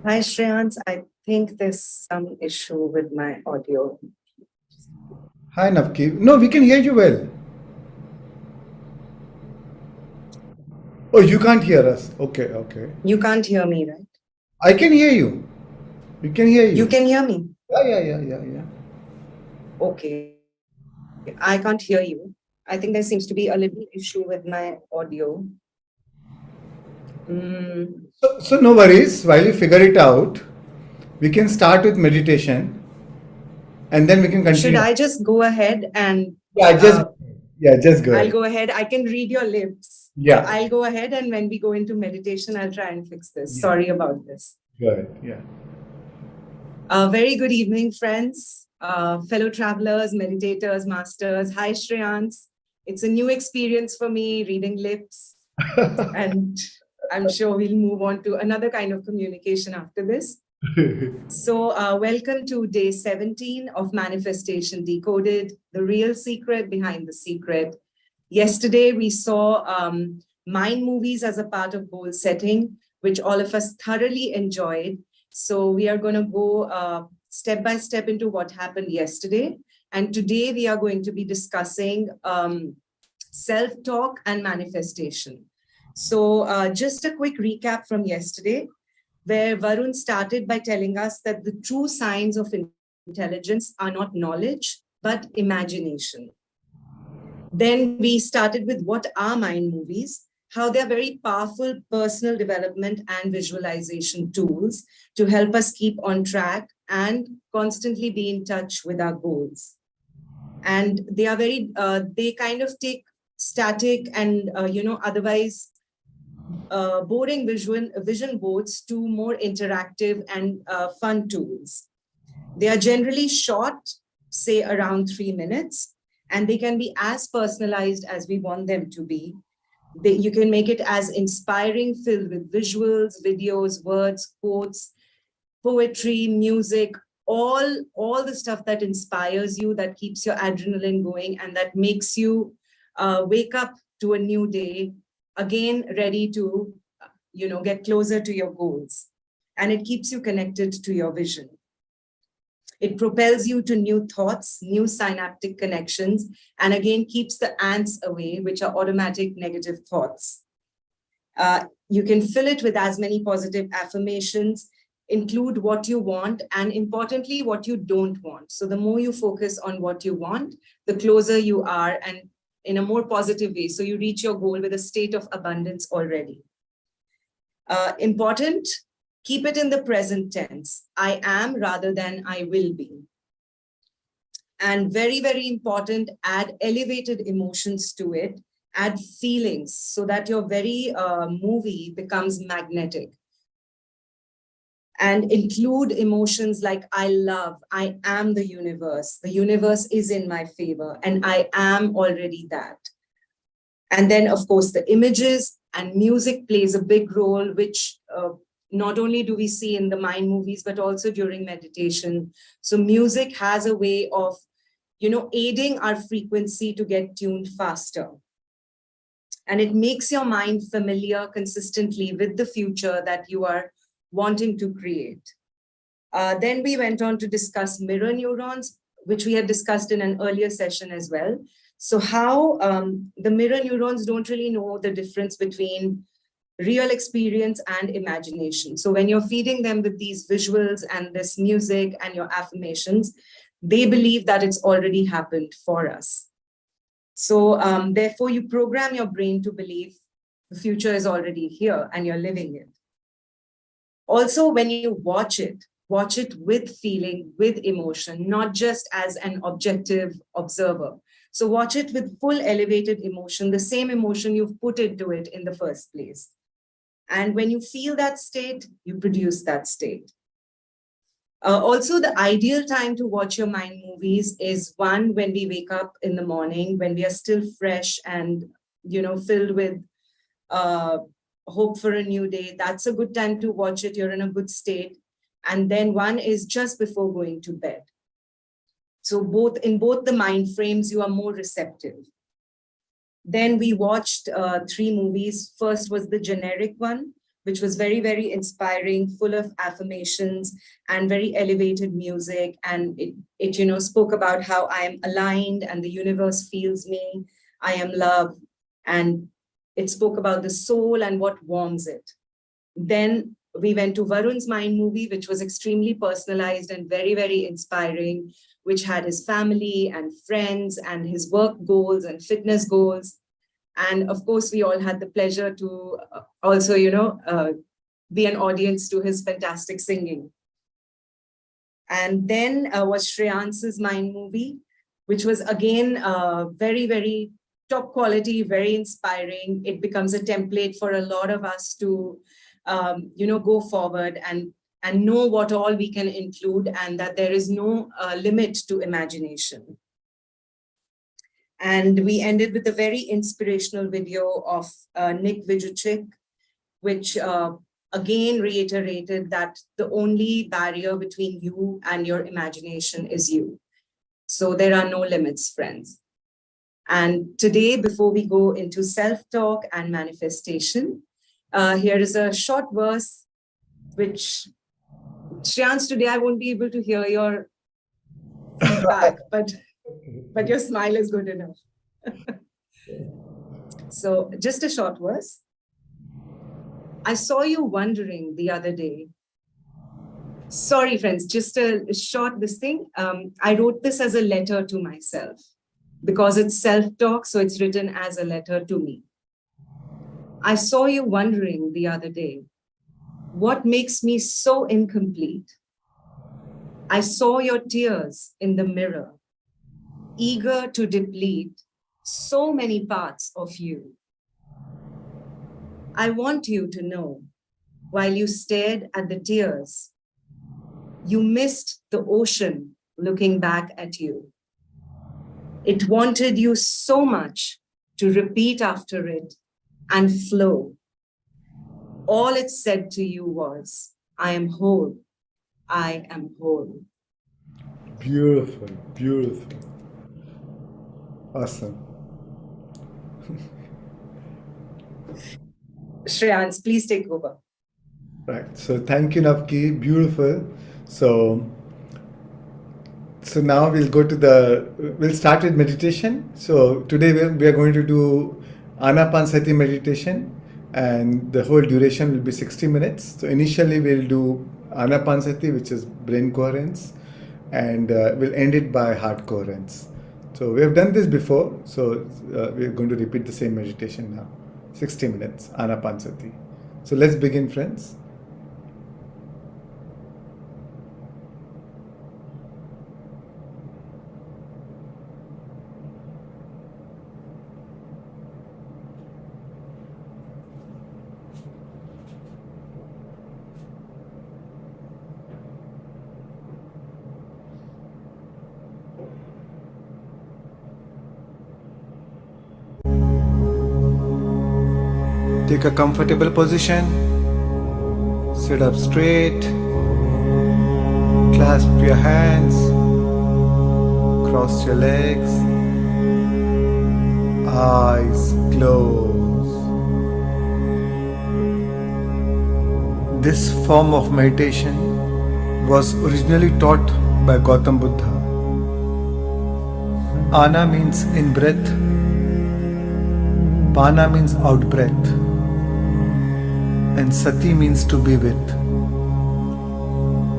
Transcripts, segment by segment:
Hi, Shreans. I think there's some issue with my audio. Hi, Navki. No, we can hear you well. Oh, you can't hear us. Okay, okay. You can't hear me, right? I can hear you. We can hear You you. can hear me. Yeah. Okay. I can't hear you. I think there seems to be a little issue with my audio. Mm, So no worries. While you figure it out, we can start with meditation and then we can should continue. I just go ahead and Yeah, just uh, yeah, just go I'll ahead. go ahead. I can read your lips. So Yeah, I'll go ahead, and when we go into meditation, I'll try and fix this. yeah, Sorry about this. go ahead. Yeah. Very good evening, friends, fellow travelers, meditators, masters. Hi, Shreans. It's a new experience for me reading lips. And I'm sure we'll move on to another kind of communication after this. So, welcome to day 17 of Manifestation Decoded, the real secret behind the secret. Yesterday, we saw mind movies as a part of goal setting, which all of us thoroughly enjoyed. So, we are going to go step by step into what happened yesterday. And today, we are going to be discussing self talk and manifestation. So, just a quick recap from yesterday, where Varun started by telling us that the true signs of intelligence are not knowledge, but imagination. Then we started with what are mind movies, how they're very powerful personal development and visualization tools to help us keep on track and constantly be in touch with our goals. And they are they kind of take static and, otherwise boring vision boards to more interactive and fun tools. They are generally short, say around 3 minutes, and they can be as personalized as we want them to be. You can make it as inspiring, filled with visuals, videos, words, quotes, poetry, music, all the stuff that inspires you, that keeps your adrenaline going, and that makes you wake up to a new day again, ready to get closer to your goals. And it keeps you connected to your vision. It propels you to new thoughts, new synaptic connections, and again keeps the ants away, which are automatic negative thoughts. You can fill it with as many positive affirmations, include what you want, and importantly, what you don't want. So the more you focus on what you want, the closer you are, and in a more positive way. So you reach your goal with a state of abundance already. Important, keep it in the present tense. I am rather than I will be. And very, very important, add elevated emotions to it, add feelings so that your very movie becomes magnetic. And include emotions like I love, I am the universe is in my favor, and I am already that. And then, of course, the images and music plays a big role, which not only do we see in the mind movies, but also during meditation. So music has a way of, aiding our frequency to get tuned faster. And it makes your mind familiar consistently with the future that you are wanting to create. Then we went on to discuss mirror neurons, which we had discussed in an earlier session as well. So how the mirror neurons don't really know the difference between real experience and imagination. So when you're feeding them with these visuals and this music and your affirmations, they believe that it's already happened for us. So therefore, you program your brain to believe the future is already here and you're living it. Also, when you watch it with feeling, with emotion, not just as an objective observer. So watch it with full elevated emotion, the same emotion you've put into it in the first place. And when you feel that state, you produce that state. Also, the ideal time to watch your mind movies is one, when we wake up in the morning, when we are still fresh and filled with hope for a new day. That's a good time to watch it. You're in a good state. And then one is just before going to bed. So in both the mind frames, you are more receptive. Then we watched 3 movies. First was the generic one, which was very, very inspiring, full of affirmations and very elevated music. And it spoke about how I am aligned and the universe feels me. I am love. And it spoke about the soul and what warms it. Then we went to Varun's Mind movie, which was extremely personalized and very, very inspiring, which had his family and friends and his work goals and fitness goals. And of course, we all had the pleasure to also, be an audience to his fantastic singing. And then was Shreyans's Mind movie, which was again very, very top quality, very inspiring. It becomes a template for a lot of us to, go forward and know what all we can include, and that there is no limit to imagination. And we ended with a very inspirational video of Nick Vujicic, which again reiterated that the only barrier between you and your imagination is you. So there are no limits, friends. And today, before we go into self-talk and manifestation, here is a short verse, which, Shreans, today I won't be able to hear your feedback, but your smile is good enough. So just a short verse. I saw you wondering the other day. Sorry, friends, just a short this thing. I wrote this as a letter to myself because it's self-talk, so it's written as a letter to me. I saw you wondering the other day, what makes me so incomplete? I saw your tears in the mirror, eager to deplete so many parts of you. I want you to know, while you stared at the tears, you missed the ocean looking back at you. It wanted you so much to repeat after it and flow. All it said to you was, I am whole. I am whole. Beautiful, beautiful. Awesome. Shreyans, please take over. Right. So thank you, Navki. Beautiful. So now we'll start with meditation. So today we are going to do Anapanasati meditation, and the whole duration will be 60 minutes. So initially we'll do Anapanasati, which is brain coherence, and we'll end it by heart coherence. So we have done this before, so we're going to repeat the same meditation now. 60 minutes, Anapanasati. So let's begin, friends. Take a comfortable position, sit up straight, clasp your hands, cross your legs, eyes closed. This form of meditation was originally taught by Gautam Buddha. Ana means in breath, Pana means out breath, and Sati means to be with.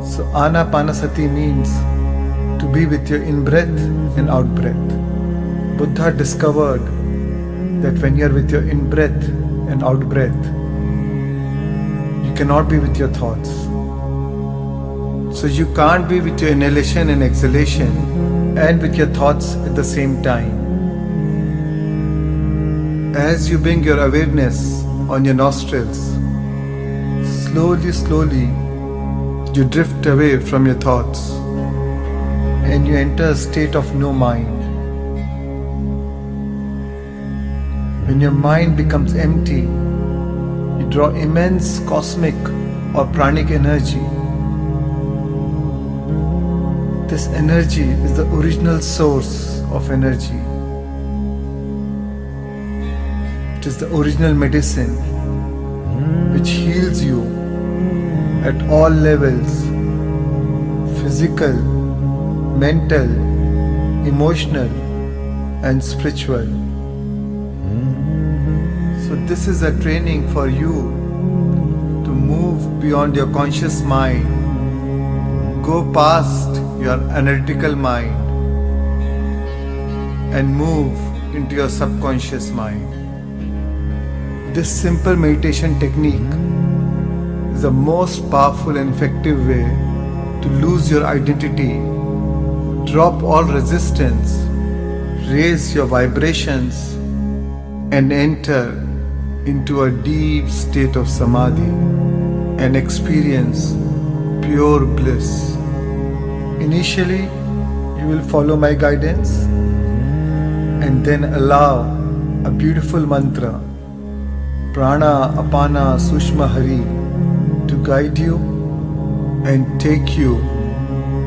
So Anapanasati means to be with your in-breath and out-breath. Buddha discovered that when you are with your in-breath and out-breath, you cannot be with your thoughts. So you can't be with your inhalation and exhalation and with your thoughts at the same time. As you bring your awareness on your nostrils, slowly, you drift away from your thoughts and you enter a state of no mind. When your mind becomes empty, you draw immense cosmic or pranic energy. This energy is the original source of energy. It is the original medicine. which heals you at all levels: physical, mental, emotional, and spiritual. So this is a training for you to move beyond your conscious mind, go past your analytical mind, and move into your subconscious mind. This simple meditation technique is the most powerful and effective way to lose your identity, drop all resistance, raise your vibrations, and enter into a deep state of samadhi and experience pure bliss. Initially, you will follow my guidance and then allow a beautiful mantra, Prana Apana Sushma Hari, to guide you and take you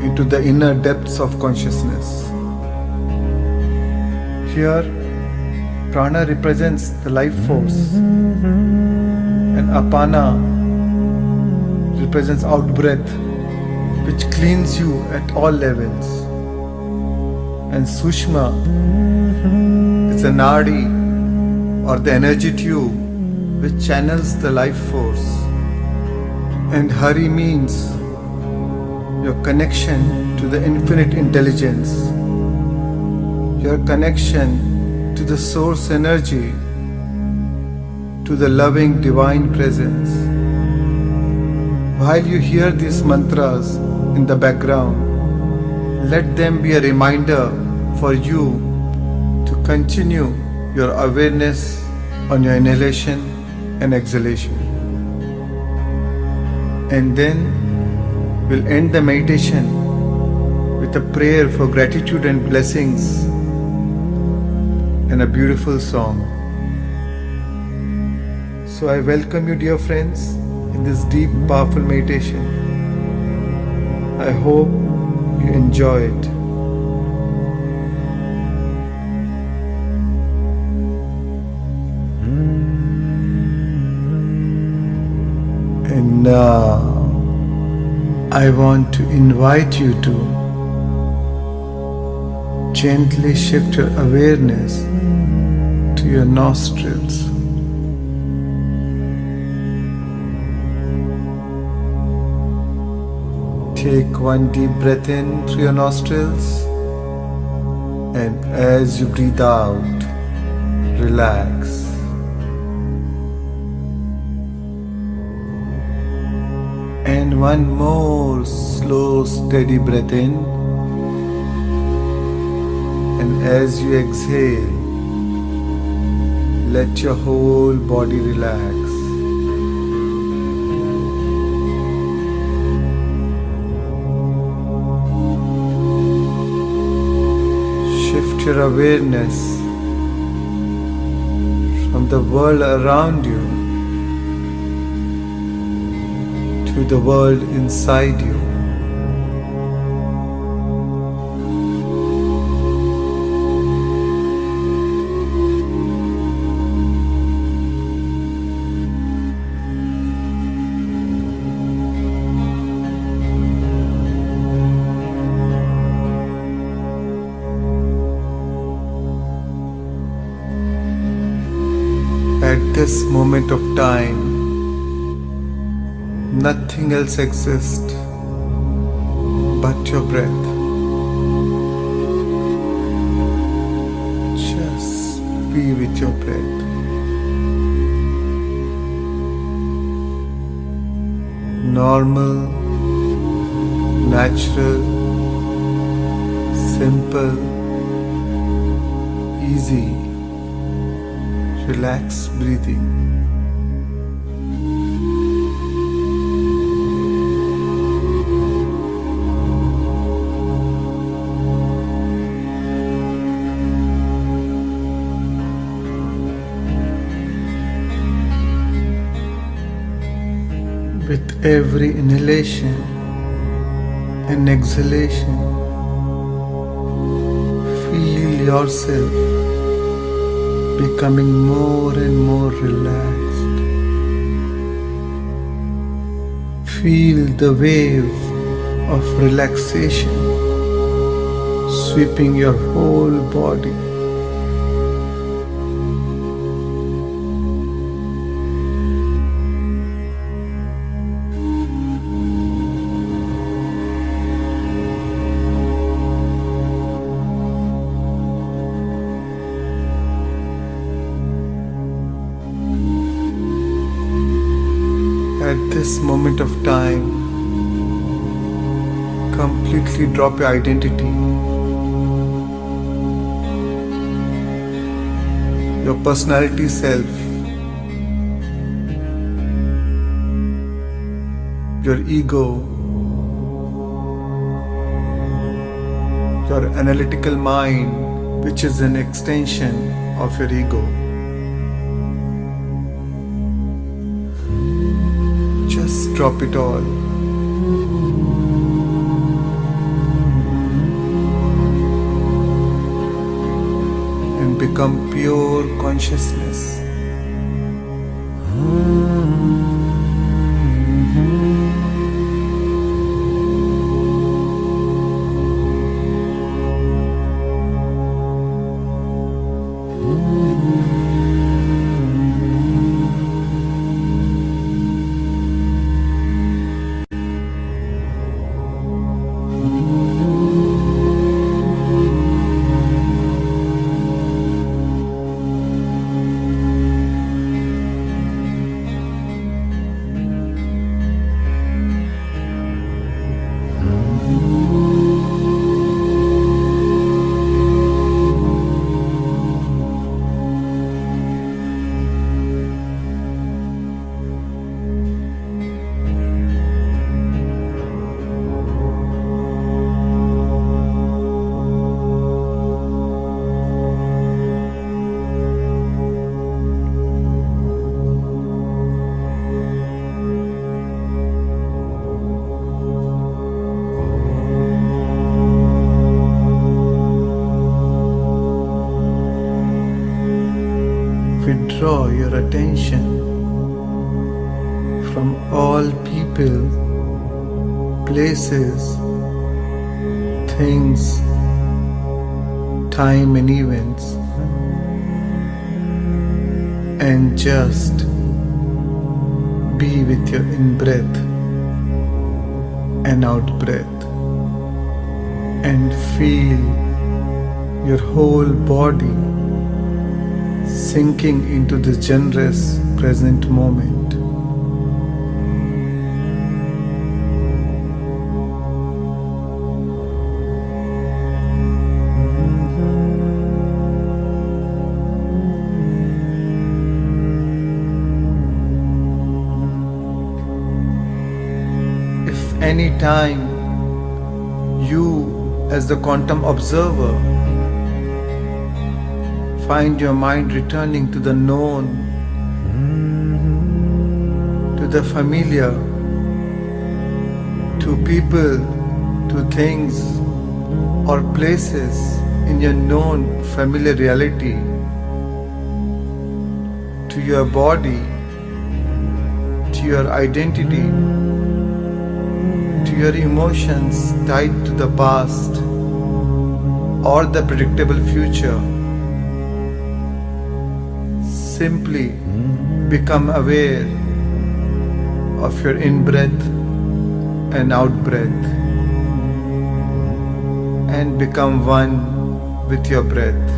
into the inner depths of consciousness. Here, Prana represents the life force and Apana represents out breath, which cleans you at all levels. And Sushma is a nadi or the energy tube which channels the life force. And Hari means your connection to the infinite intelligence, your connection to the source energy, to the loving divine presence. While you hear these mantras in the background, let them be a reminder for you to continue your awareness on your inhalation and exhalation. And then we'll end the meditation with a prayer for gratitude and blessings and a beautiful song. So I welcome you, dear friends, in this deep, powerful meditation. I hope you enjoy it. And now I want to invite you to gently shift your awareness to your nostrils. Take one deep breath in through your nostrils, and as you breathe out, relax. And one more slow, steady breath in, and as you exhale, let your whole body relax. Shift your awareness from the world around you to the world inside you. At this moment of time, nothing else exists but your breath. Just be with your breath. Normal, natural, simple, easy, relaxed breathing. With every inhalation and exhalation, feel yourself becoming more and more relaxed. Feel the wave of relaxation sweeping your whole body. At this moment of time, completely drop your identity, your personality self, your ego, your analytical mind, which is an extension of your ego. Just drop it all. And become pure consciousness. Withdraw your attention from all people, places, things, time and events, and just be with your in-breath and out-breath, and feel your whole body sinking into this generous present moment. If any time you, as the quantum observer, find your mind returning to the known, to the familiar, to people, to things or places in your known familiar reality, to your body, to your identity, to your emotions tied to the past or the predictable future, simply become aware of your in-breath and out-breath and become one with your breath.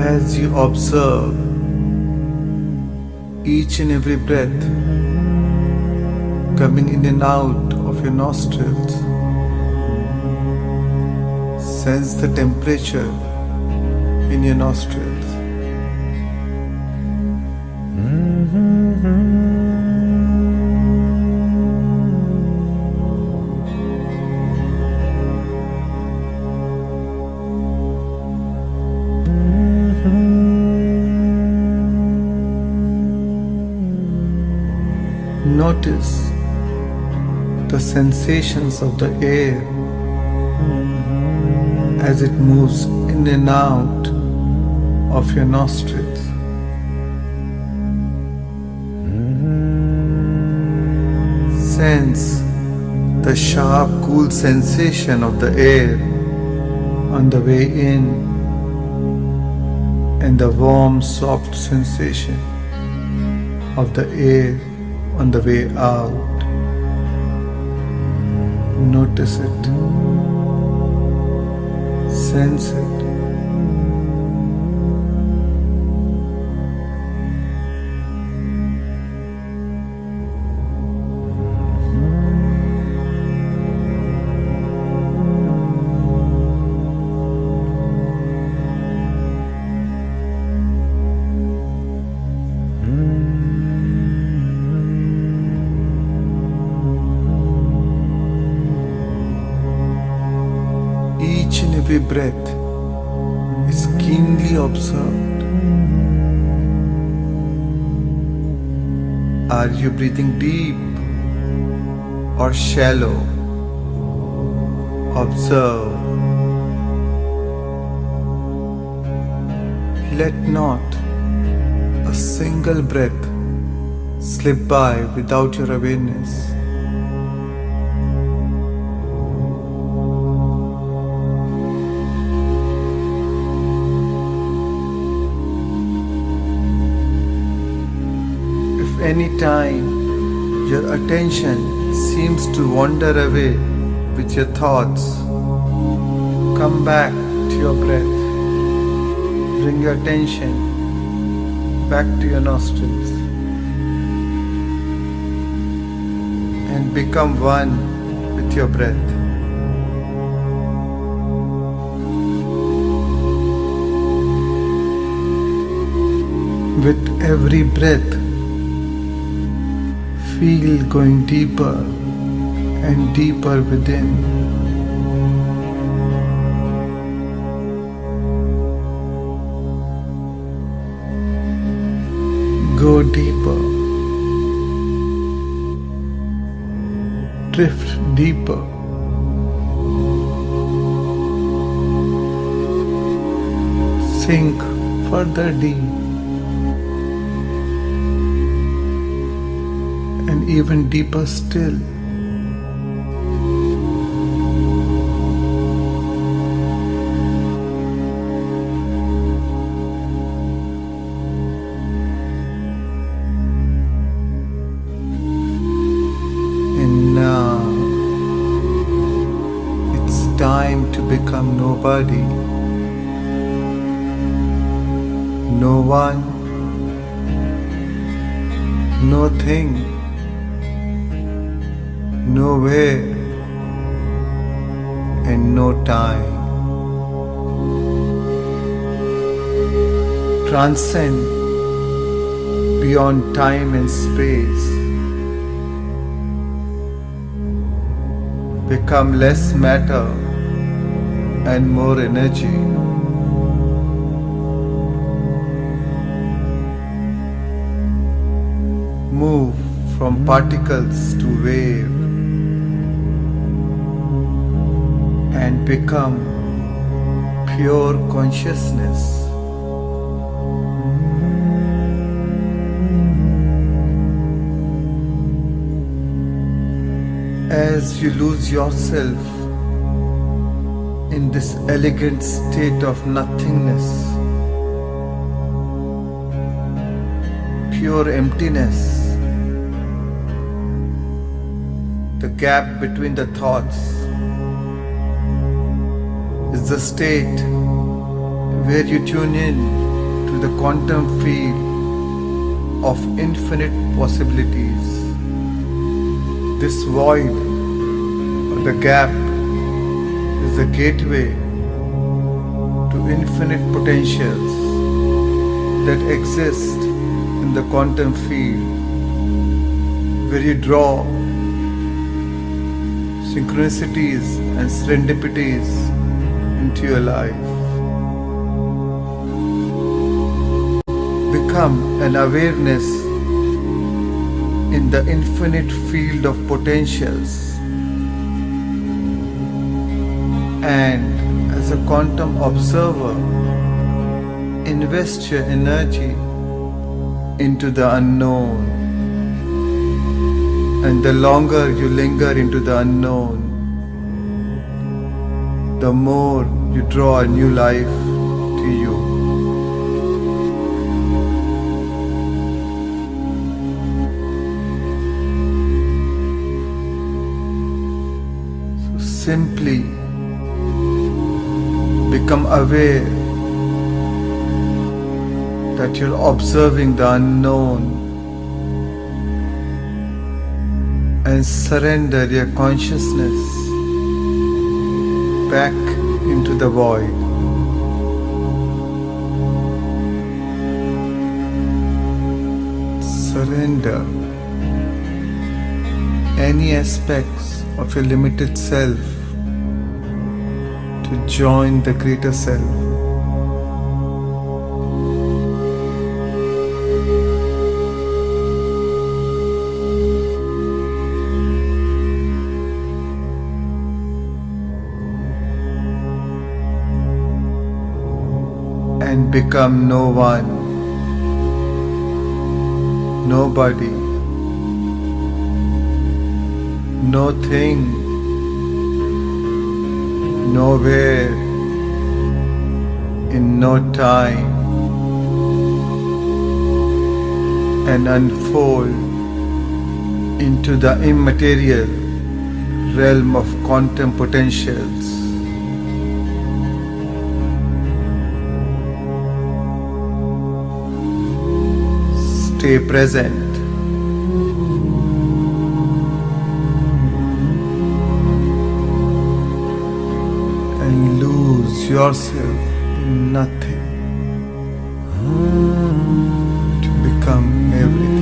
As you observe each and every breath coming in and out of your nostrils, sense the temperature in your nostrils. Notice the sensations of the air as it moves in and out of your nostrils. Sense the sharp, cool sensation of the air on the way in and the warm, soft sensation of the air on the way out. Notice it. Sense it. Each and every breath is keenly observed. Are you breathing deep or shallow? Observe. Let not a single breath slip by without your awareness. Any time your attention seems to wander away with your thoughts, come back to your breath. Bring your attention back to your nostrils and become one with your breath. With every breath, feel going deeper and deeper within. Go deeper. Drift deeper. Sink further deep. And even deeper still. And now it's time to become nobody, no one, no thing, nowhere and no time. Transcend beyond time and space. Become less matter and more energy. Move from particles to wave and become pure consciousness. As you lose yourself in this elegant state of nothingness, pure emptiness, the gap between the thoughts is the state where you tune in to the quantum field of infinite possibilities. This void or the gap is the gateway to infinite potentials that exist in the quantum field, where you draw synchronicities and serendipities into your life. Become an awareness in the infinite field of potentials, and as a quantum observer, invest your energy into the unknown. And the longer you linger into the unknown, the more you draw a new life to you. So simply become aware that you're observing the unknown and surrender your consciousness back into the void. Surrender any aspects of your limited self to join the greater self. And become no one, nobody, no thing, nowhere, in no time, and unfold into the immaterial realm of quantum potentials. Stay present. And lose yourself in nothing to become everything.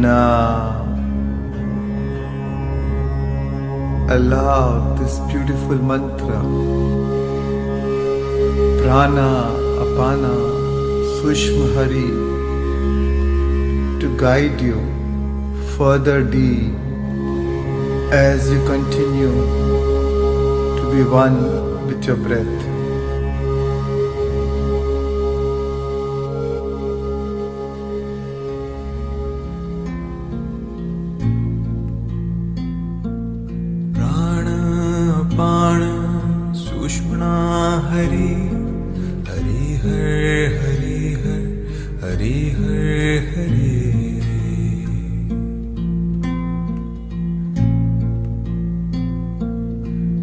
Now allow this beautiful mantra, Prana Apana Sushma Hari, to guide you further deep as you continue to be one with your breath. Hari Hari Har Hari Har Hari Har Hari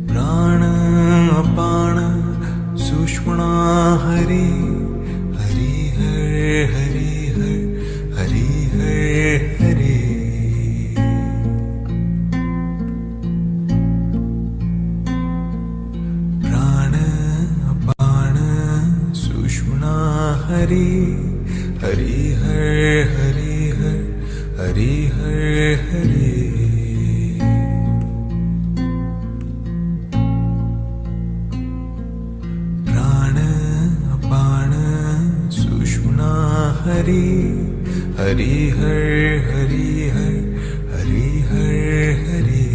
Prana Apana Sushmana Hari Hari Har Hari Har Hari Har Hari Hari Hari Har Hari Har Hari Har Hari Prana Apana Sushmana Hari Hari Har Hari Har Hari Har Hari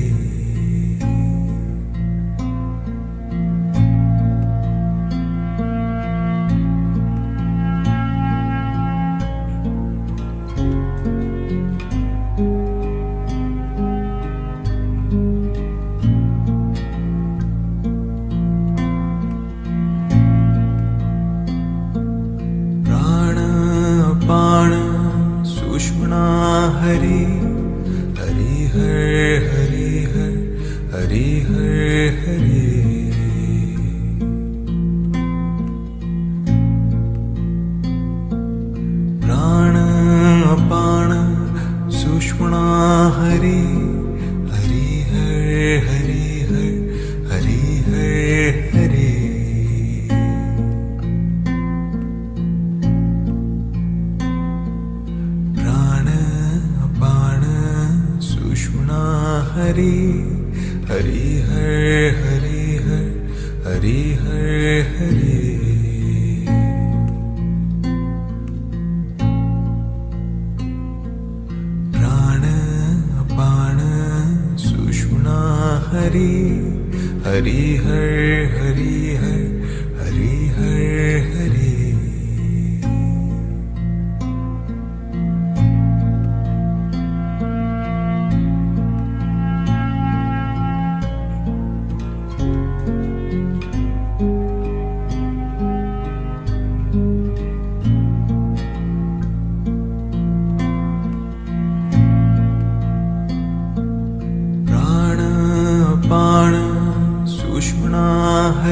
Hari Hari Har Hari Har Hari Har Hari Prana Apana Sushmana Hari Hari Har Hari Har Hari Har Hari Hari Hari Har Hari Har Hari Har Hari Prana Apana Sushmana Hari Hari Har Hari Har Hari Har Hari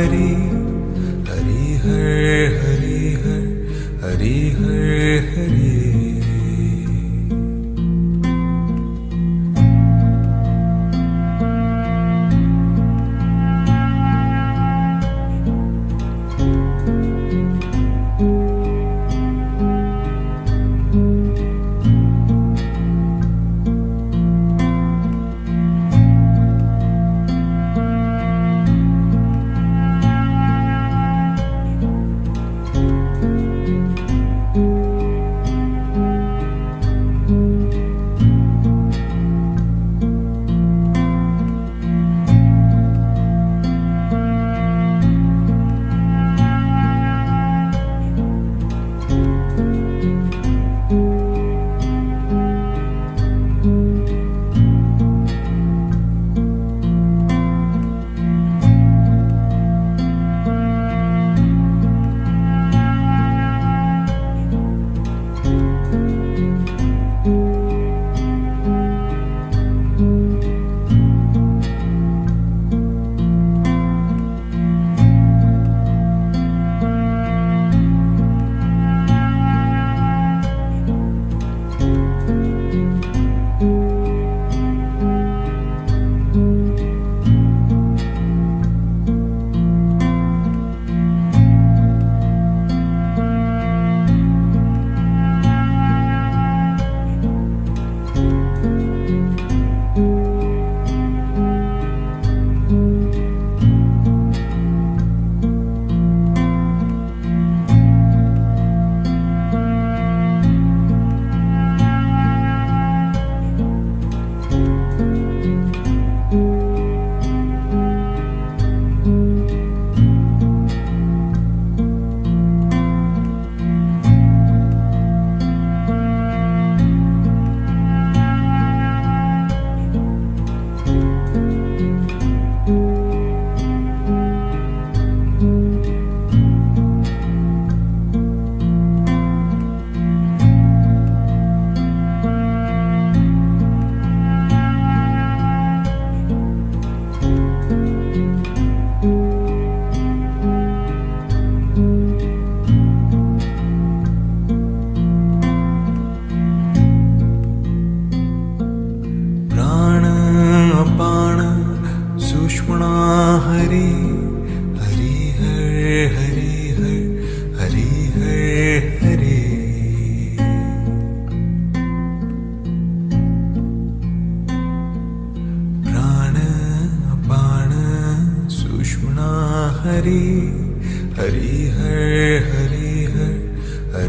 Hari Hari Har Hari Har Hari Har Hari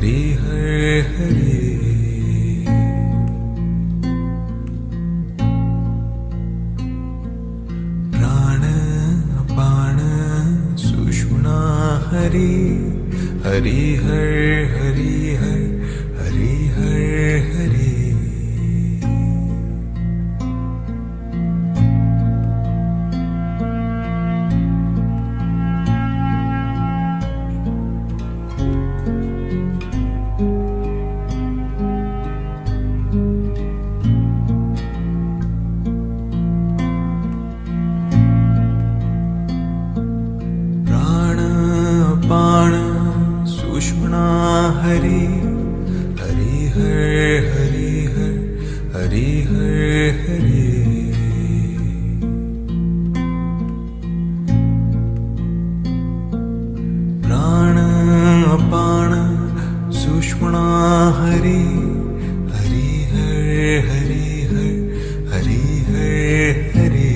Hari हर हरि प्राण अपान सुषुम्ना हरि हरि हर हरि हर हरि हर हरि सुषुम्ना हरि हरि हर हरि हर हरि हर हरि प्राण अपान सुषुम्ना हरि हरि हर हरि हर हरि हर हरि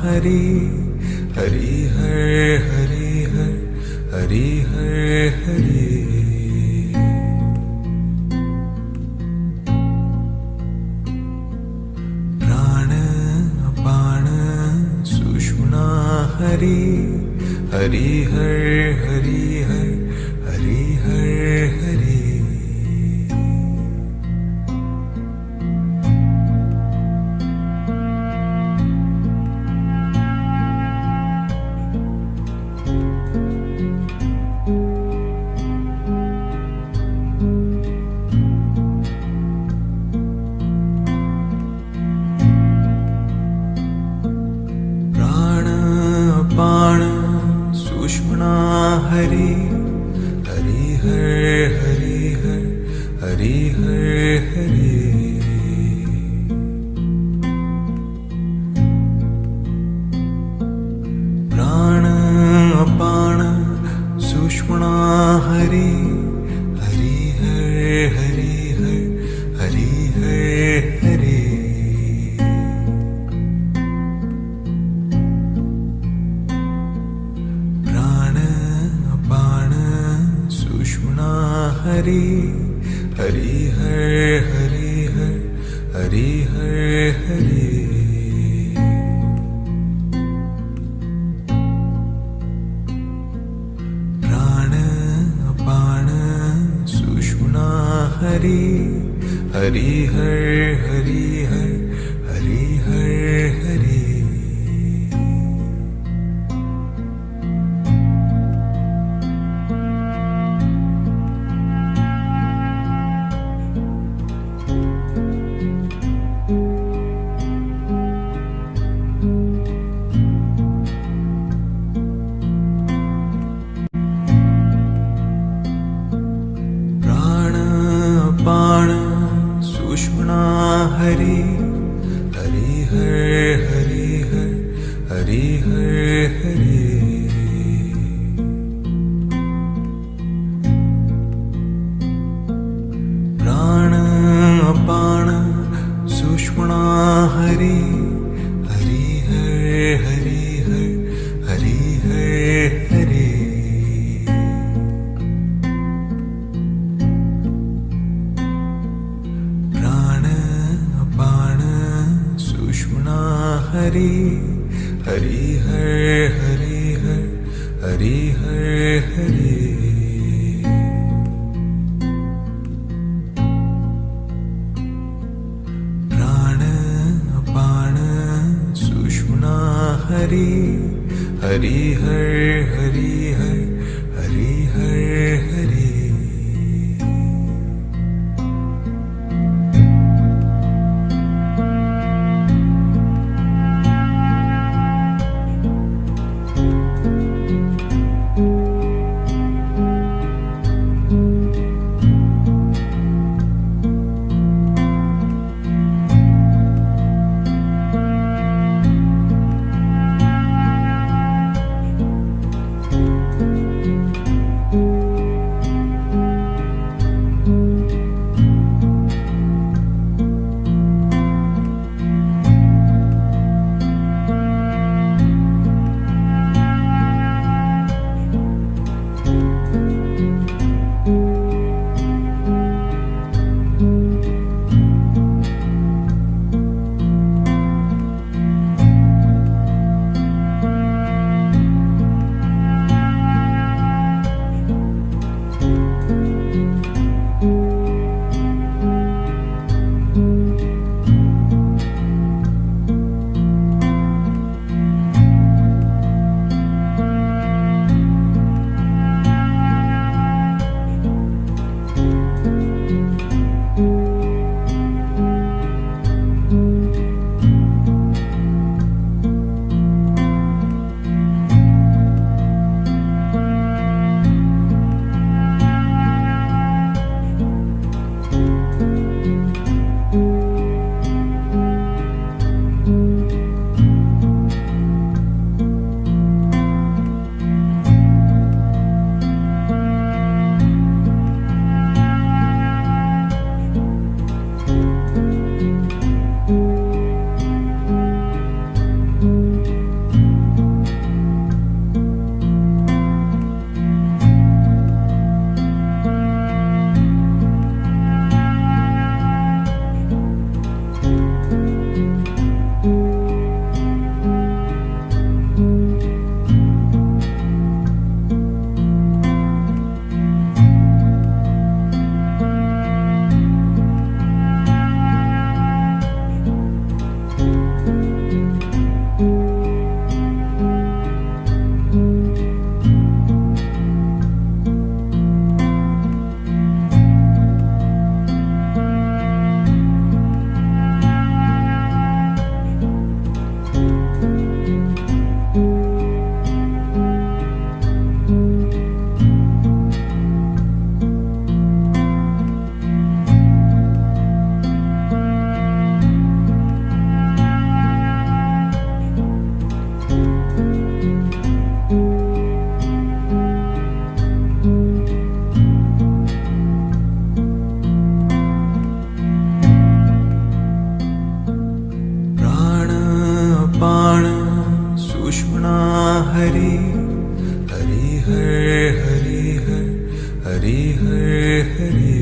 हरि हरि हर हरि हर हरि हर हरि प्राण अपान सुषुम्ना हरि हरि हर हरि हर हरि हर हरि सुषुम्ना हरि हरि हर हरि हर हरि हर हरि प्राण अपान सुषुम्ना हरि हरि हर हरि हर हरि हर हरि हरि हरि हर हरि हर हरि हर हरि प्राण अपान सुषुम्ना हरि हरि हर हरि हर हरि हर हरि सुषुम्ना हरि हरि हर हरि हर हरि हर हरि प्राण अपान सुषुम्ना हरि हरि हर हरि हर हरि हर हरि हरि हरि हर हरि हर हरि हर हरि प्राण अपान सुषुम्ना हरि हरि हर हरि हर हरि हर हरि हरि हरि हर हरि हर हरि हर हरि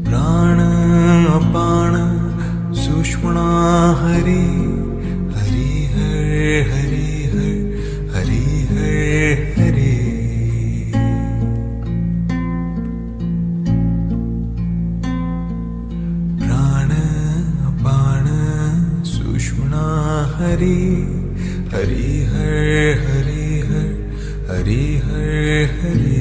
प्राण अपान सुषुम्ना हरि हरि हर हरि हर हरि हर हरि प्राण अपान सुषुम्ना हरि हरि हर हरि हर हरि हर हरि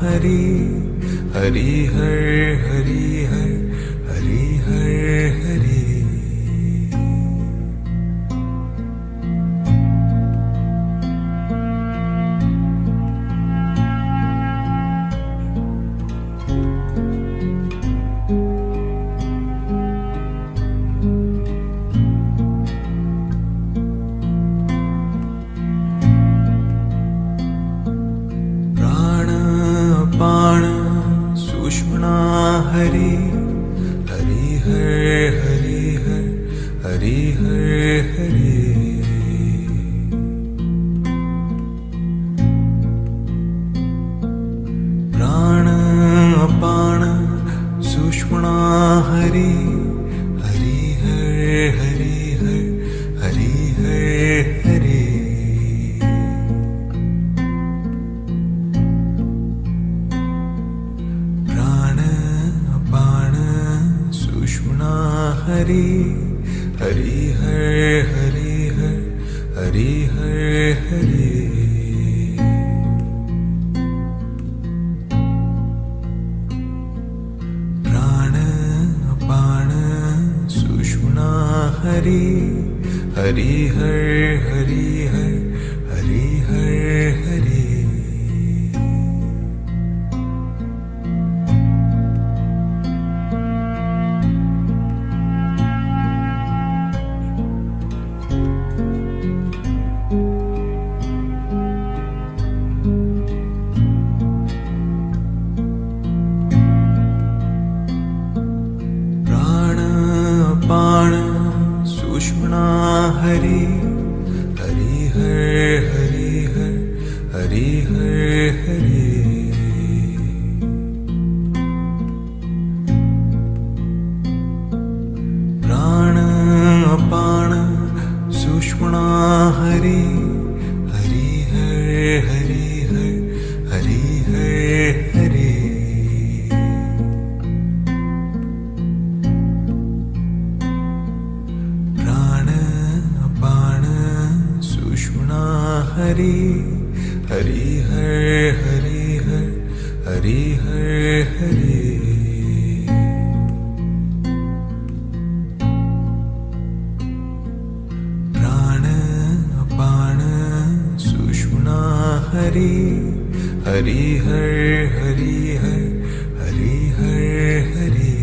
हरि हरि हर हरि हर हरि हर हरि प्राण सुषुम्ना हरि हरि हर हरि हर हरि हर हरि प्राण अपान सुषुम्ना हरि हरि हर हरि हर हरि हर हरि हरि हरि हर हरि हर हरि हर हरि प्राण अपान सुषुम्ना हरि हरि हर हरि हर हरि हर हरि प्राण सुषुम्ना हरि हरि हर हरि हर हरि हर हरि प्राण अपान सुषुम्ना हरि हरि हर हरि हर हरि हर हरि हरि हरि हर हरि हर हरि हर हरि प्राण अपान सुषुम्ना हरि हरि हर हरि हर हरि हरि प्राण अपान सुषुम्ना हरि हरि हर हरि हर हरि हरि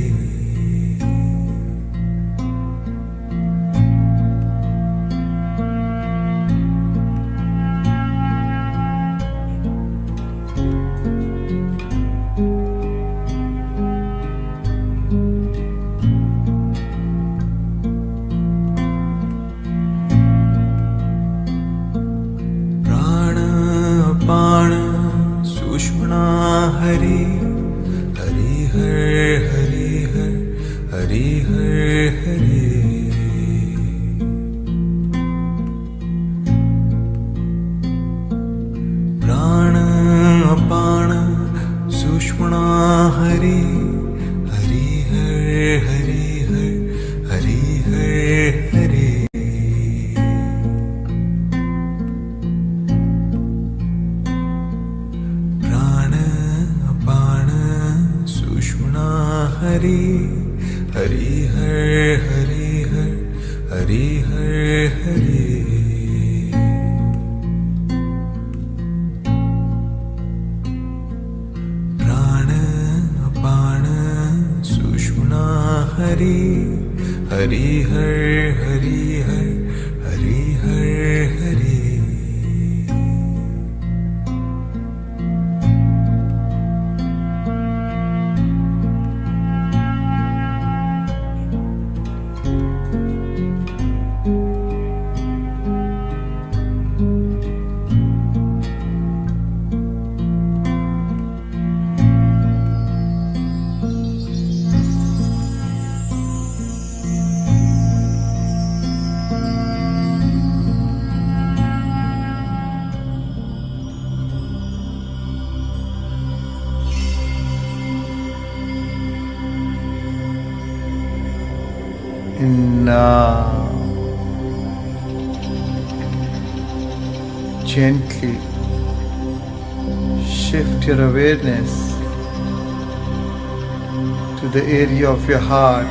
प्राण अपान सुषुम्ना हरि हरि हर हरि हर हरि हरि प्राण अपान सुषुम्ना हरि हरि हर हरि हर हरि हरि प्राण अपान सुषुम्ना हरि हरि हर हरि हर हरि हरि प्राण अपान सुषुम्ना हरि हरि हर हरि हर हरि हरि हरि हर हरि हर हरि हर Hari And now, gently shift your awareness to the area of your heart,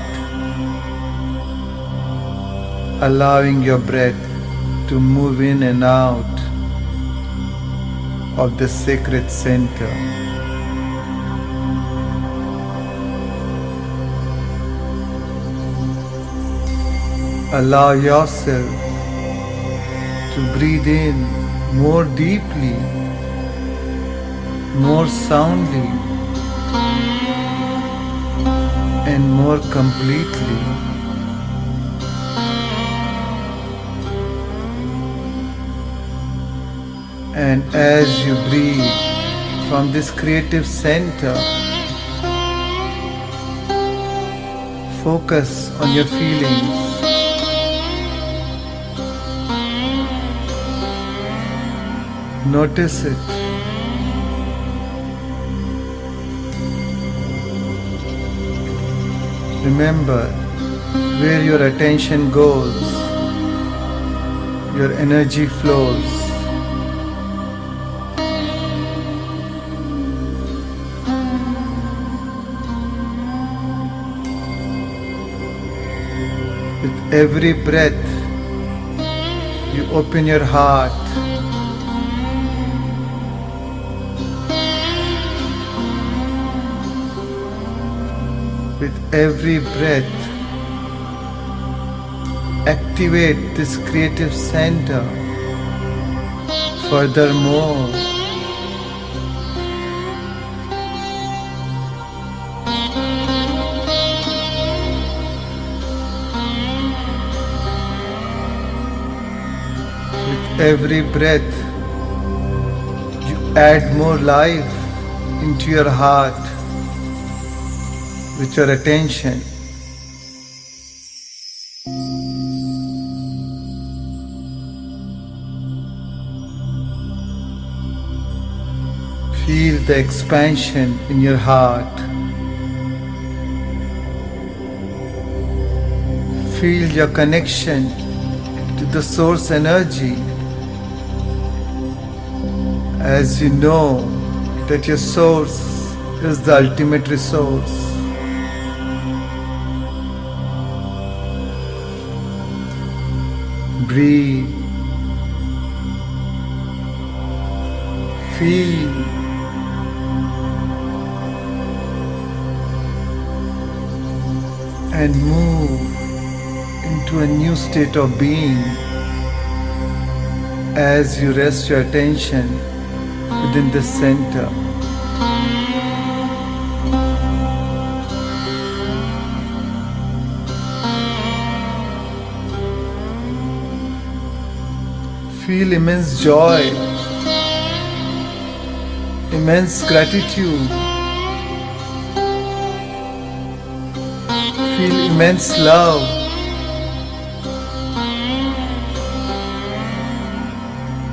allowing your breath to move in and out of the sacred center. Allow yourself to breathe in more deeply, more soundly, and more completely. And as you breathe from this creative center, focus on your feelings. Notice it. Remember, where your attention goes, your energy flows. With every breath, you open your heart. With every breath, activate this creative center. Furthermore, with every breath, you add more life into your heart. With your attention, feel the expansion in your heart. Feel your connection to the source energy, as you know that your source is the ultimate resource. Breathe, feel, and move into a new state of being as you rest your attention within the center. Feel immense joy, immense gratitude. Feel immense love.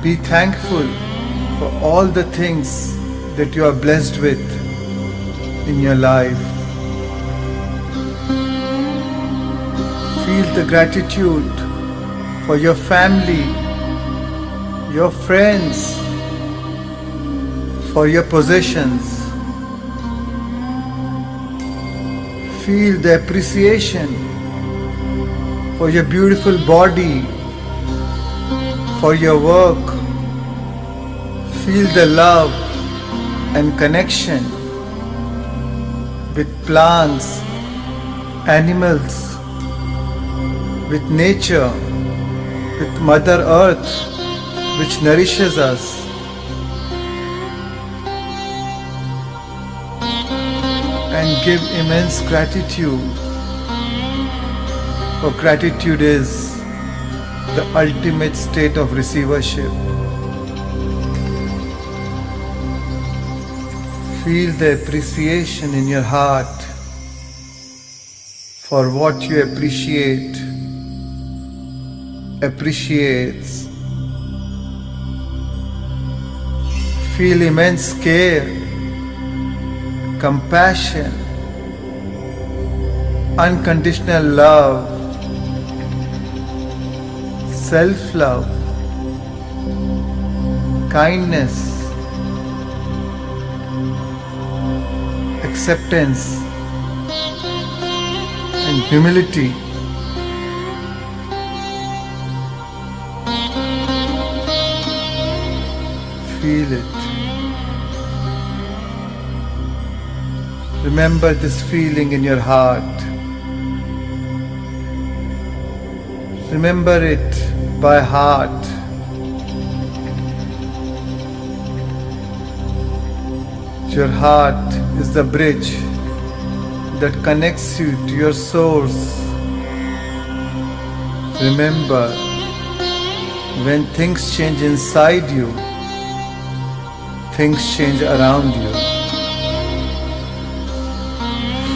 Be thankful for all the things that you are blessed with in your life. Feel the gratitude for your family, your friends, for your possessions. Feel the appreciation for your beautiful body, for your work. Feel the love and connection with plants, animals, with nature, with Mother Earth, which nourishes us. And give immense gratitude, for gratitude is the ultimate state of receivership. Feel the appreciation in your heart for what you appreciates. Feel immense care, compassion, unconditional love self-love, kindness, acceptance, and humility. Feel it. Remember this feeling in your heart. Remember it by heart. Your heart is the bridge that connects you to your source. Remember, when things change inside you, things change around you.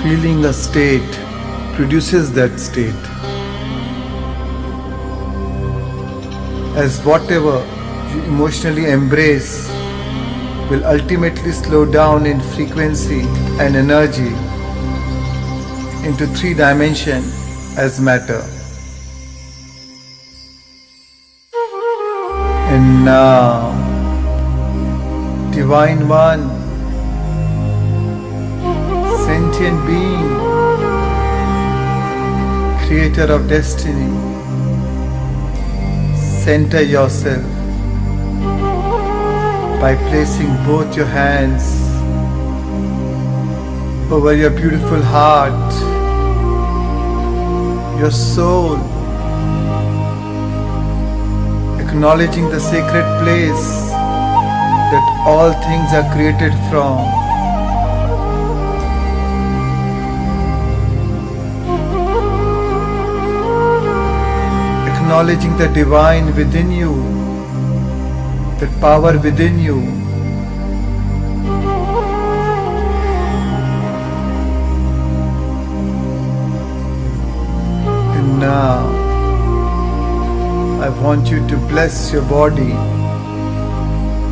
Feeling a state produces that state. As whatever you emotionally embrace will ultimately slow down in frequency and energy into 3 dimensions as matter. And now, Divine One, sentient being, creator of destiny, center yourself by placing both your hands over your beautiful heart, your soul, acknowledging the sacred place that all things are created from. Acknowledging the divine within you, that power within you. And now, I want you to bless your body,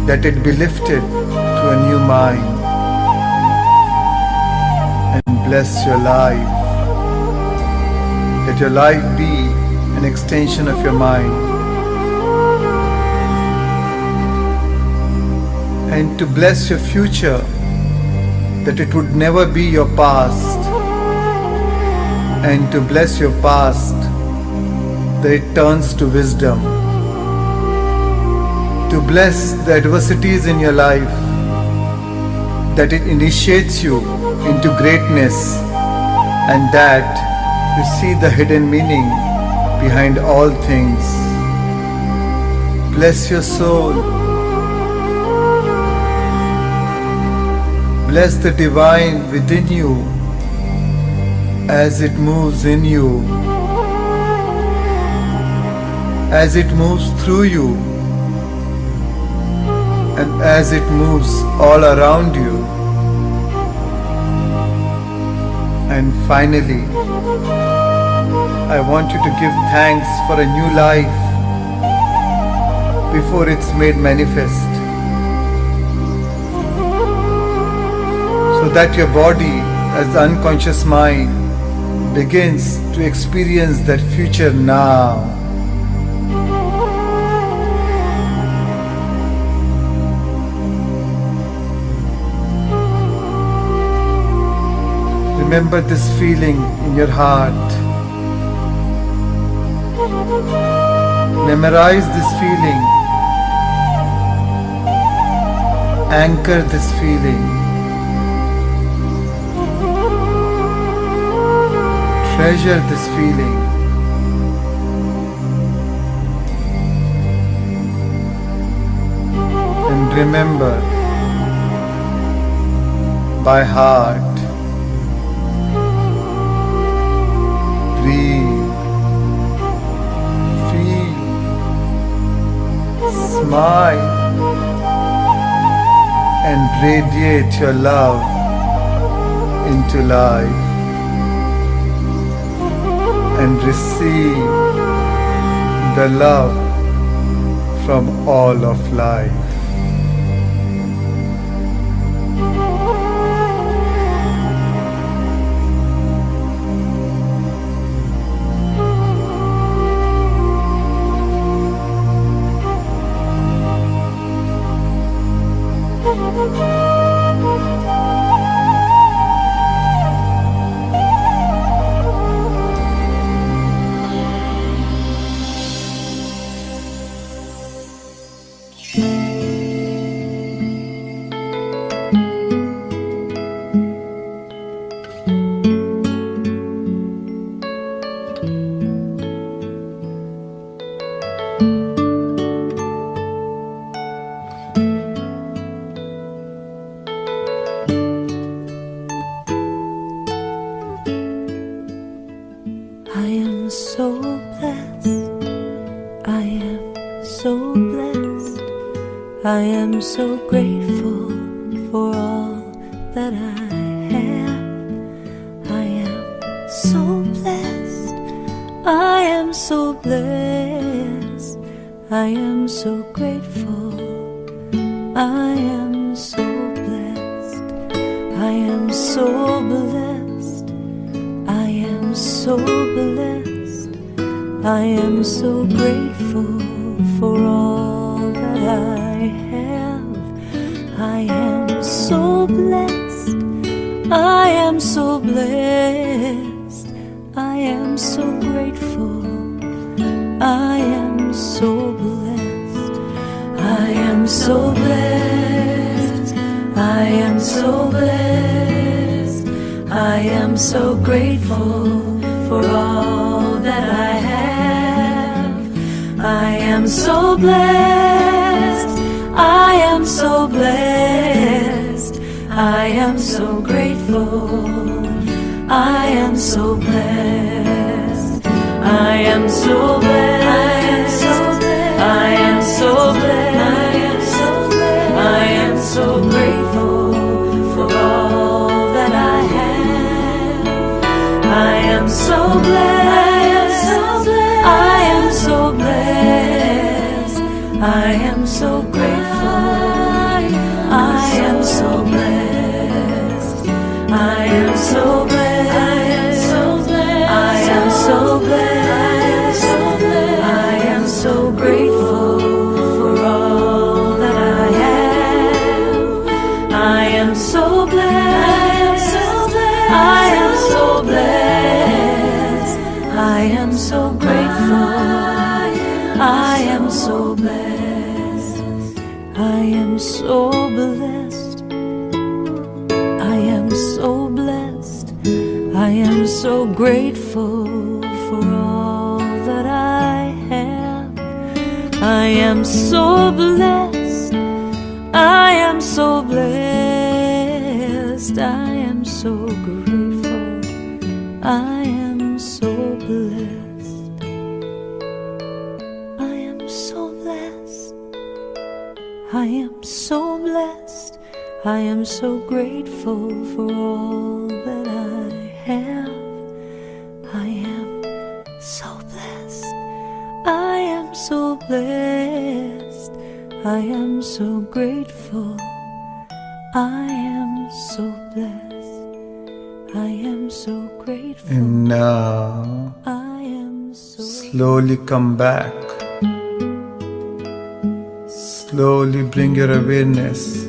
that it be lifted to a new mind, and bless your life, that your life be an extension of your mind, and to bless your future, that it would never be your past, and to bless your past, that it turns to wisdom, to bless the adversities in your life, that it initiates you into greatness, and that you see the hidden meaning behind all things. Bless your soul. Bless the divine within you as it moves in you, as it moves through you, and as it moves all around you. And finally, I want you to give thanks for a new life before it's made manifest, so that your body, as the unconscious mind, begins to experience that future now. Remember this feeling in your heart. Memorize this feeling. Anchor this feeling. Treasure this feeling. And remember by heart. Breathe. Feel. Smile. And radiate your love into life. And receive the love from all of life. I am so grateful for all that I have. I am so blessed. I am so blessed. I am so grateful. I am so blessed. I am so blessed. I am so blessed. I am so grateful for all that I have. I am so blessed. I am so blessed. I am so grateful. I am so blessed. I am so blessed. I am so blessed. I am so grateful for all that I have. I am so blessed. I am so blessed. I am so grateful. I am so blessed. I am so blessed. I am so blessed. I am so grateful for all that I have. I am so blessed. I am so blessed. I am so grateful. I am so blessed. I am so blessed. I am so blessed. I am so grateful for all that I have. I am so blessed. I am so blessed. I am so grateful. I am so blessed. I am so blessed. I am so blessed. I am so grateful for all that I have. I am so blessed. I am so blessed. I am so grateful. I am so blessed. I am so blessed. I am so blessed. I am so grateful for all that I have. I am so blessed. I am so blessed. I am so grateful. I am so blessed. I am so grateful. And now, I am so slowly come back. Slowly bring your awareness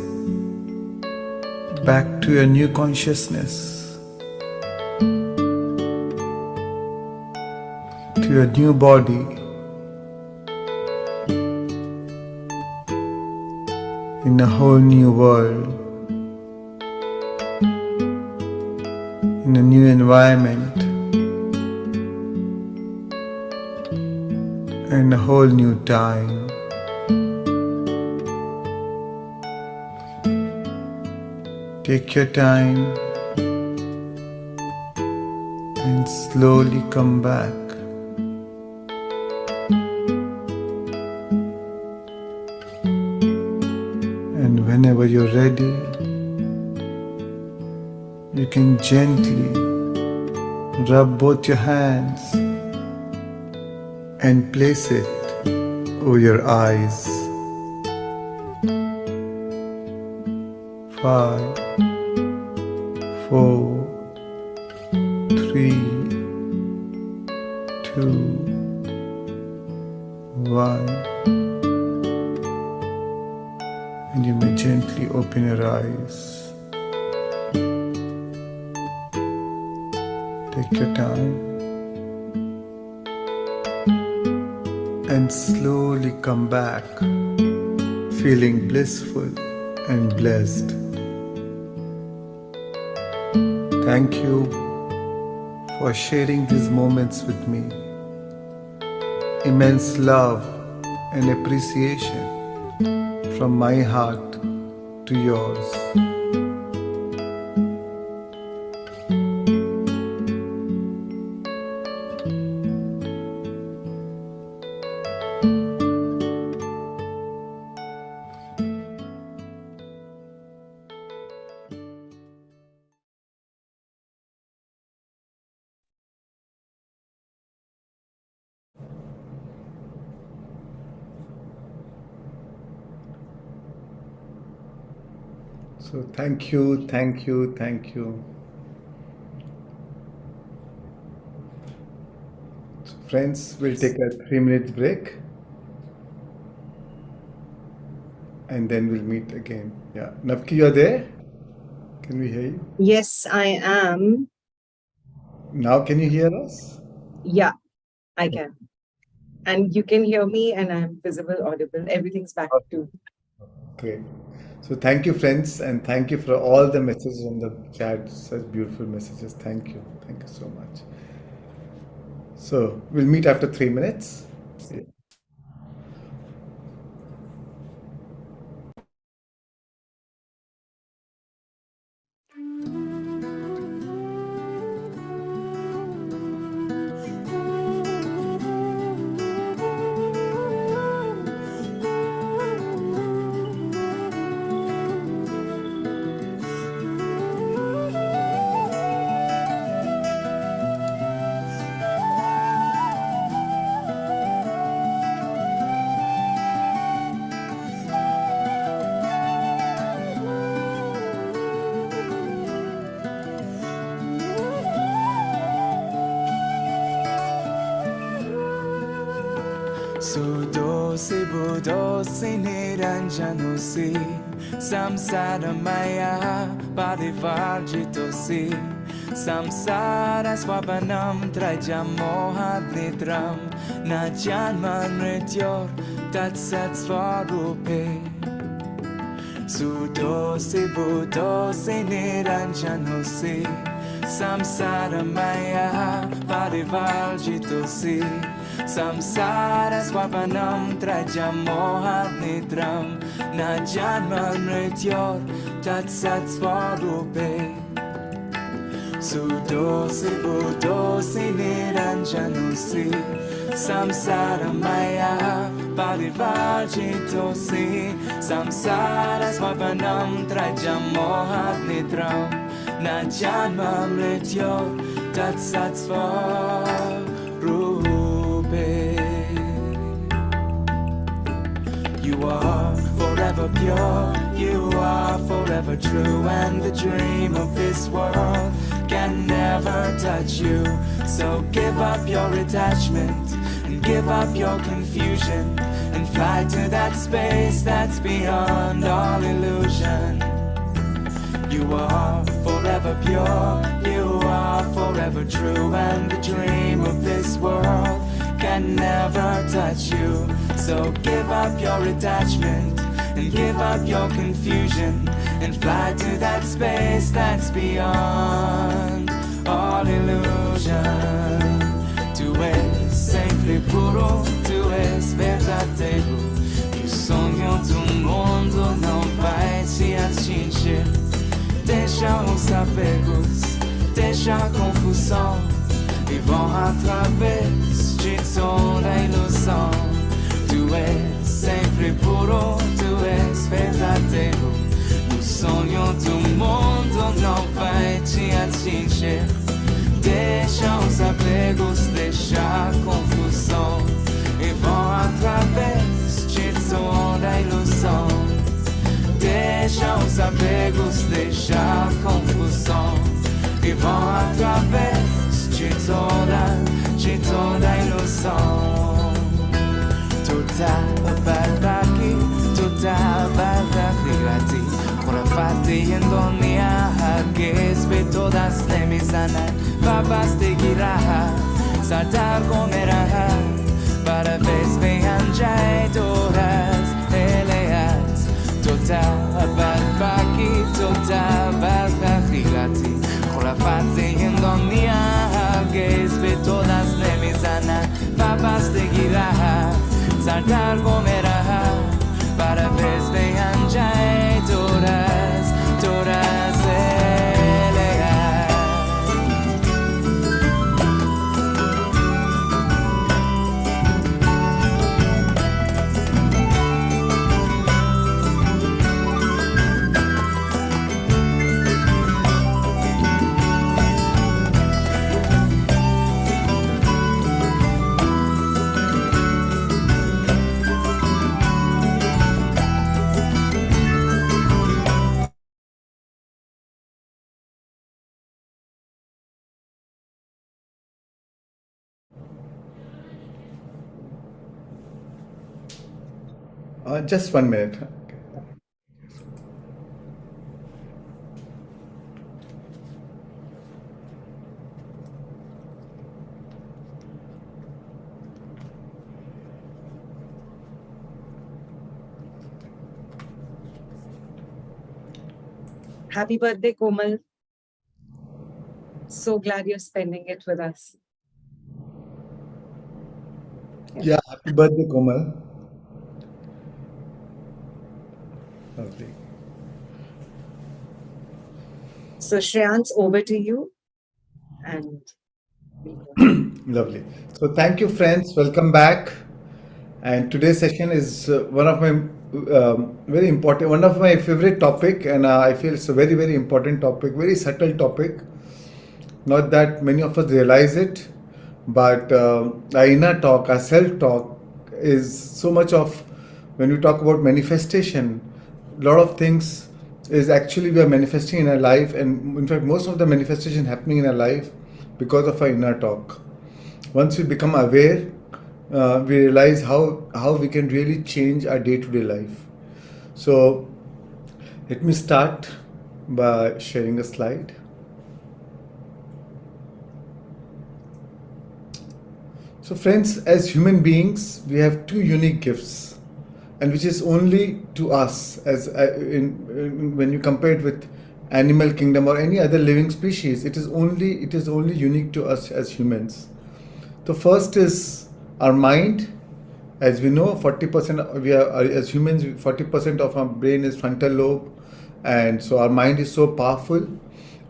back to your new consciousness, to your new body, in a whole new world, in a new environment, in a whole new time. Take your time and slowly come back. And whenever you're ready, you can gently rub both your hands and place it over your eyes. 5, 4, 3, 2, 1, and you may gently open your eyes. Take your time and slowly come back, feeling blissful and blessed. Thank you for sharing these moments with me. Immense love and appreciation from my heart to yours. So thank you, thank you, thank you. So friends, we'll take a 3 minutes break and then we'll meet again. Yeah. Navki, you're there? Can we hear you? Yes, I am. Now can you hear us? Yeah, I can. And you can hear me and I'm visible, audible. Everything's back to. Great. So thank you, friends, and thank you for all the messages on the chat. Such beautiful messages. Thank you. Thank you so much. So we'll meet after 3 minutes. Sudosi budosi niranjanosi Samsara maya parivarjitosi Samsara swapanam trajamohat nidram Najanman mrityor tatsat svarupe Sudosi budosi niranjanosi Samsara maya parivarjitosi Samsara swapanam trajamohat nidram Najanman mrityor tatsat svarupe Sudosi budosi niranjanosi Samsara maya parivarjitosi Samsara swapanam trajamohat nidram Najanman mrityor tatsat svarupe You are forever pure, you are forever true And the dream of this world can never touch you So give up your attachment and give up your confusion And fly to that space that's beyond all illusion You are forever pure, you are forever true And the dream of this world can never touch you So give up your attachment and give up your confusion And fly to that space that's beyond all illusion Tu es sempre puro, tu es verdadeiro E o sonho do mundo não vai te atingir Deixa os apegos, deixa a confusão E vão através de toda a ilusão Tu és sempre puro, tu és verdadeiro O sonho do mundo não vai te atingir Deixa os apegos, deixa a confusão E vão através de toda a ilusão Deixa os apegos, deixa a confusão E vão através de toda a ilusão Toda barraki, toda barraki Khurafati endonia Hargez be todas lemizana Babas te giraha Sadar gomeraha Para vez behanjai toras eleat Toda barraki, toda barraki Khurafati endonia Hargez be todas lemizana Babas te giraha Sadar gomeraha Para vez behanjai toras Just 1 minute. Okay. Happy birthday, Komal. So glad you're spending it with us. Yeah, happy birthday, Komal. Lovely. So, Shreans, over to you. And we'll go. Lovely. So thank you, friends. Welcome back. And today's session is one of my very important, one of my favorite topic, and I feel it's a very, very important topic, very subtle topic. Not that many of us realize it, but our inner talk, our self-talk is so much of, when we talk about manifestation, a lot of things is actually we are manifesting in our life, and in fact most of the manifestation happening in our life because of our inner talk. Once we become aware, we realize how we can really change our day-to-day life. So let me start by sharing a slide. So friends, as human beings, we have two unique gifts, and which is only to us, as when you compare it with animal kingdom or any other living species, it is only unique to us as humans. The first is our mind. As we know, 40% we are as humans, 40% of our brain is frontal lobe, and so our mind is so powerful.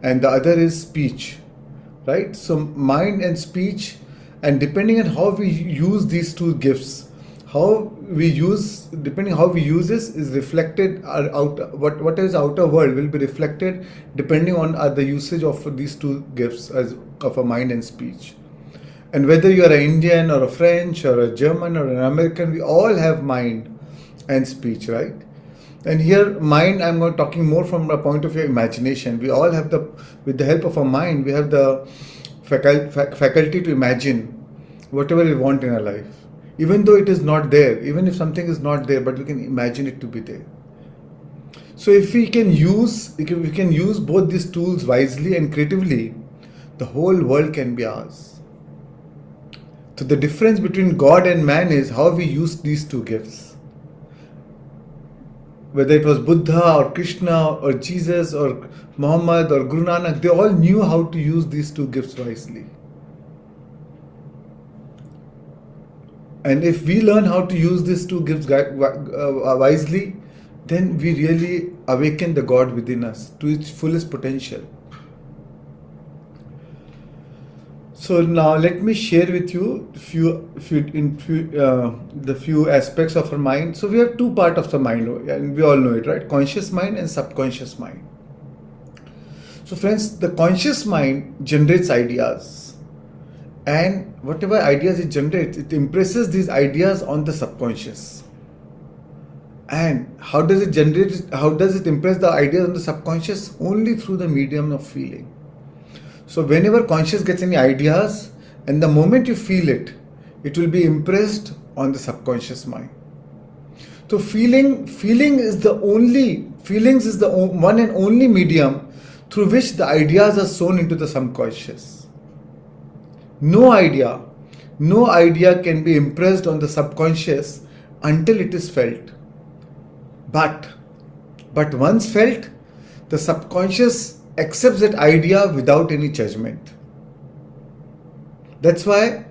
And the other is speech, right? So mind and speech, and depending on how we use these two gifts, depending how we use this is reflected. What is outer world will be reflected depending on the usage of these two gifts of a mind and speech. And whether you are an Indian or a French or a German or an American, we all have mind and speech, right? And here, mind, I'm not talking more from a point of view of imagination. We all have with the help of our mind, we have the faculty to imagine whatever we want in our life. Even though it is not there, even if something is not there, but we can imagine it to be there. So if we can use both these tools wisely and creatively, the whole world can be ours. So the difference between God and man is how we use these two gifts. Whether it was Buddha or Krishna or Jesus or Muhammad or Guru Nanak, they all knew how to use these two gifts wisely. And if we learn how to use these two gifts wisely, then we really awaken the God within us to its fullest potential. So now let me share with you the few aspects of our mind. So we have two parts of the mind, and we all know it, right? Conscious mind and subconscious mind. So friends, the conscious mind generates ideas, and whatever ideas it generates, it impresses these ideas on the subconscious. And how does it impress the ideas on the subconscious? Only through the medium of feeling. So whenever conscious gets any ideas, and the moment you feel it, it will be impressed on the subconscious mind. So feelings is the one and only medium through which the ideas are sown into the subconscious. No idea can be impressed on the subconscious until it is felt. But once felt, the subconscious accepts that idea without any judgment. That's why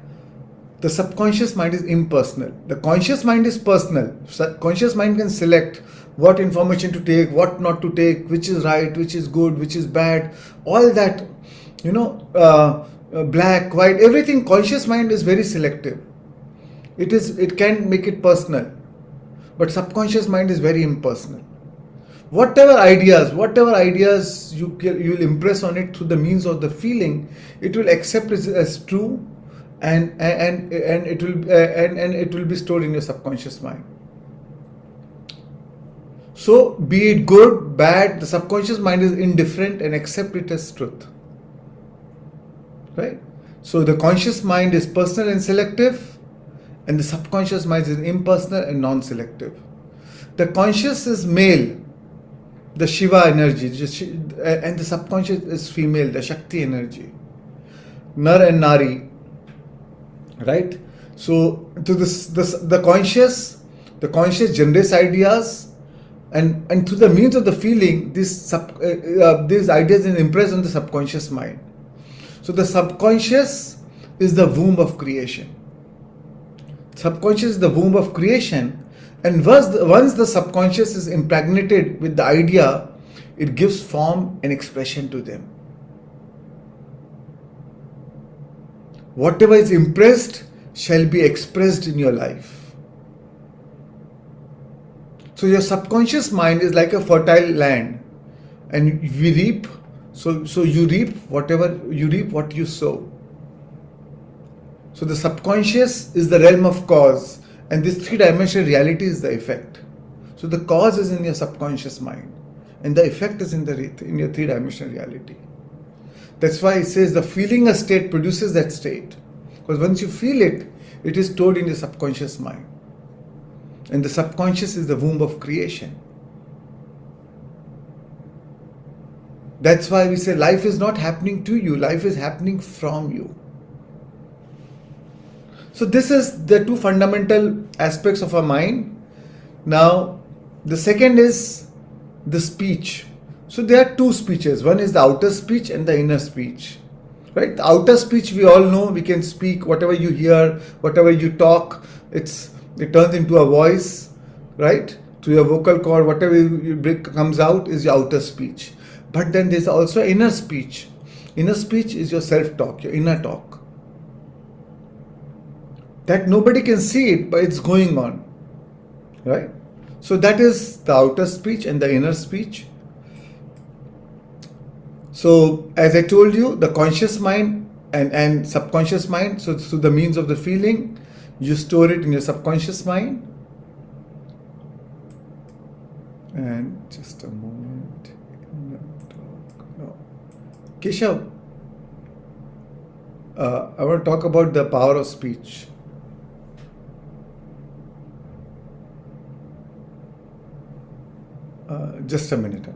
the subconscious mind is impersonal. The conscious mind is personal. Conscious mind can select what information to take, what not to take, which is right, which is good, which is bad, all that, black, white, everything. Conscious mind is very selective. It can make it personal, but subconscious mind is very impersonal. Whatever ideas you'll impress on it through the means of the feeling, it will accept as true, and it will be stored in your subconscious mind. So be it good, bad, the subconscious mind is indifferent and accept it as truth. Right? So the conscious mind is personal and selective, and the subconscious mind is impersonal and non-selective. The conscious is male, the Shiva energy, and the subconscious is female, the Shakti energy. Nar and Nari, right? So to the conscious generates ideas, and through the means of the feeling, these ideas are impressed on the subconscious mind. So the subconscious is the womb of creation. Subconscious is the womb of creation, and once the subconscious is impregnated with the idea, it gives form and expression to them. Whatever is impressed shall be expressed in your life. So your subconscious mind is like a fertile land, and we reap. So you reap what you sow. So the subconscious is the realm of cause, and this three-dimensional reality is the effect. So the cause is in your subconscious mind, and the effect is in your three-dimensional reality. That's why it says the feeling a state produces that state. Because once you feel it, it is stored in your subconscious mind. And the subconscious is the womb of creation. That's why we say life is not happening to you, life is happening from you. So this is the two fundamental aspects of our mind. Now, the second is the speech. So there are two speeches. One is the outer speech and the inner speech. Right? The outer speech, we all know, we can speak whatever you hear, whatever you talk, it turns into a voice, right? Through your vocal cord, whatever comes out is your outer speech. But then there's also inner speech. Inner speech is your self-talk, your inner talk. That nobody can see it, but it's going on, right? So that is the outer speech and the inner speech. So as I told you, the conscious mind and subconscious mind, so through the means of the feeling, you store it in your subconscious mind. And just a moment. No. Keshav, I want to talk about the power of speech. Just a minute.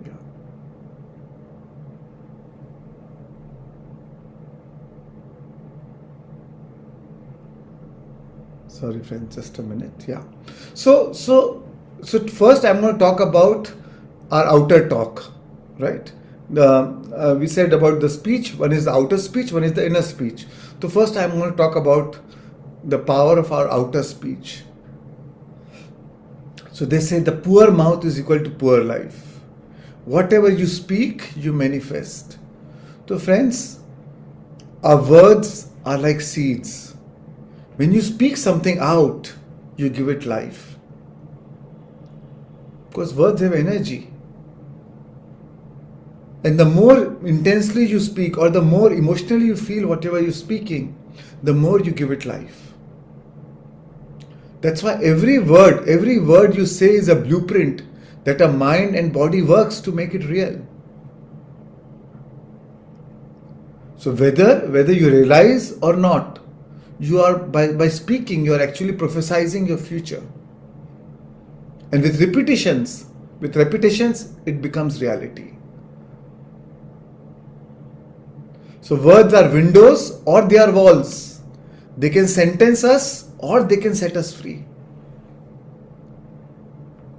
Yeah. Sorry, friends, just a minute. Yeah. So first I'm going to talk about our outer talk, right? We said about the speech, one is the outer speech, one is the inner speech. So first I'm going to talk about the power of our outer speech. So they say the poor mouth is equal to poor life. Whatever you speak, you manifest. So friends, our words are like seeds. When you speak something out, you give it life. Because words have energy. And the more intensely you speak, or the more emotionally you feel whatever you're speaking, the more you give it life. That's why every word you say is a blueprint that a mind and body works to make it real. So whether you realize or not, you are by speaking, you are actually prophesizing your future. And with repetitions, it becomes reality. So words are windows or they are walls. They can sentence us or they can set us free.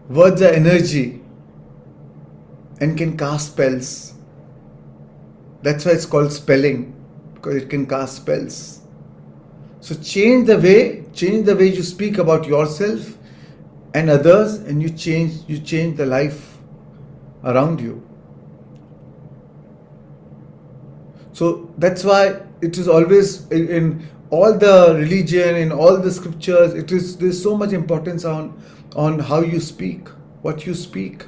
Words are energy and can cast spells. That's why it's called spelling, because it can cast spells. So change the way you speak about yourself and others, and you change the life around you. So that's why it is always in all the religion, in all the scriptures, there's so much importance on how you speak, what you speak.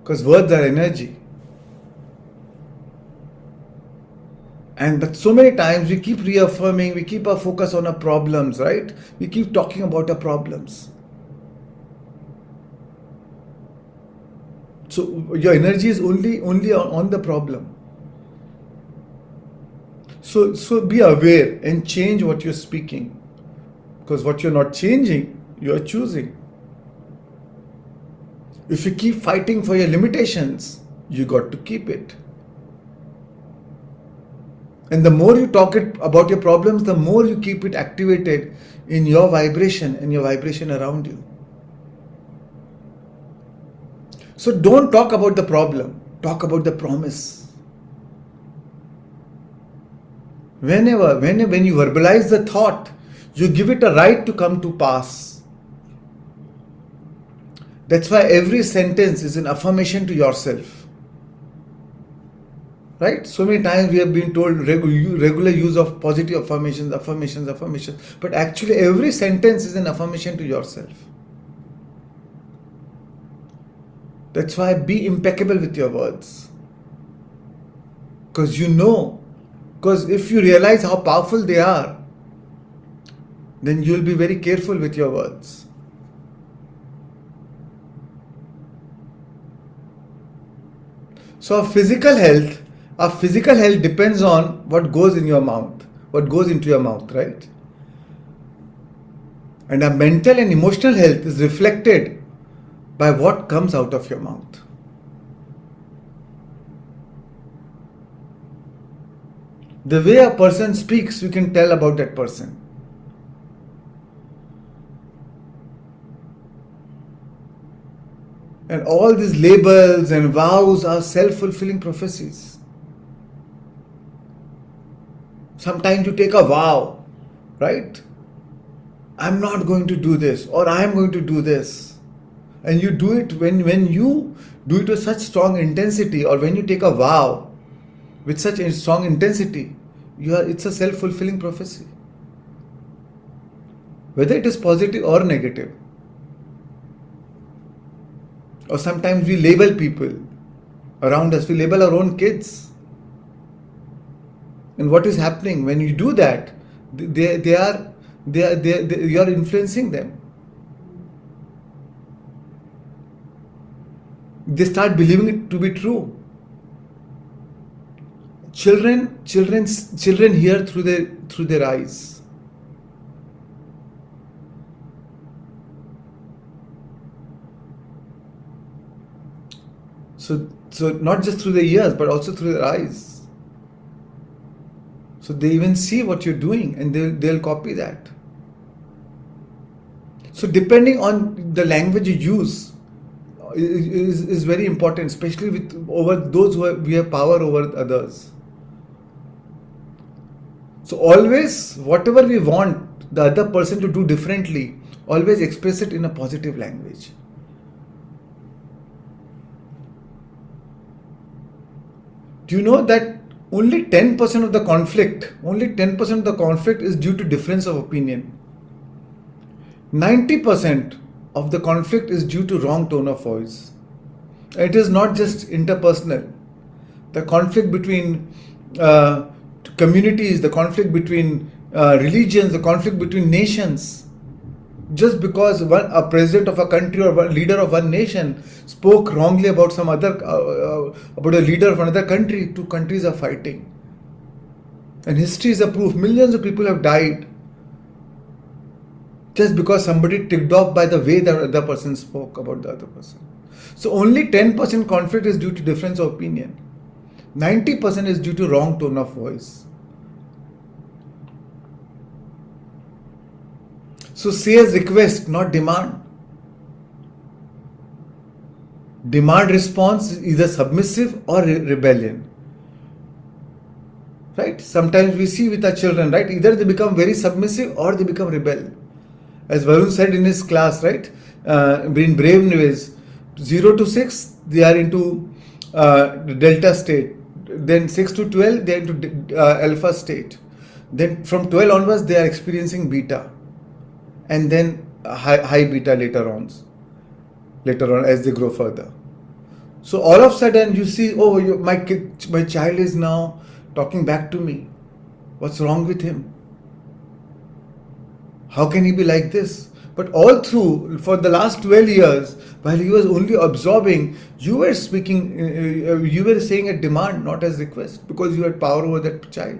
Because words are energy. But so many times we keep reaffirming, we keep our focus on our problems, right? We keep talking about our problems. So your energy is only on the problem. So be aware and change what you're speaking. Because what you're not changing, you're choosing. If you keep fighting for your limitations, you got to keep it. And the more you talk about your problems, the more you keep it activated in your vibration and your vibration around you. So don't talk about the problem, talk about the promise. When you verbalize the thought, you give it a right to come to pass. That's why every sentence is an affirmation to yourself. Right? So many times we have been told regular use of positive affirmations. But actually every sentence is an affirmation to yourself. That's why be impeccable with your words. Because if you realize how powerful they are, then you'll be very careful with your words. So our physical health depends on what goes in your mouth, what goes into your mouth, right? And our mental and emotional health is reflected by what comes out of your mouth. The way a person speaks, you can tell about that person. And all these labels and vows are self-fulfilling prophecies. Sometimes you take a vow, right? I'm not going to do this, or I am going to do this. And you do it when you do it with such strong intensity, or when you take a vow with such a strong intensity, it's a self-fulfilling prophecy. Whether it is positive or negative. Or sometimes we label people around us, we label our own kids. And what is happening when you do that? You are influencing them. They start believing it to be true. Children hear through their eyes. So not just through their ears, but also through their eyes. So they even see what you're doing and they'll copy that. So depending on the language you use is very important, especially over those we have power over others. So always, whatever we want the other person to do differently, always express it in a positive language. Do you know that only 10% of the conflict is due to difference of opinion? 90% of the conflict is due to wrong tone of voice. It is not just interpersonal. The conflict between communities, the conflict between religions, the conflict between nations. Just because a president of a country or one leader of one nation spoke wrongly about about a leader of another country, two countries are fighting. And history is a proof. Millions of people have died just because somebody ticked off by the way the other person spoke about the other person. So only 10% conflict is due to difference of opinion. 90% is due to wrong tone of voice. So say as request, not demand. Demand response is either submissive or rebellion. Right? Sometimes we see with our children, right? Either they become very submissive or they become rebel. As Varun said in his class, right? In Brave New Ways, 0 to 6, they are into the delta state. Then 6 to 12, they are into alpha state. Then from 12 onwards, they are experiencing beta. And then high beta later on as they grow further. So all of a sudden you see, my child is now talking back to me. What's wrong with him? How can he be like this? But all through, for the last 12 years, while he was only absorbing, you were speaking, you were saying a demand, not as request, because you had power over that child.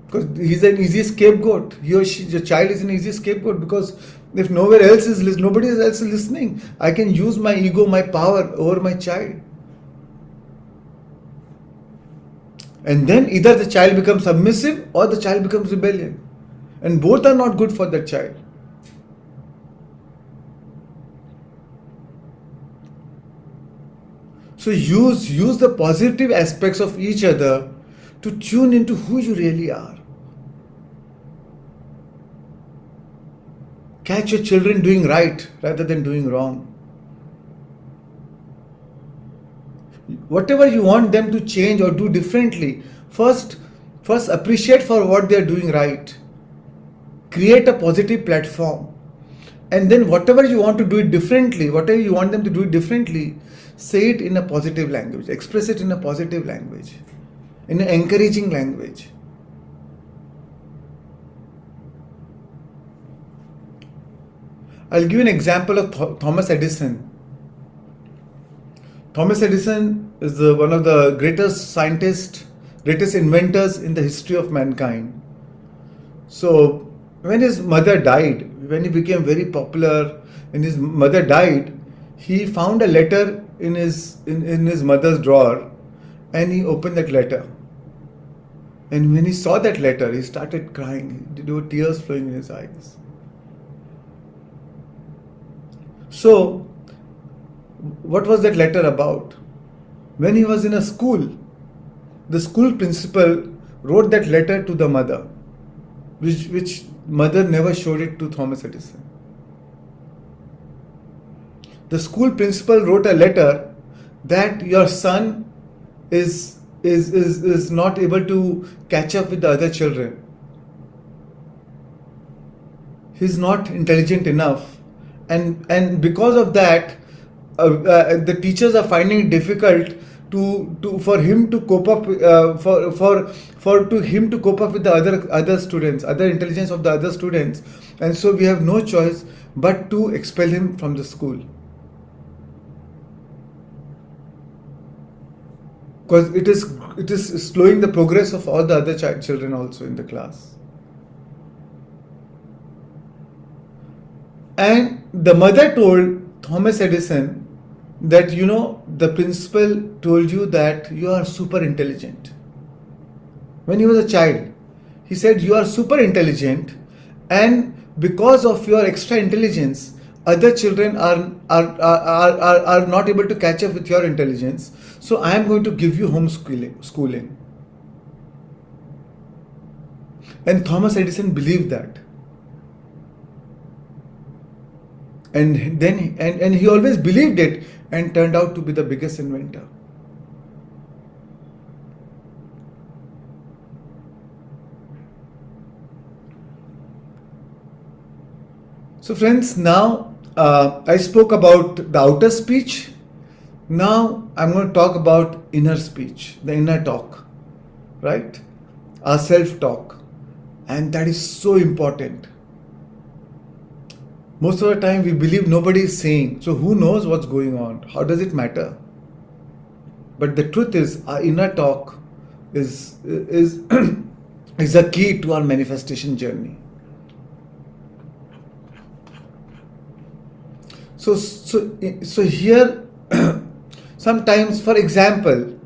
Because he's an easy scapegoat. He or she, the child is an easy scapegoat, because if nowhere else is nobody else is listening, I can use my ego, my power over my child. And then either the child becomes submissive or the child becomes rebellion. And both are not good for the child. So use the positive aspects of each other to tune into who you really are. Catch your children doing right rather than doing wrong. Whatever you want them to change or do differently, first appreciate for what they are doing right. Create a positive platform. And then whatever you want to do it differently, whatever you want them to do it differently, say it in a positive language. Express it in a positive language, in an encouraging language. I'll give you an example of Thomas Edison. Thomas Edison is one of the greatest scientists, greatest inventors in the history of mankind. So when his mother died, when he became very popular, when his mother died, he found a letter in his mother's drawer, and he opened that letter. And when he saw that letter, he started crying. There were tears flowing in his eyes. So, what was that letter about? When he was in a school, the school principal wrote that letter to the mother, which mother never showed it to Thomas Edison. The school principal wrote a letter that your son is not able to catch up with the other children. He's not intelligent enough. And because of that, the teachers are finding it difficult for him to cope up him to cope up with the other students, other intelligence of the other students, and so we have no choice but to expel him from the school, because it is slowing the progress of all the other children also in the class. And the mother told Thomas Edison that, the principal told you that you are super intelligent. When he was a child, he said you are super intelligent, and because of your extra intelligence, other children are not able to catch up with your intelligence. So I am going to give you homeschooling. And Thomas Edison believed that. And then and he always believed it, and turned out to be the biggest inventor. So friends, now I spoke about the outer speech. Now I'm going to talk about inner speech, the inner talk, right? Our self-talk. And that is so important. Most of the time we believe nobody is saying, so who knows what's going on? How does it matter? But the truth is, our inner talk is a key to our manifestation journey. So here, sometimes, for example,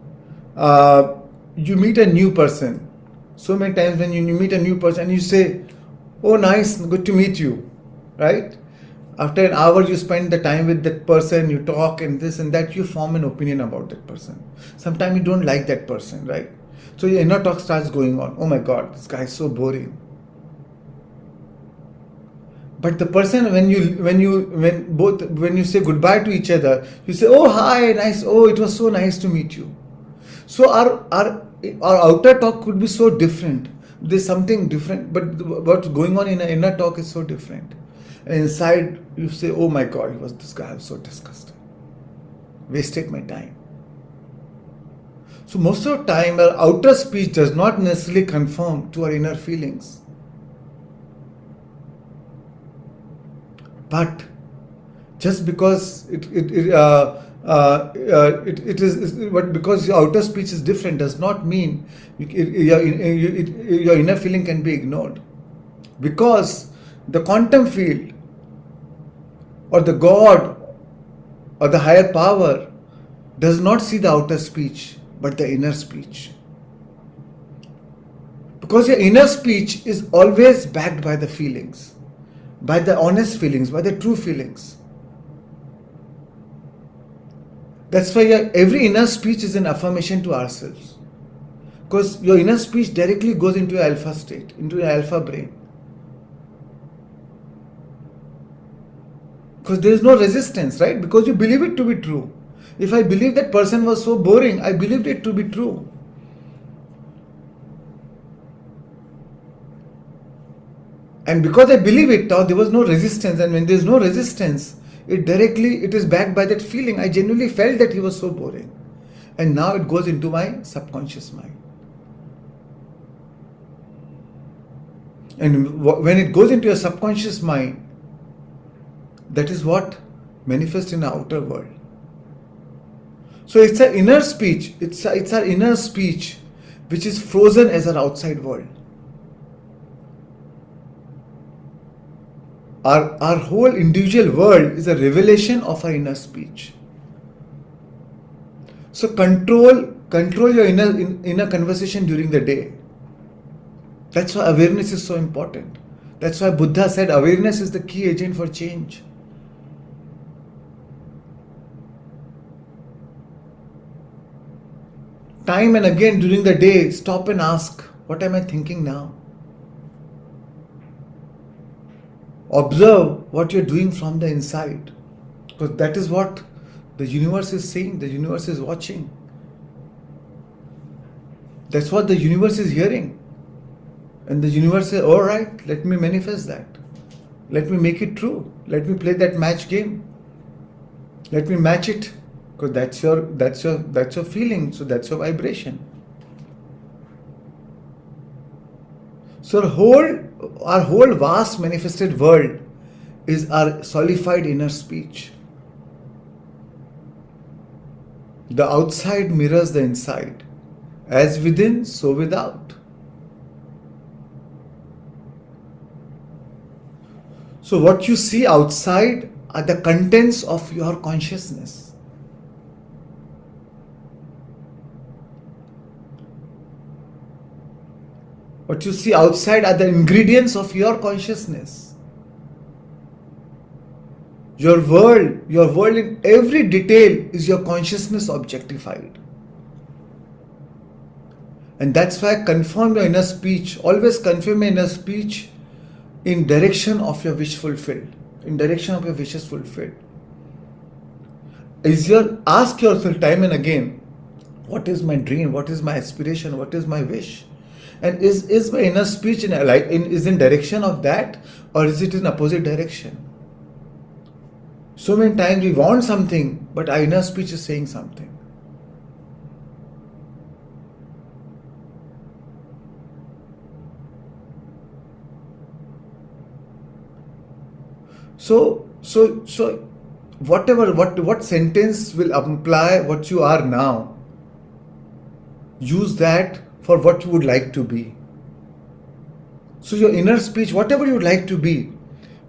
you meet a new person. So many times when you meet a new person, you say, "Oh, nice, good to meet you," right? After an hour, you spend the time with that person, you talk and this and that, you form an opinion about that person. Sometimes you don't like that person, right? So your inner talk starts going on. Oh my God, this guy is so boring. But the person, when you say goodbye to each other, you say, "Oh, hi, nice. Oh, it was so nice to meet you." So our outer talk could be so different. There's something different, but what's going on in an inner talk is so different. And inside you say, "Oh my God, this guy was so disgusting. Wasted my time." So most of the time, our outer speech does not necessarily conform to our inner feelings. But just because It is but because your outer speech is different does not mean your inner feeling can be ignored, because the quantum field or the God or the higher power does not see the outer speech but the inner speech, because your inner speech is always backed by the feelings, by the honest feelings, by the true feelings. That's why every inner speech is an affirmation to ourselves, because your inner speech directly goes into your alpha state, into your alpha brain. Because there is no resistance, right? Because you believe it to be true. If I believe that person was so boring, I believed it to be true. And because I believe it, now there was no resistance. And when there is no resistance, it is backed by that feeling. I genuinely felt that he was so boring. And now it goes into my subconscious mind. And when it goes into your subconscious mind, that is what manifests in the outer world. So it's our inner speech. It's our inner speech which is frozen as our outside world. Our whole individual world is a revelation of our inner speech. So control your inner conversation during the day. That's why awareness is so important. That's why Buddha said awareness is the key agent for change. Time and again during the day, stop and ask, what am I thinking now? Observe what you're doing from the inside, because that is what the universe is seeing, the universe is watching. That's what the universe is hearing. And the universe says, all right, let me manifest that. Let me make it true. Let me play that match game. Let me match it, because that's your feeling, so that's your vibration. So our whole vast manifested world is our solidified inner speech. The outside mirrors the inside. As within, so without. So what you see outside are the contents of your consciousness. What you see outside are the ingredients of your consciousness. Your world in every detail is your consciousness objectified. And that's why confirm your inner speech. Always confirm your inner speech in direction of your wish fulfilled. In direction of your wishes fulfilled. Ask yourself time and again, what is my dream? What is my aspiration? What is my wish? And is my inner speech is in direction of that, or is it in opposite direction? So many times we want something, but our inner speech is saying something. So what sentence will imply what you are now? Use that for what you would like to be. So your inner speech, whatever you would like to be,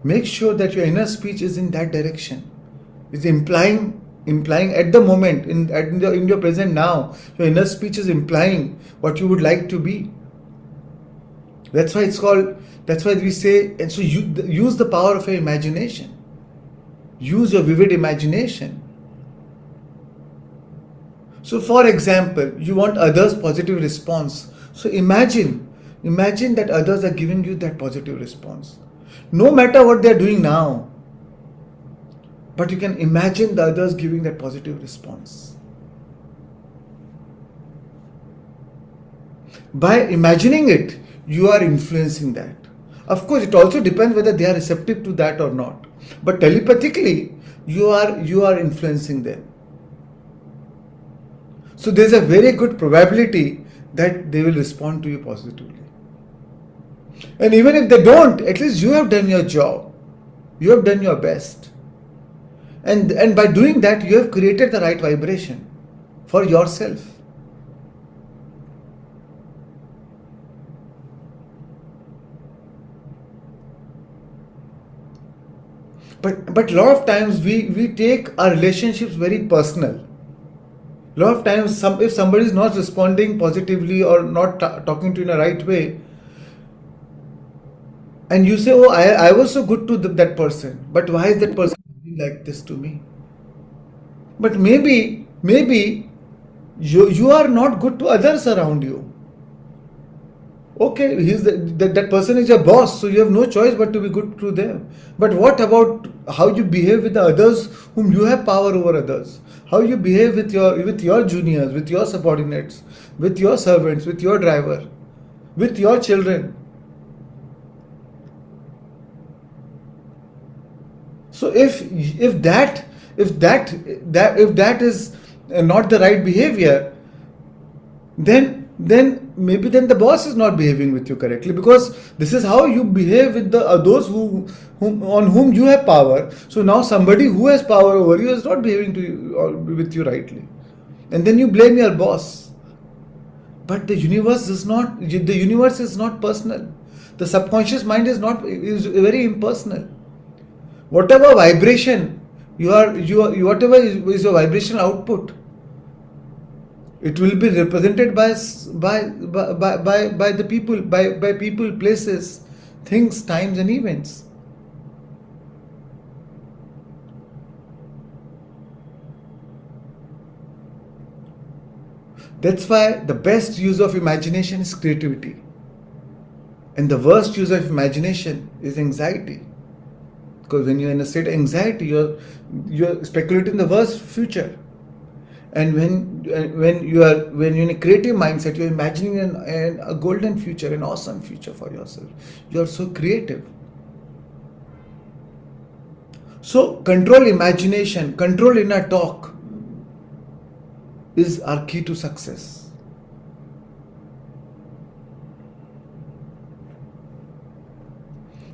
make sure that your inner speech is in that direction. It's implying at the moment, in your present now, your inner speech is implying what you would like to be. That's why we say, and so use the power of your imagination. Use your vivid imagination. So for example, you want others' positive response. So imagine that others are giving you that positive response. No matter what they are doing now, but you can imagine the others giving that positive response. By imagining it, you are influencing that. Of course, it also depends whether they are receptive to that or not. But telepathically, you are influencing them. So there's a very good probability that they will respond to you positively. And even if they don't, at least you have done your job. You have done your best. And by doing that, you have created the right vibration for yourself. But a lot of times we take our relationships very personal. A lot of times, if somebody is not responding positively or not talking to you in a right way, and you say, oh, I was so good to that person, but why is that person doing like this to me? But maybe you are not good to others around you. Okay, that person is your boss, so you have no choice but to be good to them. But what about how you behave with the others whom you have power over others? How you behave with your juniors, with your subordinates, with your servants, with your driver, with your children? So if that is not the right behavior, then maybe the boss is not behaving with you correctly, because this is how you behave with those on whom you have power. So now somebody who has power over you is not behaving to you or with you rightly, and then you blame your boss. But the universe is not personal. The subconscious mind is very impersonal. Whatever vibration whatever is your vibrational output, it will be represented by the people, by people, places, things, times, and events. That's why the best use of imagination is creativity, and the worst use of imagination is anxiety. Because when you're in a state of anxiety, you're speculating the worst future. And when you're in a creative mindset, you're imagining a golden future, an awesome future for yourself. You're so creative. So control imagination, control inner talk is our key to success.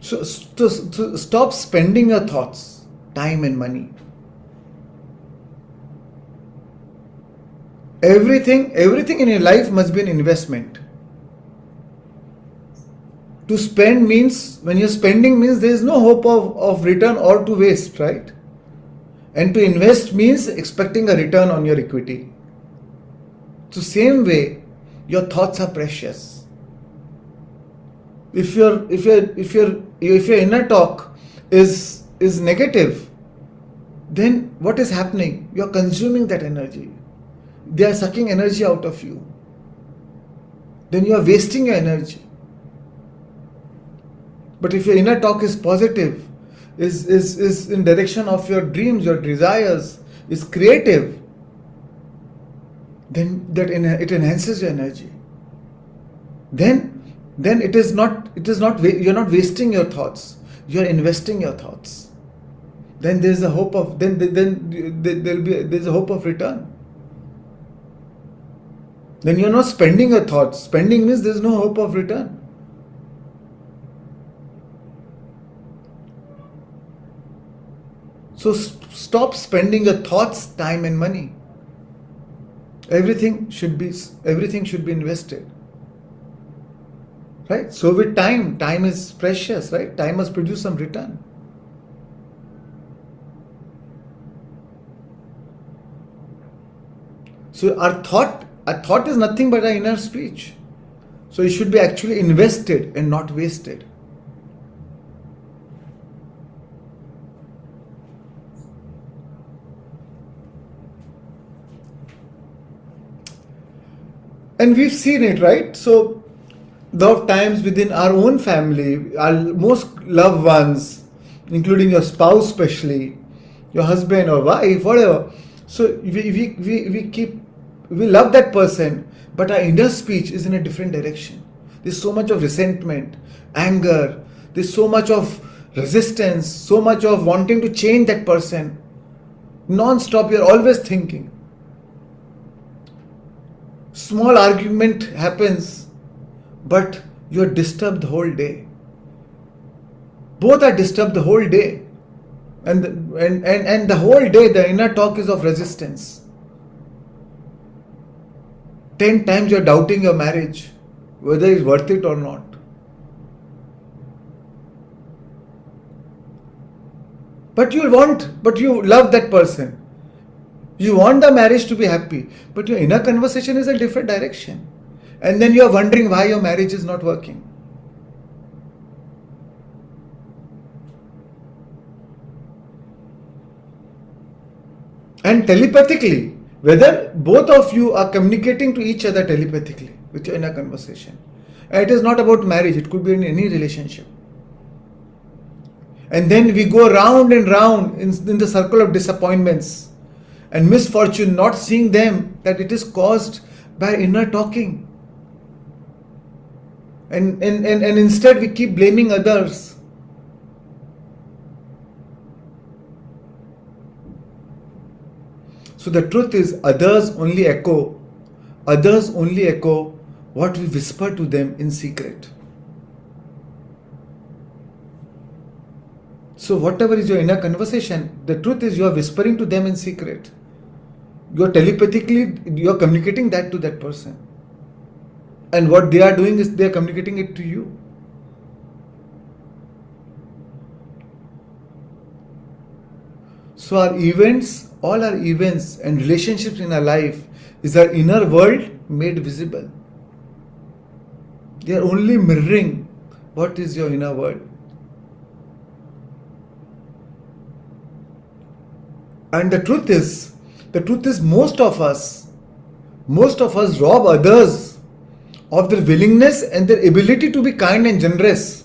So to stop spending your thoughts, time and money. Everything in your life must be an investment. To spend means, when you're spending means there is no hope of return or to waste, right? And to invest means expecting a return on your equity. So same way, your thoughts are precious. If your inner talk is negative, then what is happening? You're consuming that energy. They are sucking energy out of you. Then you are wasting your energy. But if your inner talk is positive, is in direction of your dreams, your desires, is creative, then it enhances your energy. Then it is not you're not wasting your thoughts. You're investing your thoughts. Then there's a hope of there's a hope of return. Then you're not spending your thoughts. Spending means there's no hope of return. So stop spending your thoughts, time and money. Everything should be invested. Right? So with time is precious, right? Time must produce some return. So our thought is nothing but our inner speech. So it should be actually invested and not wasted. And we've seen it, right? So there are times within our own family, our most loved ones, including your spouse especially, your husband or wife, whatever. So we love that person, but our inner speech is in a different direction. There's so much of resentment, anger, there's so much of resistance, so much of wanting to change that person. Non-stop, you're always thinking. Small argument happens, but you're disturbed the whole day. Both are disturbed the whole day. And the whole day the inner talk is of resistance. 10 times you're doubting your marriage, whether it's worth it or not. But you love that person. You want the marriage to be happy, but your inner conversation is a different direction. And then you are wondering why your marriage is not working. And telepathically, whether both of you are communicating to each other telepathically with your inner conversation. And it is not about marriage, it could be in any relationship. And then we go round and round in the circle of disappointments and misfortune, not seeing them that it is caused by inner talking. And instead we keep blaming others. So the truth is, others only echo what we whisper to them in secret. So whatever is your inner conversation, the truth is you are whispering to them in secret. You are communicating that to that person. And what they are doing is they are communicating it to you. So all our events and relationships in our life is our inner world made visible. They are only mirroring what is your inner world. And the truth is most of us rob others of their willingness and their ability to be kind and generous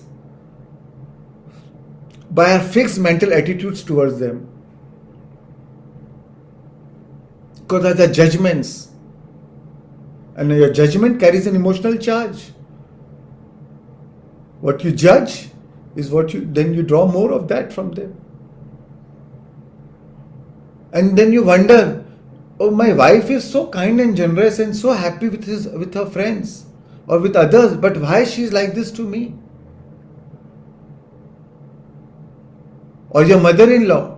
by our fixed mental attitudes towards them. Because of the judgments. And your judgment carries an emotional charge. What you judge is then you draw more of that from them. And then you wonder, oh, my wife is so kind and generous and so happy with her friends or with others, but why she's like this to me? Or your mother-in-law,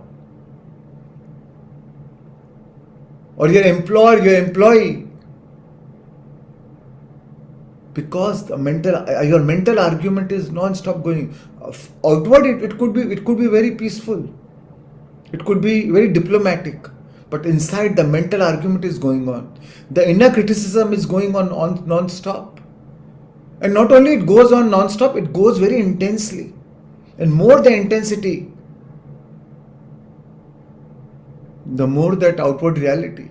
or your employer, your employee. Because your mental argument is non-stop going. Outward it could be very peaceful. It could be very diplomatic. But inside the mental argument is going on. The inner criticism is going on non-stop. And not only it goes on non-stop, it goes very intensely. And more the intensity, the more that outward reality.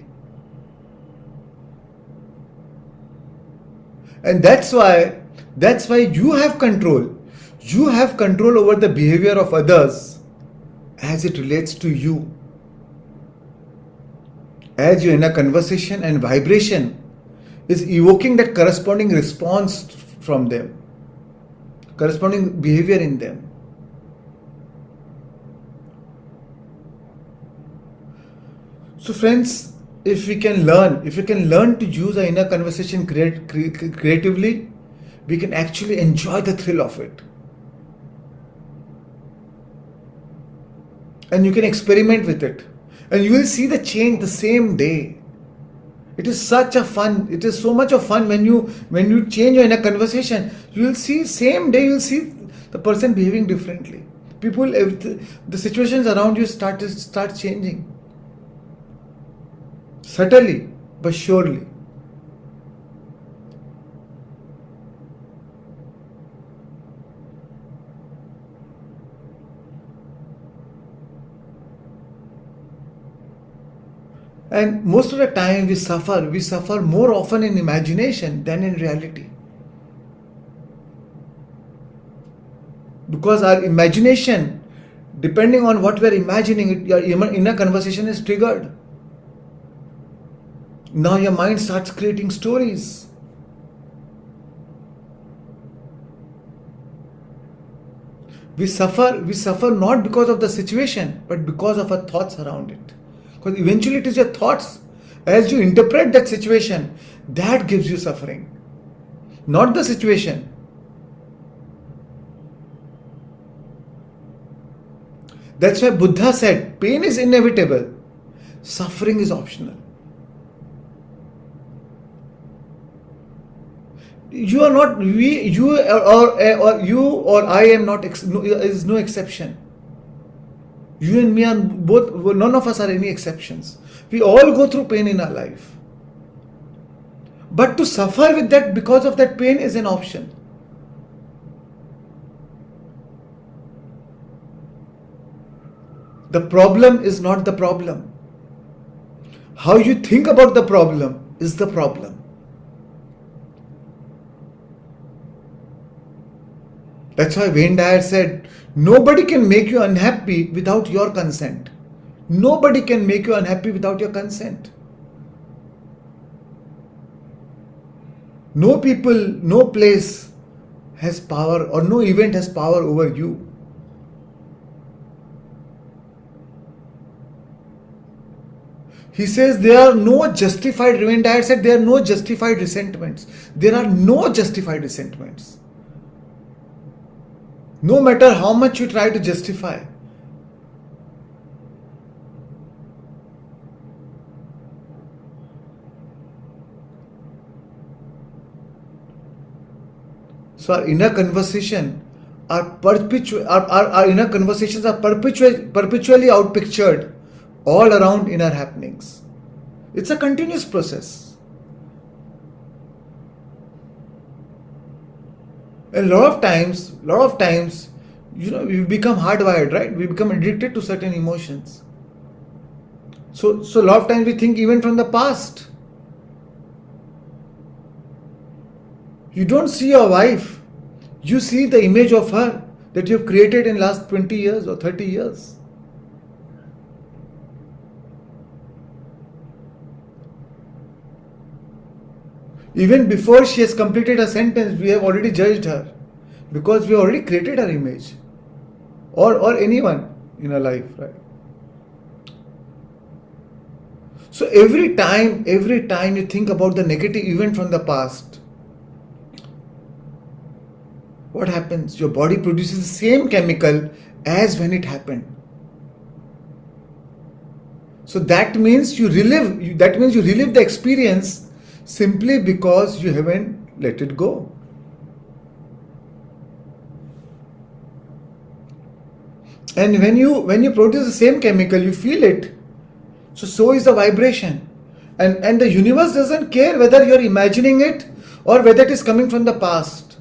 And that's why you have control. You have control over the behavior of others as it relates to you. As your inner conversation and vibration is evoking that corresponding response from them, corresponding behavior in them. So friends, if we can learn to use our inner conversation creatively, we can actually enjoy the thrill of it. And you can experiment with it. And you will see the change the same day. It is so much of fun when you change your inner conversation. You will see same day, you will see the person behaving differently. People, the situations around you start changing. Subtly, but surely. And most of the time we suffer more often in imagination than in reality. Because our imagination, depending on what we are imagining, your inner conversation is triggered. Now your mind starts creating stories. We suffer not because of the situation, but because of our thoughts around it. Because eventually it is your thoughts, as you interpret that situation, that gives you suffering. Not the situation. That's why Buddha said, pain is inevitable, suffering is optional. You are not, you or I am not, is no exception. You and me are both, none of us are any exceptions. We all go through pain in our life. But to suffer with that because of that pain is an option. The problem is not the problem. How you think about the problem is the problem. That's why Wayne Dyer said, nobody can make you unhappy without your consent. Nobody can make you unhappy without your consent. No people, no place has power, or no event has power over you. He says there are no justified, Wayne Dyer said there are no justified resentments. There are no justified resentments. No matter how much you try to justify. So our inner conversation our inner conversations are perpetually outpictured all around inner happenings. It's a continuous process. And a lot of times, we become hardwired, right? We become addicted to certain emotions. So a lot of times we think even from the past. You don't see your wife. You see the image of her that you've created in last 20 years or 30 years. Even before she has completed a sentence, we have already judged her because we already created her image, or anyone in her life, right? So every time you think about the negative event from the past, what happens? Your body produces the same chemical as when it happened. So that means you relive the experience simply because you haven't let it go. And when you produce the same chemical, you feel it. So is the vibration. And the universe doesn't care whether you're imagining it or whether it is coming from the past.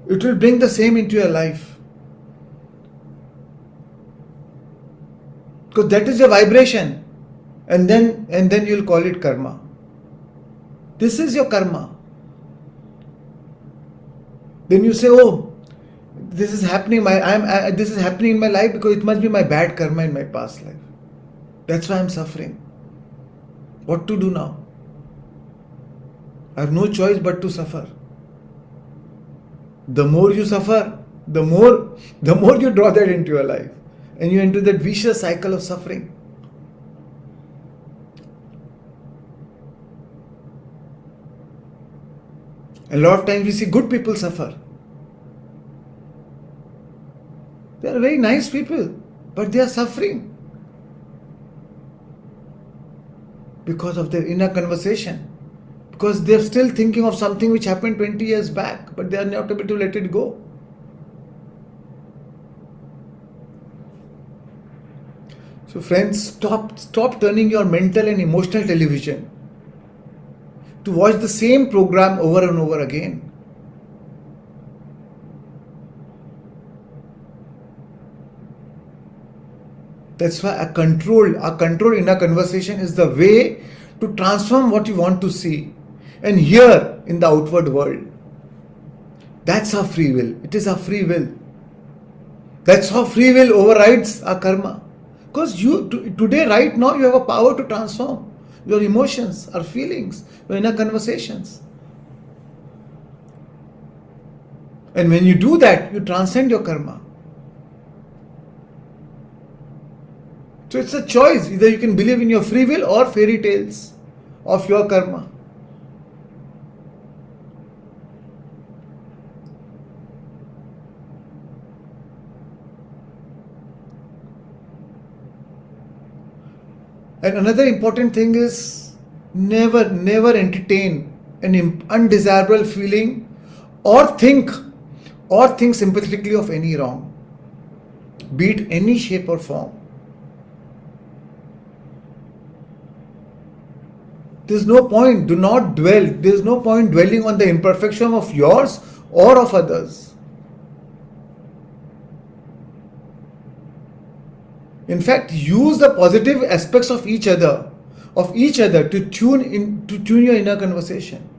It will bring the same into your life. Because that is your vibration. And then you'll call it karma. This is your karma. Then you say, oh, this is happening. This is happening in my life because it must be my bad karma in my past life. That's why I'm suffering. What to do now? I have no choice but to suffer. The more you suffer, the more you draw that into your life, and you enter that vicious cycle of suffering. A lot of times we see good people suffer. They are very nice people, but they are suffering because of their inner conversation. Because they are still thinking of something which happened 20 years back, but they are not able to let it go. So friends, stop turning your mental and emotional television to watch the same program over and over again. That's why a controlled inner conversation is the way to transform what you want to see and hear in the outward world. That's our free will. It is our free will. That's how free will overrides our karma. Because today, right now, you have a power to transform your emotions, our feelings, your inner conversations. And when you do that, you transcend your karma. So it's a choice. Either you can believe in your free will or fairy tales of your karma. And another important thing is never entertain an undesirable feeling or think sympathetically of any wrong, be it any shape or form. There's no point, do not dwell. There's no point dwelling on the imperfection of yours or of others. In fact, use the positive aspects of each other to tune your inner conversation.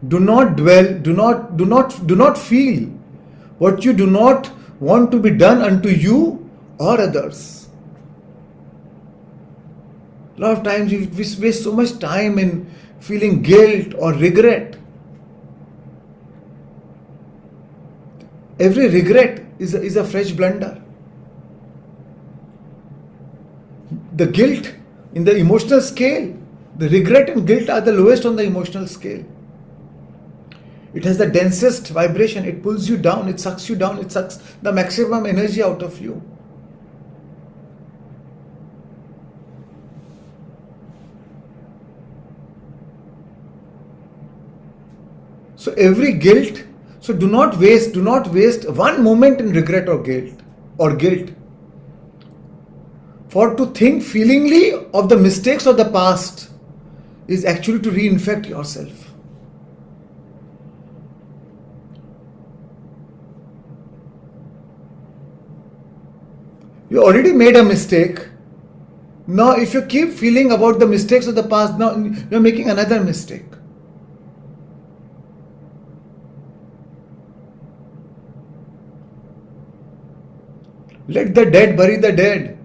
Do not dwell, do not feel what you do not want to be done unto you or others. A lot of times we waste so much time in feeling guilt or regret. Every regret is a fresh blunder. The guilt in the emotional scale, the regret and guilt are the lowest on the emotional scale. It has the densest vibration. It pulls you down. It sucks you down. It sucks the maximum energy out of you. So every guilt. So do not waste one moment in regret or guilt. For to think feelingly of the mistakes of the past is actually to reinfect yourself. You already made a mistake. Now, if you keep feeling about the mistakes of the past, now you're making another mistake. Let the dead bury the dead.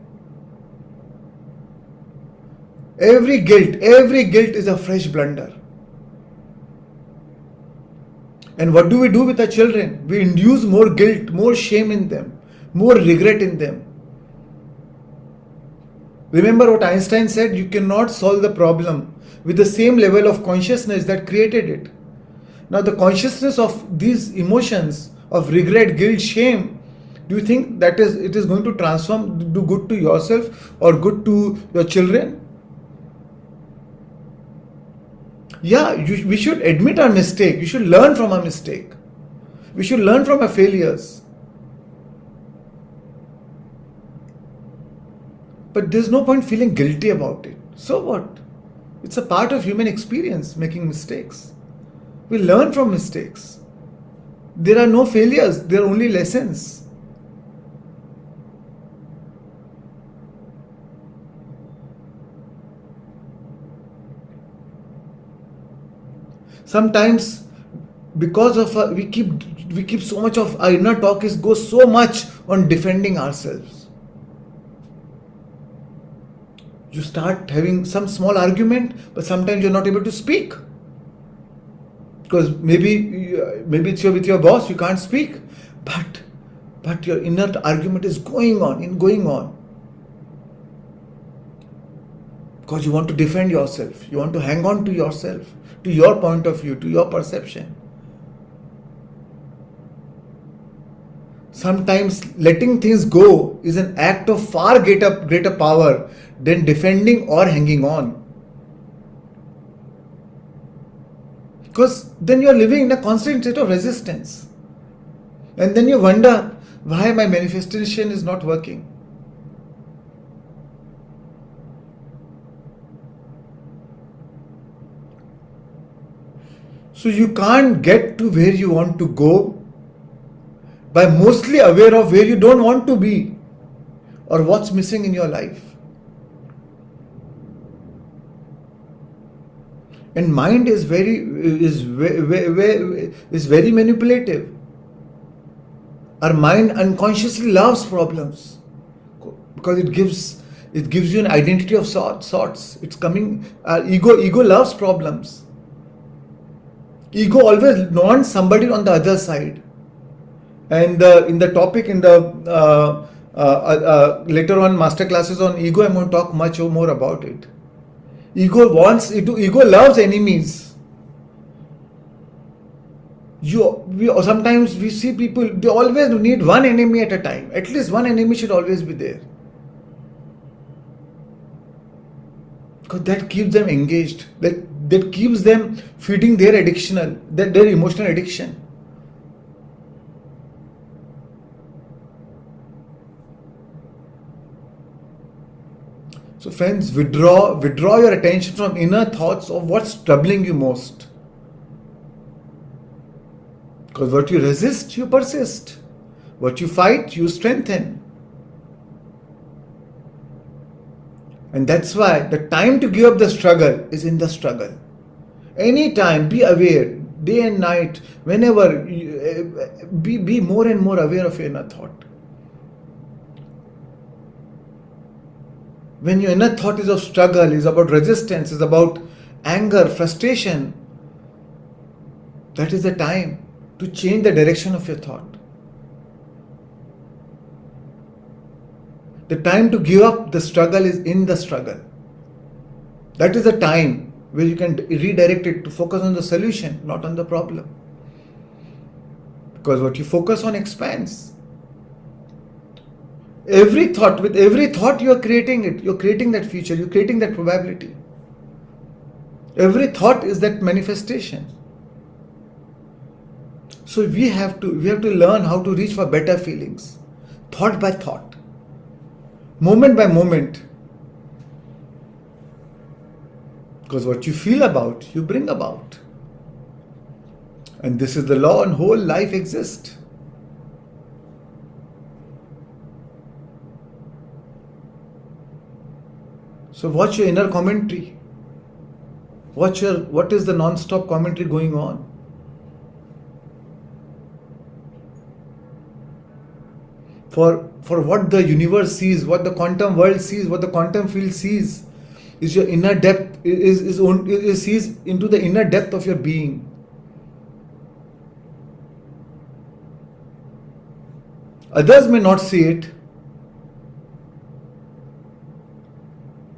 Every guilt is a fresh blunder. And what do we do with our children? We induce more guilt, more shame in them, more regret in them. Remember what Einstein said, you cannot solve the problem with the same level of consciousness that created it. Now the consciousness of these emotions of regret, guilt, shame, do you think that it is going to transform, do good to yourself or good to your children? Yeah, we should admit our mistake. We should learn from our mistake. We should learn from our failures. But there's no point feeling guilty about it. So what? It's a part of human experience, making mistakes. We learn from mistakes. There are no failures, there are only lessons. Sometimes, because of we keep so much of our inner talk goes so much on defending ourselves. You start having some small argument, but sometimes you're not able to speak. Because maybe it's with your boss, you can't speak. But your inner argument is going on. Because you want to defend yourself. You want to hang on to yourself, to your point of view, to your perception. Sometimes letting things go is an act of far greater power than defending or hanging on. Because then you're living in a constant state of resistance. And then you wonder why my manifestation is not working. So you can't get to where you want to go by mostly aware of where you don't want to be or what's missing in your life. And mind is very manipulative. Our mind unconsciously loves problems because it gives you an identity of sorts. It's coming. Ego loves problems. Ego always wants somebody on the other side. And in the topic later on master classes on ego, I'm going to talk much more about it. Ego loves enemies. Sometimes we see people, they always need one enemy at a time. At least one enemy should always be there. Because that keeps them engaged. That keeps them feeding their their emotional addiction. So friends, withdraw your attention from inner thoughts of what's troubling you most. Because what you resist, you persist. What you fight, you strengthen. And that's why the time to give up the struggle is in the struggle. Anytime, be aware, day and night, whenever, be more and more aware of your inner thought. When your inner thought is of struggle, is about resistance, is about anger, frustration, that is the time to change the direction of your thought. The time to give up the struggle is in the struggle. That is the time where you can redirect it to focus on the solution, not on the problem. Because what you focus on expands. With every thought you are creating it. You're creating that future. You're creating that probability. Every thought is that manifestation. So we have to learn how to reach for better feelings. Thought by thought. Moment by moment. Because what you feel about, you bring about. And this is the law and whole life exists. So watch your inner commentary. What is the non-stop commentary going on? For what the universe sees, what the quantum world sees, what the quantum field sees, is your inner depth, sees into the inner depth of your being. Others may not see it,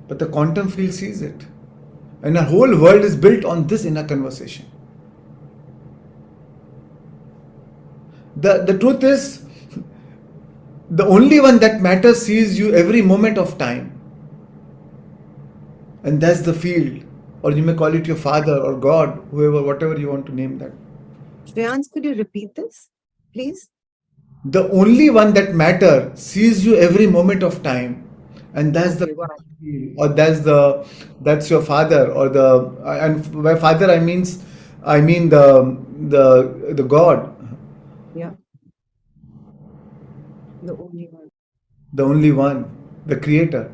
but the quantum field sees it. And our whole world is built on this inner conversation. The truth is, the only one that matters sees you every moment of time. And that's the field. Or you may call it your father or God, whoever, whatever you want to name that. Shreans, could you repeat this, please? The only one that matters sees you every moment of time. And that's the field. Or that's your father, or and by father I mean the God. Yeah. The only one. The only one, the creator.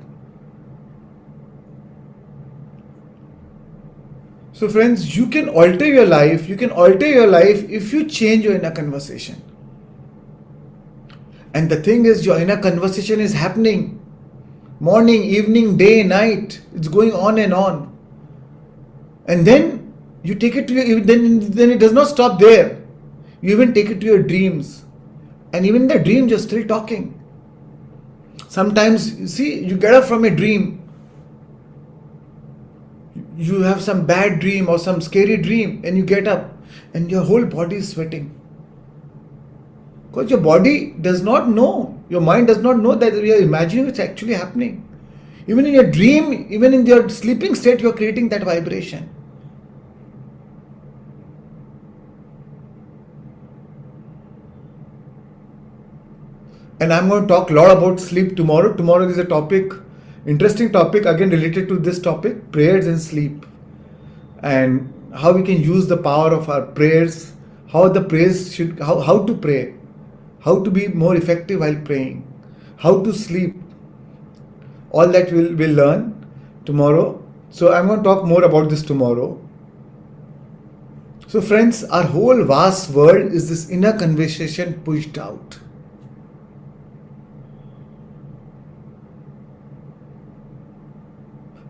So friends, you can alter your life. You can alter your life if you change your inner conversation. And the thing is, your inner conversation is happening. Morning, evening, day, night. It's going on and on. And then you take it to your, then it does not stop there. You even take it to your dreams. And even in the dreams, you're still talking. Sometimes, you see, you get up from a dream. You have some bad dream or some scary dream, and you get up and your whole body is sweating. Because your body does not know, your mind does not know that you are imagining it's actually happening. Even in your dream, even in your sleeping state, you are creating that vibration. And I'm going to talk a lot about sleep tomorrow. Tomorrow is a topic, interesting topic, again related to this topic, prayers and sleep. And how we can use the power of our prayers, how to pray, how to be more effective while praying, how to sleep. All that we'll learn tomorrow. So I'm going to talk more about this tomorrow. So friends, our whole vast world is this inner conversation pushed out.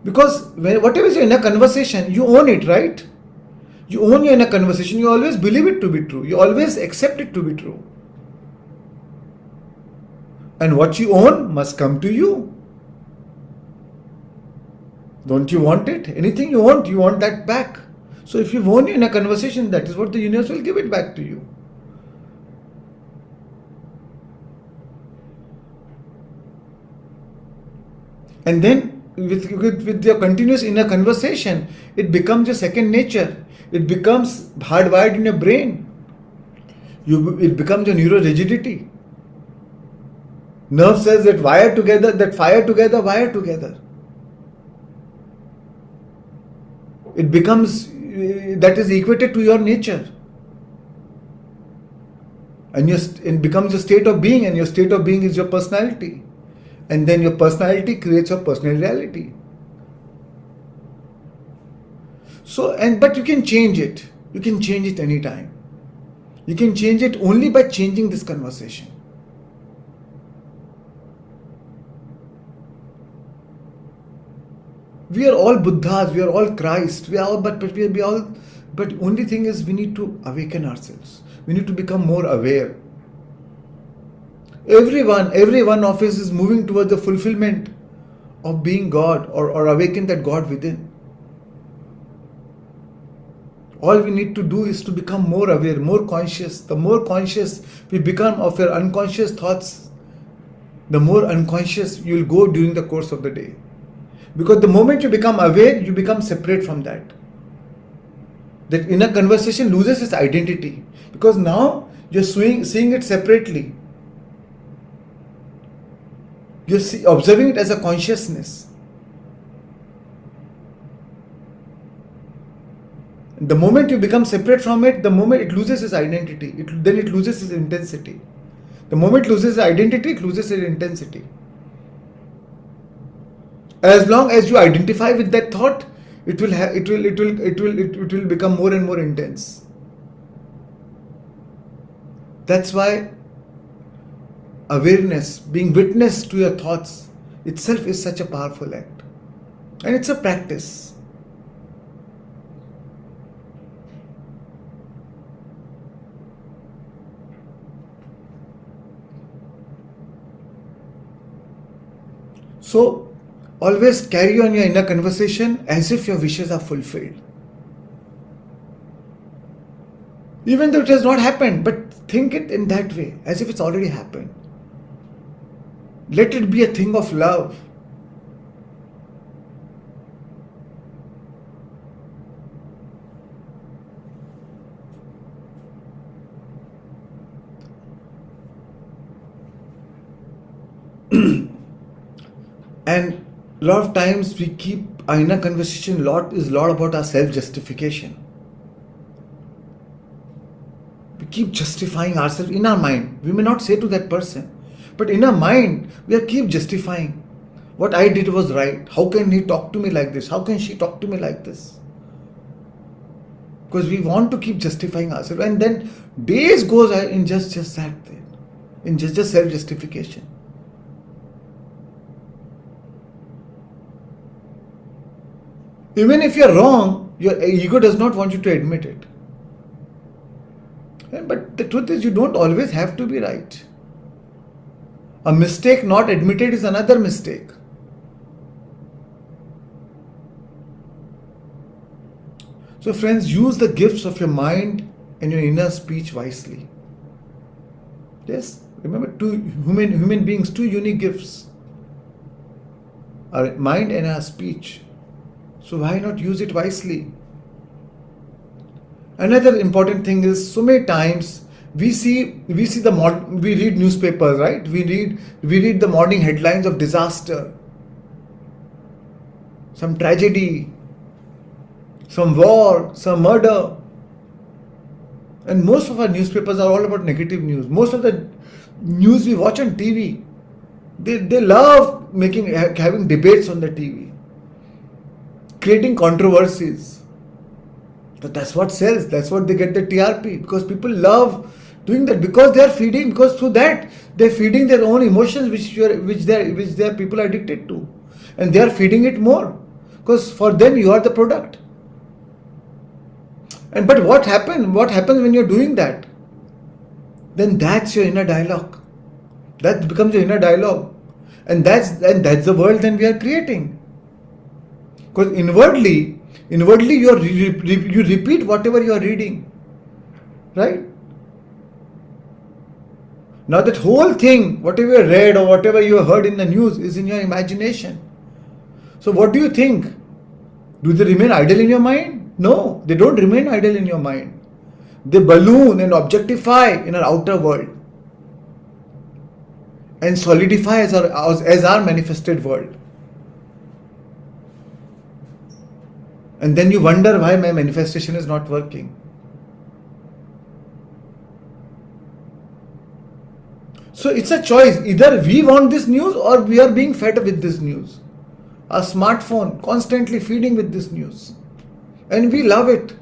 Because whatever is your inner conversation, you own it, right? You own your inner conversation. You always believe it to be true. You always accept it to be true. And what you own must come to you. Don't you want it? Anything you want that back. So if you own your inner conversation, that is what the universe will give it back to you. And then with your continuous inner conversation, it becomes your second nature. It becomes hardwired in your brain. It becomes your neurorigidity. Nerve cells that wire together, wire together. It becomes, that is equated to your nature. And it becomes your state of being, and your state of being is your personality. And then your personality creates your personal reality. So, but you can change it. You can change it anytime. You can change it only by changing this conversation. We are all Buddhas, we are all Christ, but only thing is we need to awaken ourselves. We need to become more aware. Every one of us is moving towards the fulfillment of being God or awaken that God within. All we need to do is to become more aware, more conscious. The more conscious we become of your unconscious thoughts, the more unconscious you will go during the course of the day. Because the moment you become aware, you become separate from that. That inner conversation loses its identity. Because now you're seeing it separately. You're observing it as a consciousness. The moment you become separate from it, the moment it loses its identity, then it loses its intensity. The moment it loses its identity, it loses its intensity. As long as you identify with that thought, it will become more and more intense. That's why awareness, being witness to your thoughts itself is such a powerful act. And it's a practice. So, always carry on your inner conversation as if your wishes are fulfilled. Even though it has not happened, but think it in that way, as if it's already happened. Let it be a thing of love. And a lot of times we keep our inner conversation is a lot about our self-justification. We keep justifying ourselves in our mind. We may not say to that person, but in our mind, we keep justifying. What I did was right. How can he talk to me like this? How can she talk to me like this? Because we want to keep justifying ourselves. And then days goes in just that thing. In just self-justification. Even if you're wrong, your ego does not want you to admit it. But the truth is, you don't always have to be right. A mistake not admitted is another mistake. So friends, use the gifts of your mind and your inner speech wisely. Yes, remember, human beings, two unique gifts. Our mind and our speech. So why not use it wisely? Another important thing is, so many times we read newspapers, right? We read the morning headlines of disaster, some tragedy, some war, some murder. And most of our newspapers are all about negative news. Most of the news we watch on TV, they love having debates on the TV. Creating controversies. But that's what sells. That's what they get the TRP. Because people love doing that. Because through that they're feeding their own emotions, which their people are addicted to, and they are feeding it more. Because for them you are the product. But what happens when you're doing that? Then that's your inner dialogue. That becomes your inner dialogue, and that's the world then we are creating. Because inwardly, Inwardly, you repeat whatever you are reading, right? Now that whole thing, whatever you read or whatever you heard in the news, is in your imagination. So what do you think? Do they remain idle in your mind? No, they don't remain idle in your mind. They balloon and objectify in our outer world and solidify as our manifested world. And then you wonder why my manifestation is not working. So it's a choice. Either we want this news or we are being fed with this news. Our smartphone constantly feeding with this news. And we love it.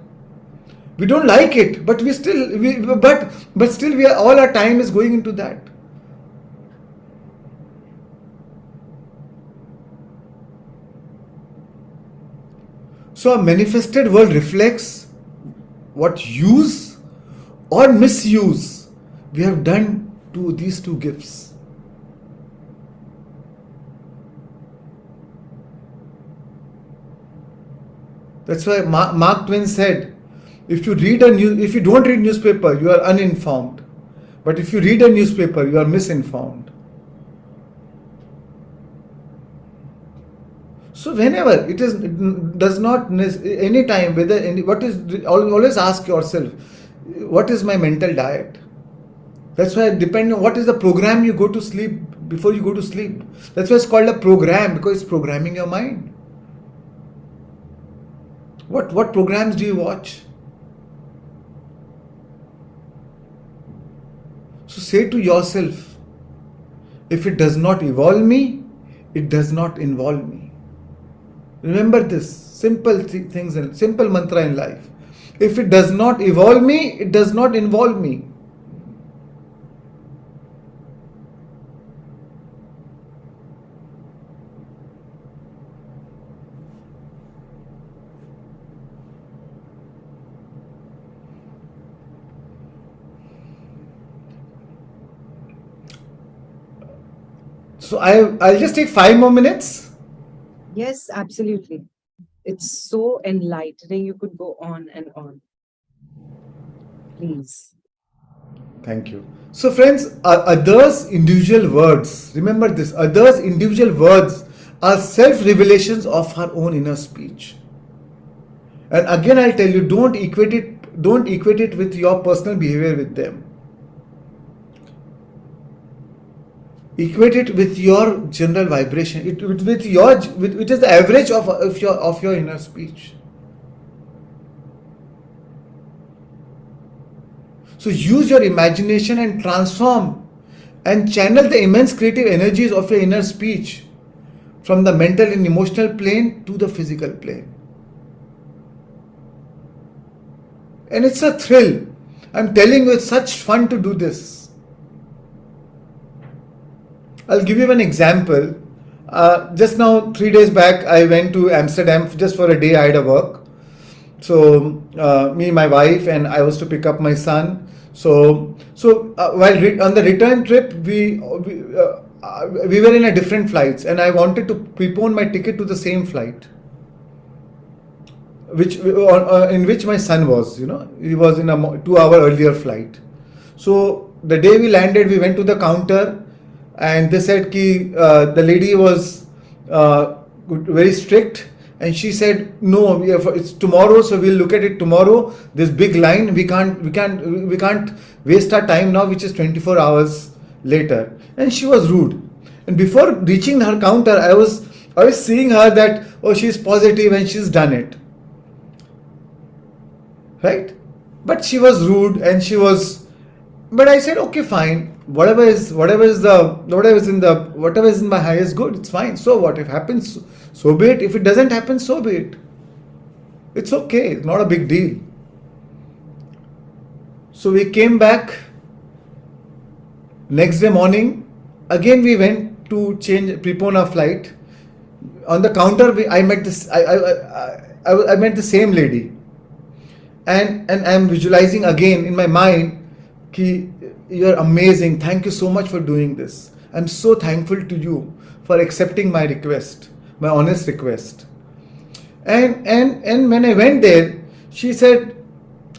We don't like it, but all our time is going into that. So a manifested world reflects what use or misuse we have done to these two gifts. That's why Mark Twain said, if you don't read newspaper, you are uninformed. But if you read a newspaper, you are misinformed. So whenever it does not any time always ask yourself, what is my mental diet? That's why depending on what is the program you go to sleep before you go to sleep. That's why it's called a program, because it's programming your mind. What programs do you watch? So say to yourself, if it does not evolve me, it does not involve me. Remember this simple things and simple mantra in life. If it does not evolve me, it does not involve me. So I'll just take 5 more minutes. Yes, absolutely. It's so enlightening. You could go on and on. Please. Thank you. So friends, others' individual words, remember this, others' individual words are self-revelations of our own inner speech. And again, I'll tell you, don't equate it with your personal behavior with them. Equate it with your general vibration, which is the average of your inner speech. So use your imagination and transform and channel the immense creative energies of your inner speech from the mental and emotional plane to the physical plane. And it's a thrill. I'm telling you, it's such fun to do this. I'll give you an example. Just now, 3 days back, I went to Amsterdam just for a day. I had a work. So me, my wife, and I was to pick up my son. So while on the return trip, we were in a different flights, and I wanted to prepone my ticket to the same flight, in which my son was. He was in a 2-hour earlier flight. So the day we landed, we went to the counter. And they said the lady was very strict, and she said, no, it's tomorrow, so we'll look at it tomorrow. This big line, we can't waste our time now, which is 24 hours later. And she was rude. And before reaching her counter, I was seeing her that, oh, she's positive and she's done it, right? But she was rude, and but I said, okay, fine. Whatever is in my highest good, it's fine. So what? If it happens, so be it. If it doesn't happen, so be it. It's okay. It's not a big deal. So we came back. Next day morning, again we went to prepone our flight. On the counter, I met the same lady, and I'm visualizing again in my mind, you're amazing. Thank you so much for doing this. I'm so thankful to you for accepting my request, my honest request. And when I went there, she said,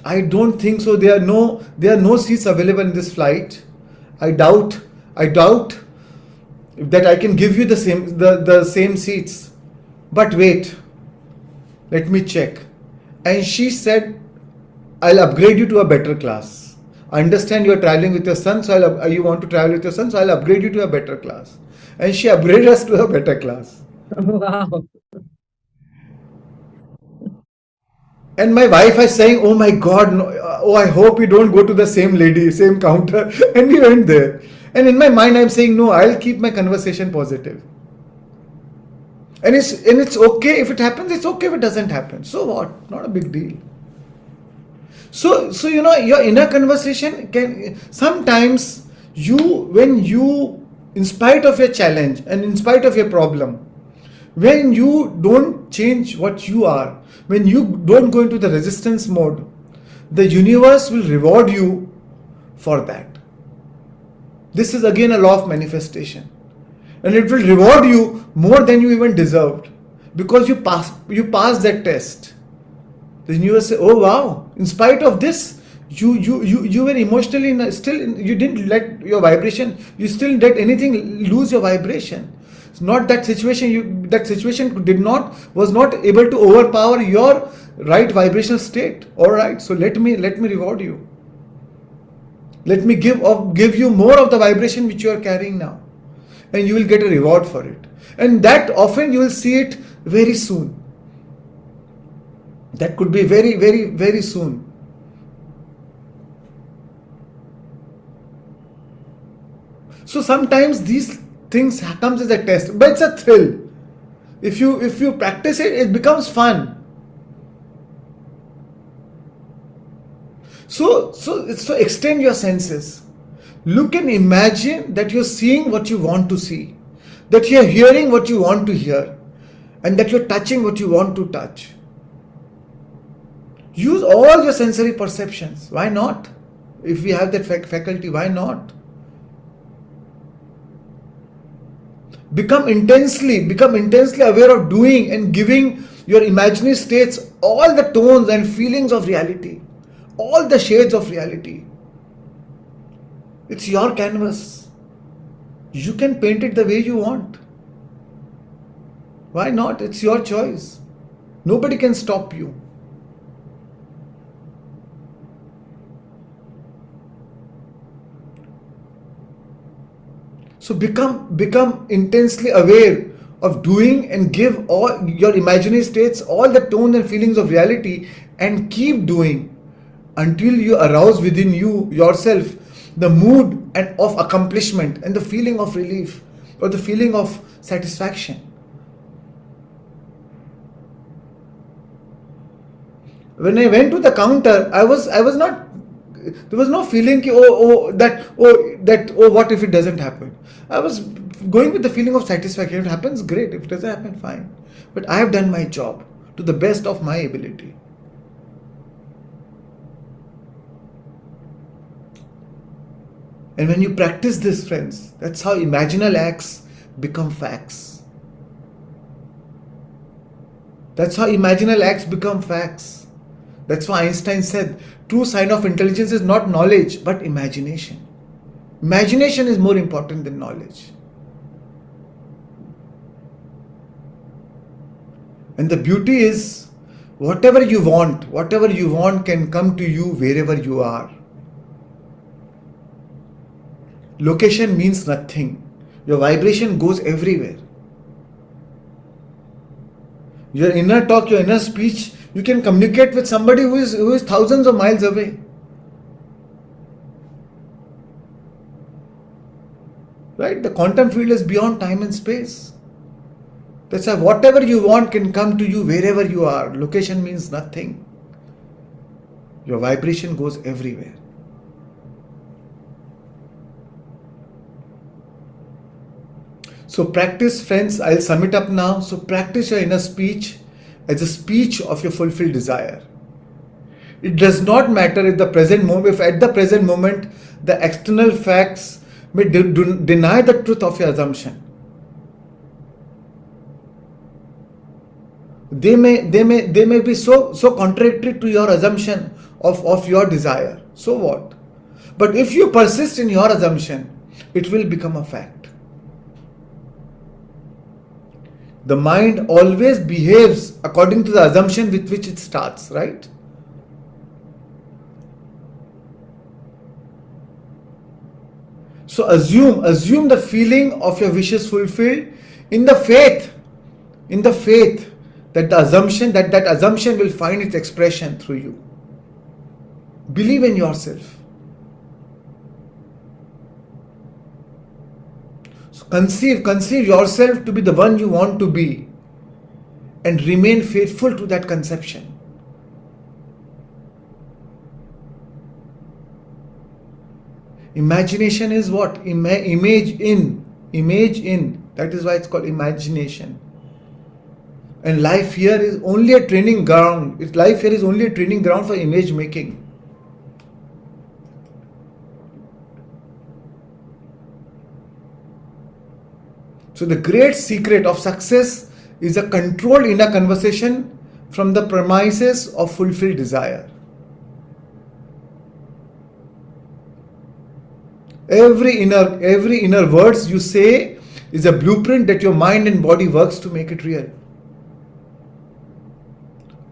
I don't think so. There are no seats available in this flight. I doubt that I can give you the same seats. But wait, let me check. And she said, I'll upgrade you to a better class. I understand you're traveling with your son, so you want to travel with your son, so I'll upgrade you to a better class. And she upgraded us to a better class. Wow. And my wife is saying, oh my God, no, oh, I hope you don't go to the same lady, same counter. And we went there. And in my mind, I'm saying, no, I'll keep my conversation positive. And it's okay if it happens, it's okay if it doesn't happen. So what? Not a big deal. So your inner conversation can sometimes when you, in spite of your challenge and in spite of your problem, when you don't change what you are, when you don't go into the resistance mode, the universe will reward you for that. This is again a law of manifestation. And it will reward you more than you even deserved. Because you passed that test. The universe says, oh wow, in spite of this, you were emotionally you didn't let your vibration, you still didn't let anything lose your vibration. It's not that situation was not able to overpower your right vibrational state. Alright, so let me reward you. Let me give you more of the vibration which you are carrying now. And you will get a reward for it. And that often you will see it very soon. That could be very, very, very soon. So sometimes these things comes as a test, but it's a thrill. If you practice it, it becomes fun. So extend your senses. Look and imagine that you're seeing what you want to see, that you're hearing what you want to hear, and that you're touching what you want to touch. Use all your sensory perceptions. Why not? If we have that faculty, why not? Become intensely aware of doing and giving your imaginary states all the tones and feelings of reality, all the shades of reality. It's your canvas. You can paint it the way you want. Why not? It's your choice. Nobody can stop you. So become intensely aware of doing and give all your imaginary states all the tones and feelings of reality, and keep doing until you arouse within yourself the mood of accomplishment and the feeling of relief or the feeling of satisfaction. When I went to the counter, I was not. There was no feeling what if it doesn't happen. I was going with the feeling of satisfaction. If it happens, great. If it doesn't happen, fine. But I have done my job to the best of my ability. And when you practice this, friends, that's how imaginal acts become facts. That's how imaginal acts become facts. That's why Einstein said, true sign of intelligence is not knowledge, but imagination. Imagination is more important than knowledge. And the beauty is, whatever you want can come to you wherever you are. Location means nothing. Your vibration goes everywhere. Your inner talk, your inner speech, you can communicate with somebody who is thousands of miles away. Right? The quantum field is beyond time and space. That's why whatever you want can come to you wherever you are. Location means nothing. Your vibration goes everywhere. So practice, friends, I'll sum it up now. So practice your inner speech as a speech of your fulfilled desire. It does not matter if at the present moment the external facts may deny the truth of your assumption. They may be so contradictory to your assumption of your desire. So what? But if you persist in your assumption, it will become a fact. The mind always behaves according to the assumption with which it starts, right? So assume the feeling of your wishes fulfilled in the faith that the assumption that assumption will find its expression through you. Believe in yourself. So conceive yourself to be the one you want to be and remain faithful to that conception. Imagination is what? Image in. That is why it's called imagination. And life here is only a training ground. Life here is only a training ground for image making. So the great secret of success is a controlled inner conversation from the premises of fulfilled desire. Every inner words you say is a blueprint that your mind and body works to make it real.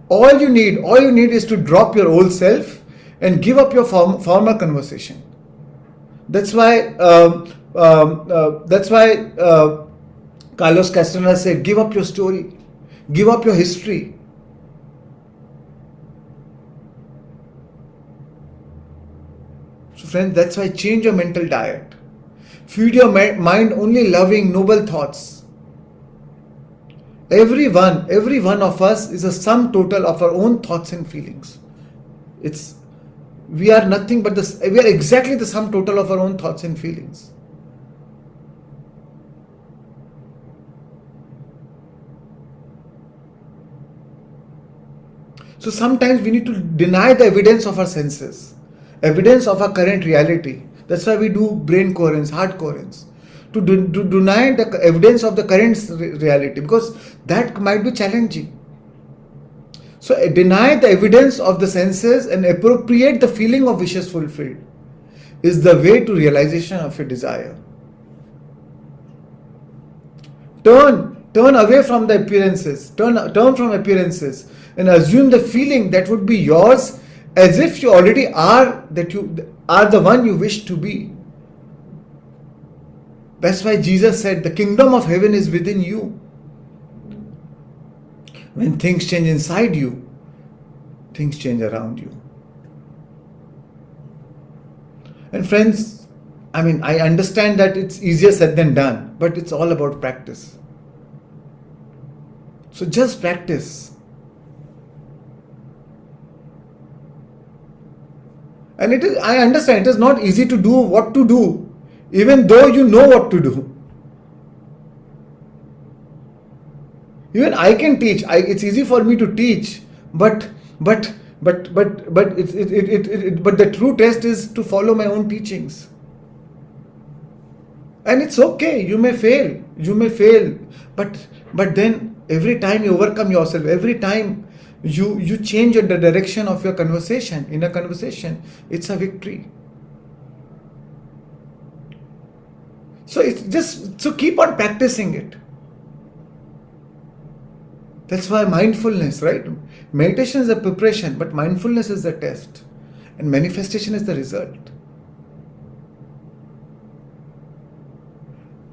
All you need is to drop your old self and give up your former conversation. That's why Carlos Castaneda said, give up your story, give up your history. So friends, that's why change your mental diet. Feed your mind only loving, noble thoughts. Every one of us is a sum total of our own thoughts and feelings. We are nothing but we are exactly the sum total of our own thoughts and feelings. So sometimes we need to deny the evidence of our senses, evidence of our current reality. That's why we do brain coherence, heart coherence. To deny the evidence of the current reality, because that might be challenging. So deny the evidence of the senses and appropriate the feeling of wishes fulfilled is the way to realization of your desire. Turn away from the appearances, turn from appearances and assume the feeling that would be yours as if you already are, that you are the one you wish to be. That's why Jesus said, the kingdom of heaven is within you. When things change inside you, things change around you. And friends, I understand that it's easier said than done, but it's all about practice. So just practice. And I understand it is not easy to do what to do, even though you know what to do. Even I can teach. It's easy for me to teach, but the true test is to follow my own teachings. And it's okay. You may fail, but then every time you overcome yourself, every time you change the direction of your conversation, inner conversation, it's a victory. So keep on practicing it. That's why mindfulness, right? Meditation is a preparation, but mindfulness is the test, and manifestation is the result.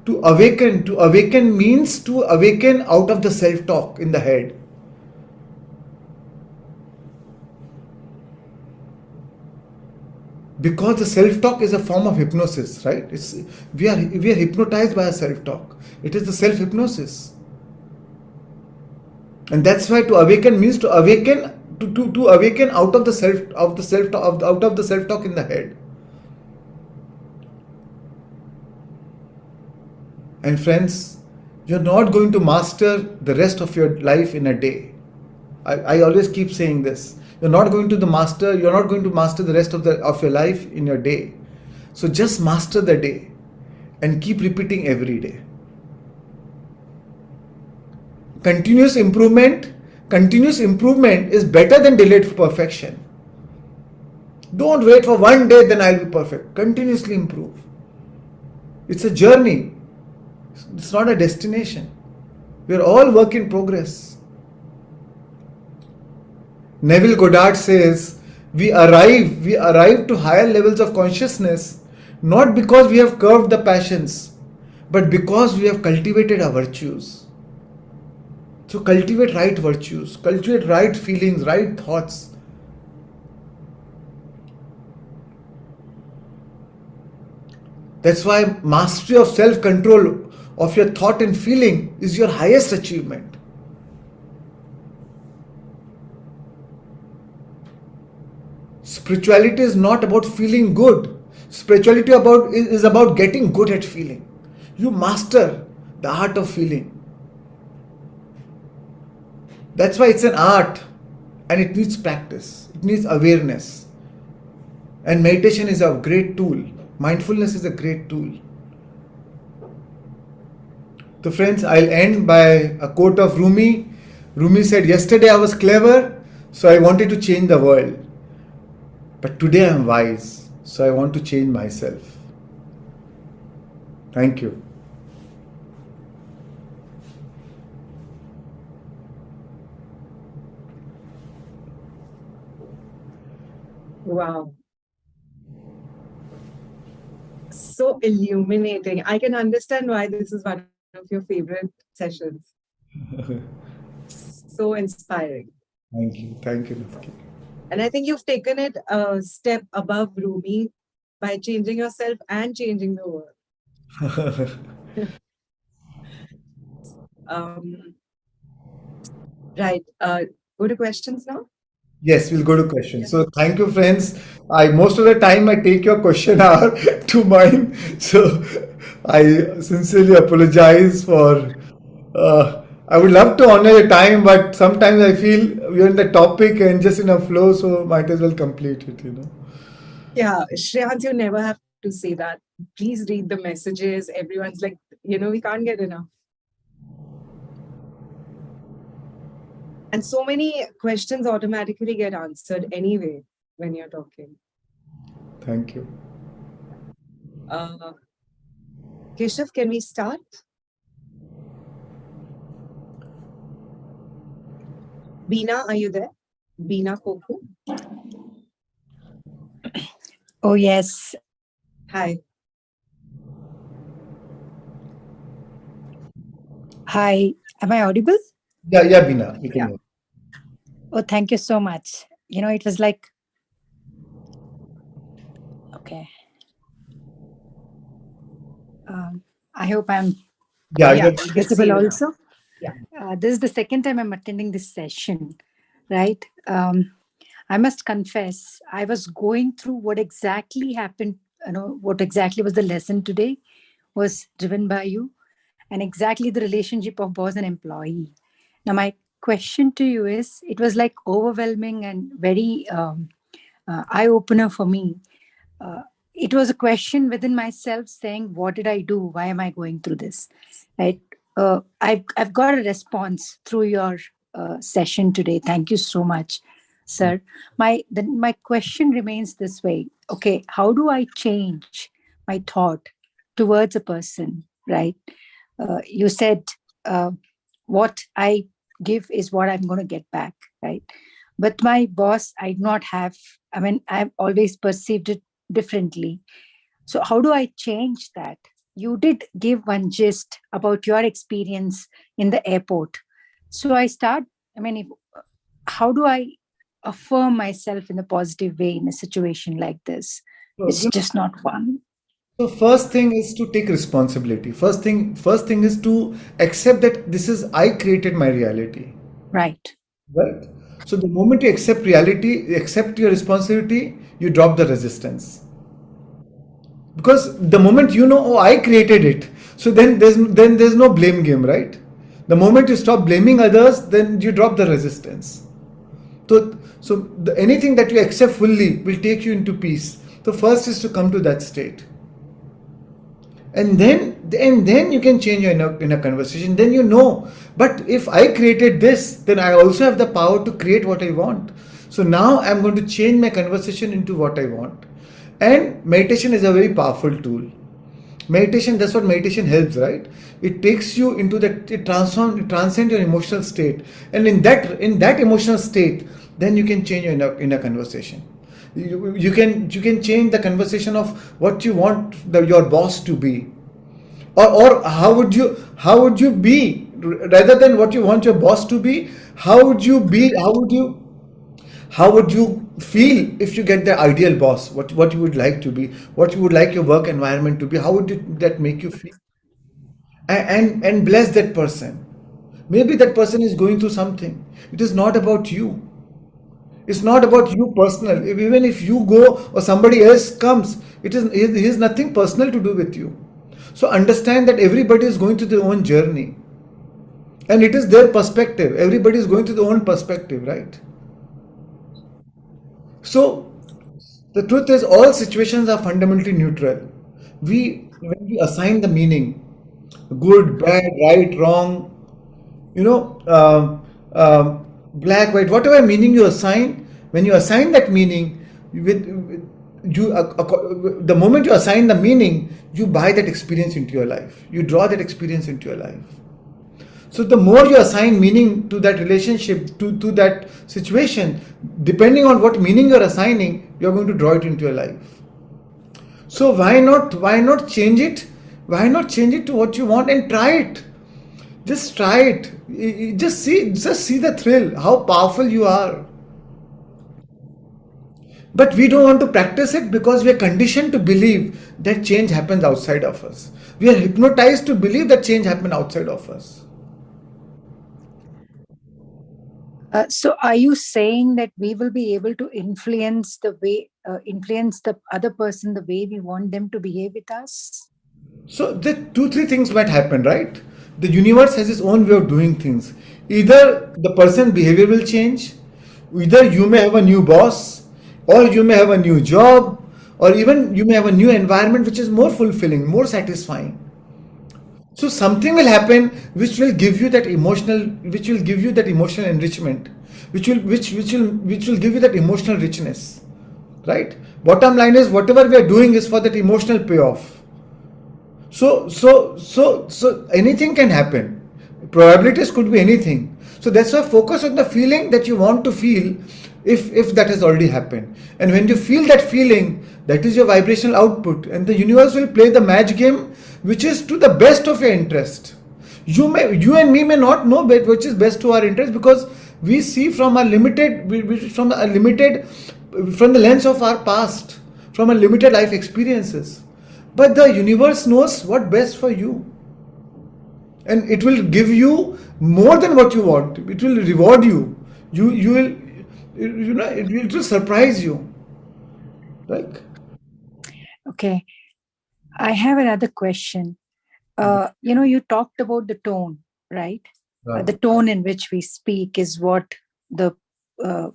To awaken means to awaken out of the self-talk in the head. Because the self-talk is a form of hypnosis, right? We are hypnotized by our self-talk. It is the self-hypnosis. And that's why to awaken means to awaken out of the self-talk in the head. And friends, you're not going to master the rest of your life in a day. I always keep saying this. You're not going to master the rest of your life in your day. So just master the day and keep repeating every day. Continuous improvement Continuous improvement is better than delayed perfection. Don't wait for one day, then I'll be perfect. Continuously improve. It's a journey. It's not a destination. We are all work in progress. Neville Goddard says, we arrive to higher levels of consciousness not because we have curbed the passions, but because we have cultivated our virtues. So cultivate right virtues, cultivate right feelings, right thoughts. That's why mastery of self-control of your thought and feeling is your highest achievement. Spirituality is not about feeling good. Spirituality is about getting good at feeling. You master the art of feeling. That's why it's an art and it needs practice. It needs awareness. And meditation is a great tool. Mindfulness is a great tool. So friends, I'll end by a quote of Rumi. Rumi said, yesterday I was clever, so I wanted to change the world. But today I am wise, so I want to change myself. Thank you. Wow. So illuminating. I can understand why this is one of your favorite sessions. So inspiring. Thank you. Thank you, Nafki. And I think you've taken it a step above Rumi by changing yourself and changing the world. Right. Go to questions now. Yes, we'll go to questions. So thank you, friends. I most of the time I take your question hour to mine. So I sincerely apologize for. I would love to honor your time, but sometimes I feel we're in the topic and just in a flow, so might as well complete it. Yeah, Shreans, you never have to say that. Please read the messages. Everyone's like, we can't get enough. And so many questions automatically get answered anyway when you're talking. Thank you. Keshav, can we start? Beena, are you there? Beena Koku? Oh, yes. Hi. Hi. Am I audible? Yeah, Beena. We can hear. Oh, thank you so much. It was like, okay. I hope I'm visible also. Yeah. This is the second time I'm attending this session, right? I must confess, I was going through what exactly happened, what exactly was the lesson today was driven by you, and exactly the relationship of boss and employee. Now, my question to you is, it was like overwhelming and very eye-opener for me. It was a question within myself saying, what did I do? Why am I going through this? Right? I've got a response through your session today. Thank you so much, sir. My question remains this way. Okay, how do I change my thought towards a person, right? You said what I give is what I'm going to get back, right? But my boss, I've always perceived it differently. So how do I change that? You did give one gist about your experience in the airport. So how do I affirm myself in a positive way in a situation like this? It's just not one. So first thing is to take responsibility. First thing is to accept that this is I created my reality. Right. Right. So the moment you accept reality, accept your responsibility, you drop the resistance. Because the moment I created it, so then there's no blame game, right? The moment you stop blaming others, then you drop the resistance. So anything that you accept fully will take you into peace. So first is to come to that state. and then you can change your inner conversation. Then you know, but if I created this, then I also have the power to create what I want. So now I'm going to change my conversation into what I want. And meditation is a very powerful tool. Meditation, that's what meditation helps, right? It takes you into that, it transcends your emotional state. And in that emotional state, then you can change your inner conversation. You can change the conversation of what you want your boss to be, or how would you be, rather than what you want your boss to be. How would you be? How would you feel if you get the ideal boss? What you would like to be? What you would like your work environment to be? How would that make you feel? And bless that person. Maybe that person is going through something. It is not about you. It's not about you personal. Even if you go or somebody else comes, it has nothing personal to do with you. So understand that everybody is going through their own journey. And it is their perspective. Everybody is going through their own perspective, right? So the truth is, all situations are fundamentally neutral. When we assign the meaning, good, bad, right, wrong, you know, black, white, whatever meaning you assign, when you assign that meaning, the moment you assign the meaning, you buy that experience into your life. You draw that experience into your life. So the more you assign meaning to that relationship, to that situation, depending on what meaning you're assigning, you're going to draw it into your life. So why not change it? Why not change it to what you want and try it? Just try it. Just see the thrill, how powerful you are. But we don't want to practice it because we are conditioned to believe that change happens outside of us. We are hypnotized to believe that change happens outside of us. So are you saying that we will be able to influence the other person the way we want them to behave with us? So the 2-3 things might happen, right? The universe has its own way of doing things. Either the person's behavior will change, either you may have a new boss, or you may have a new job, or even you may have a new environment which is more fulfilling, more satisfying. So something will happen which will give you that emotional enrichment, which will give you that emotional richness, right? Bottom line is, whatever we are doing is for that emotional payoff. So anything can happen. Probabilities could be anything. So that's why focus on the feeling that you want to feel, if that has already happened. And when you feel that feeling, that is your vibrational output, and the universe will play the match game which is to the best of your interest. You and me may not know which is best to our interest, because we see from the lens of our past, from a limited life experiences. But the universe knows what best for you, and it will give you more than what you want. It will reward you. It will surprise you. Like, Okay. I have another question. You talked about the tone, right? The tone in which we speak is what the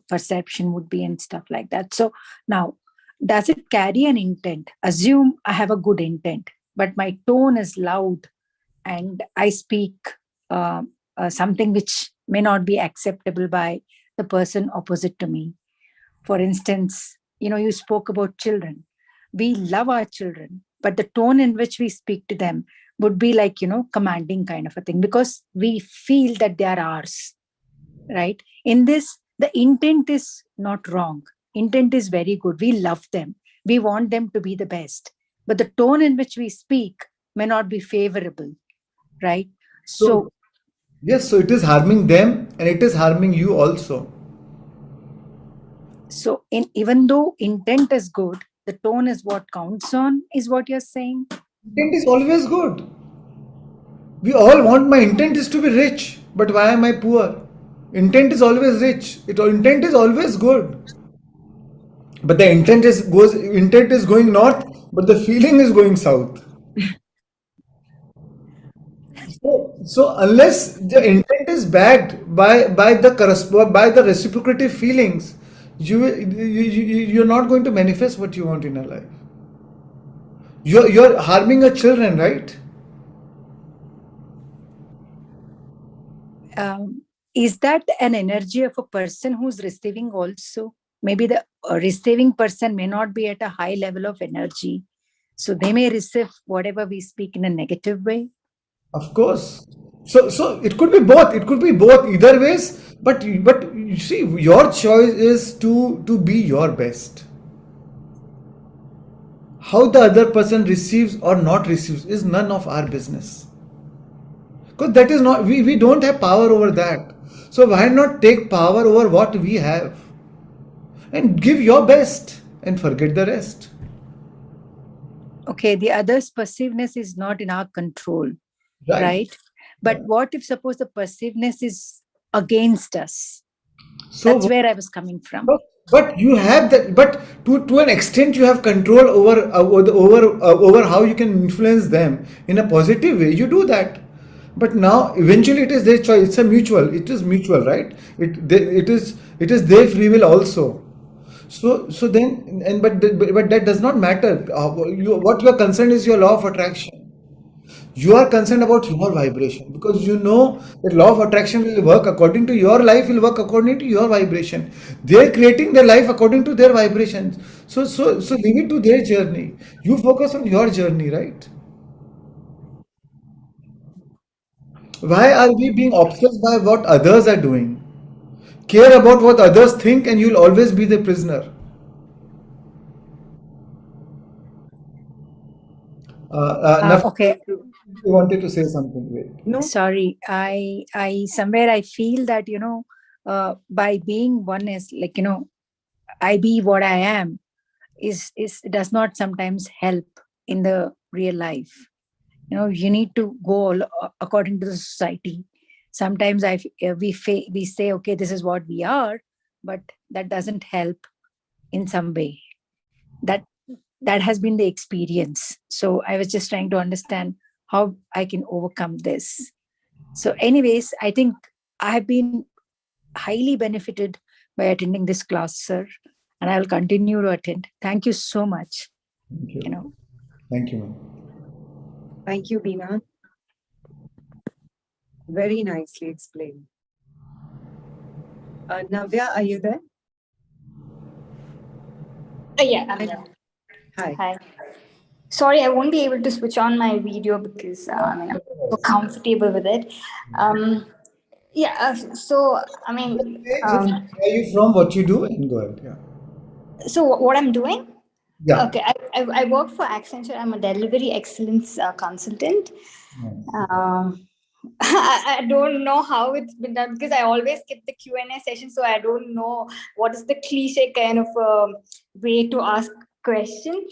perception would be and stuff like that. So now, does it carry an intent? Assume I have a good intent, but my tone is loud and I speak something which may not be acceptable by the person opposite to me. For instance, you spoke about children. We love our children, but the tone in which we speak to them would be like, commanding kind of a thing, because we feel that they are ours, right? In this, the intent is not wrong. Intent is very good. We love them. We want them to be the best. But the tone in which we speak may not be favorable, right? So yes, so it is harming them and it is harming you also. So even though intent is good, the tone is what counts on, is what you're saying? Intent is always good. We all want, my intent is to be rich, but why am I poor? Intent is always rich. Intent is always good. But the intent is going north, but the feeling is going south. So unless the intent is backed by the reciprocative feelings, you're not going to manifest what you want in your life. You're harming your children, right? Is that an energy of a person who's receiving also? Maybe the receiving person may not be at a high level of energy. So they may receive whatever we speak in a negative way. Of course. So it could be both. It could be both either ways. But you see, your choice is to be your best. How the other person receives or not receives is none of our business. Because that is not, we don't have power over that. So why not take power over what we have and give your best and forget the rest? Okay, the other's perceiveness is not in our control, Right. right? But what if suppose the perceiveness is against us? So That's where I was coming from. but you have that, but to an extent you have control over how you can influence them in a positive way. You do that, but now eventually it is their choice. It's a mutual. It is mutual, right? It is their free will also. So then, but that does not matter. What you are concerned is your law of attraction. You are concerned about your vibration because you know that law of attraction will work according to your life, will work according to your vibration. They're creating their life according to their vibrations. So leave it to their journey. You focus on your journey, right? Why are we being obsessed by what others are doing? Care about what others think, and you'll always be the prisoner. Okay, You wanted to say something. Wait. No? sorry. I somewhere I feel that by being one is like I be what I am is does not sometimes help in the real life. You need to go according to the society. Sometimes we say okay, this is what we are, but that doesn't help in some way. That has been the experience. So I was just trying to understand how I can overcome this. So anyways, I think I have been highly benefited by attending this class, sir, and I will continue to attend. Thank you so much. Thank you. You know, Thank you, ma'am. Thank you, Beena. Very nicely explained. Navya, are you there? Yeah, I'm there. Hi. Hi. Sorry, I won't be able to switch on my video because I'm so comfortable with it. So Just where are you from? What you do? And go ahead. Yeah. so what I'm doing? Yeah. Okay, I work for Accenture. I'm a delivery excellence consultant. I don't know how it's been done because I always skip the Q&A session, so I don't know what is the cliche kind of way to ask question.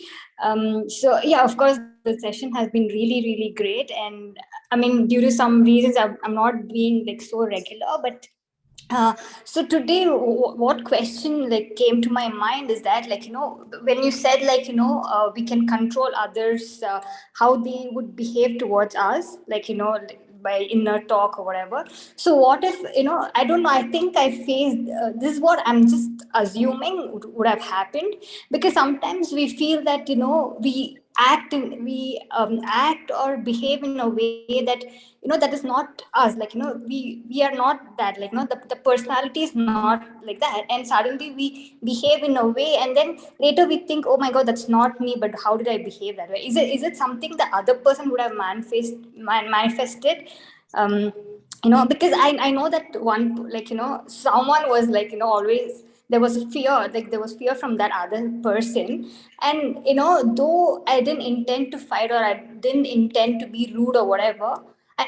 So yeah, of course, the session has been really, really great, and I mean, due to some reasons, I'm not being like so regular, but. So today, what question like came to my mind is that when you said we can control others, how they would behave towards us, by inner talk or whatever. So what if I don't know, I think I faced this is what I'm just assuming would have happened, because sometimes we feel that we act or behave in a way that that is not us, we are not that, the personality is not like that, and suddenly we behave in a way, and then later we think, oh my god, that's not me, but how did I behave that way? Is it something the other person would have manifested? Because I know that one, someone was always there was fear from that other person, and though I didn't intend to fight, or I didn't intend to be rude or whatever.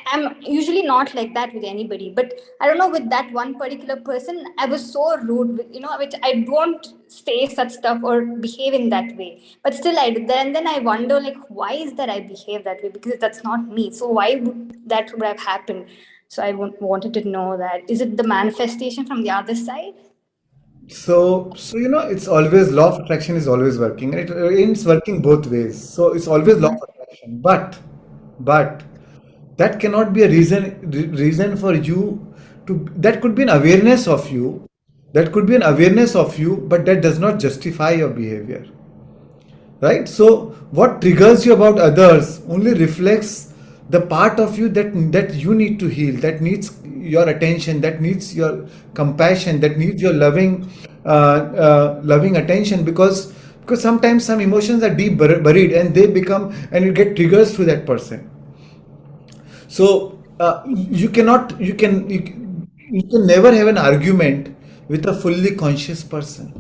I'm usually not like that with anybody, but I don't know, with that one particular person, I was so rude, which I don't say such stuff or behave in that way. But still, I did that, and then I wonder, like, why is that I behave that way? Because that's not me. So why would have happened? So I wanted to know that, is it the manifestation from the other side? So it's always law of attraction is always working, and it's working both ways. So it's always law of attraction, but that cannot be a reason for you to. That could be an awareness of you. That could be an awareness of you, but that does not justify your behavior. right? So what triggers you about others only reflects the part of you that you need to heal, that needs your attention, that needs your compassion, that needs your loving attention, because sometimes some emotions are deep buried, and they become, and you get triggers through that person. So you cannot you can never have an argument with a fully conscious person,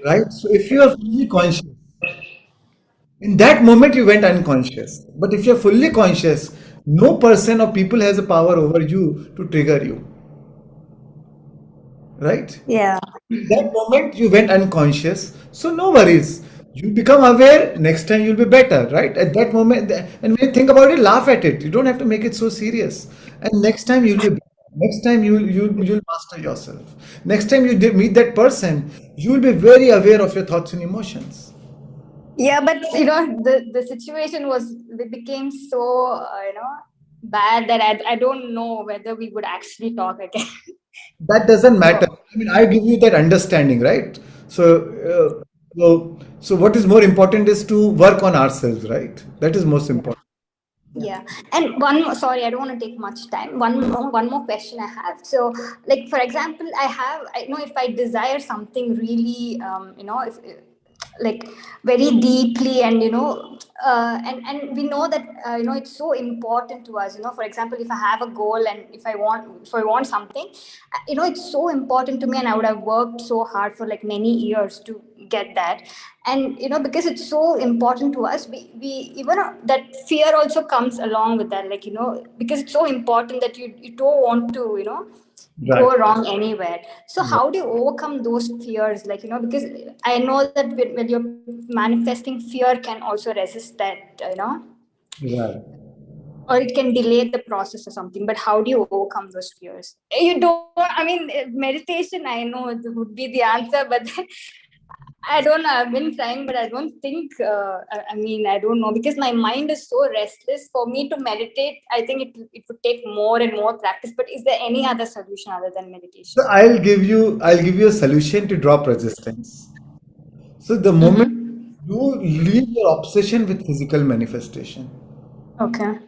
right? So if you are fully conscious, in that moment you went unconscious. But if you're fully conscious, no person or people has a power over you to trigger you, right? Yeah. In that moment you went unconscious, so no worries. You become aware, next time you'll be better, right? At that moment, and when you think about it, laugh at it. You don't have to make it so serious. And next time you'll be better. Next time you'll master yourself. Next time you meet that person, you will be very aware of your thoughts and emotions. Yeah, but the situation it became so bad that I don't know whether we would actually talk again. That doesn't matter. So, I mean, I give you that understanding, right? So what is more important is to work on ourselves, right? That is most important. yeah, and one more, sorry, I don't want to take much time. One more question I have. So, like for example, I know if I desire something really, if like very deeply, and and we know that it's so important to us. For example, if I have a goal and if I want something, it's so important to me, and I would have worked so hard for like many years to get that. And because it's so important to us, we even that fear also comes along with that, like because it's so important that you don't want to Right. go wrong anywhere. So how do you overcome those fears, like because I know that when you're manifesting, fear can also resist that, Right. or it can delay the process or something. But how do you overcome those fears? You don't, I mean, meditation, I know it would be the answer, but I don't know. I've been trying, but I don't think. I mean, I don't know, because my mind is so restless. For me to meditate, I think it would take more and more practice. But is there any other solution other than meditation? So I'll give you a solution to drop resistance. So the moment Mm-hmm. you leave your obsession with physical manifestation, Okay.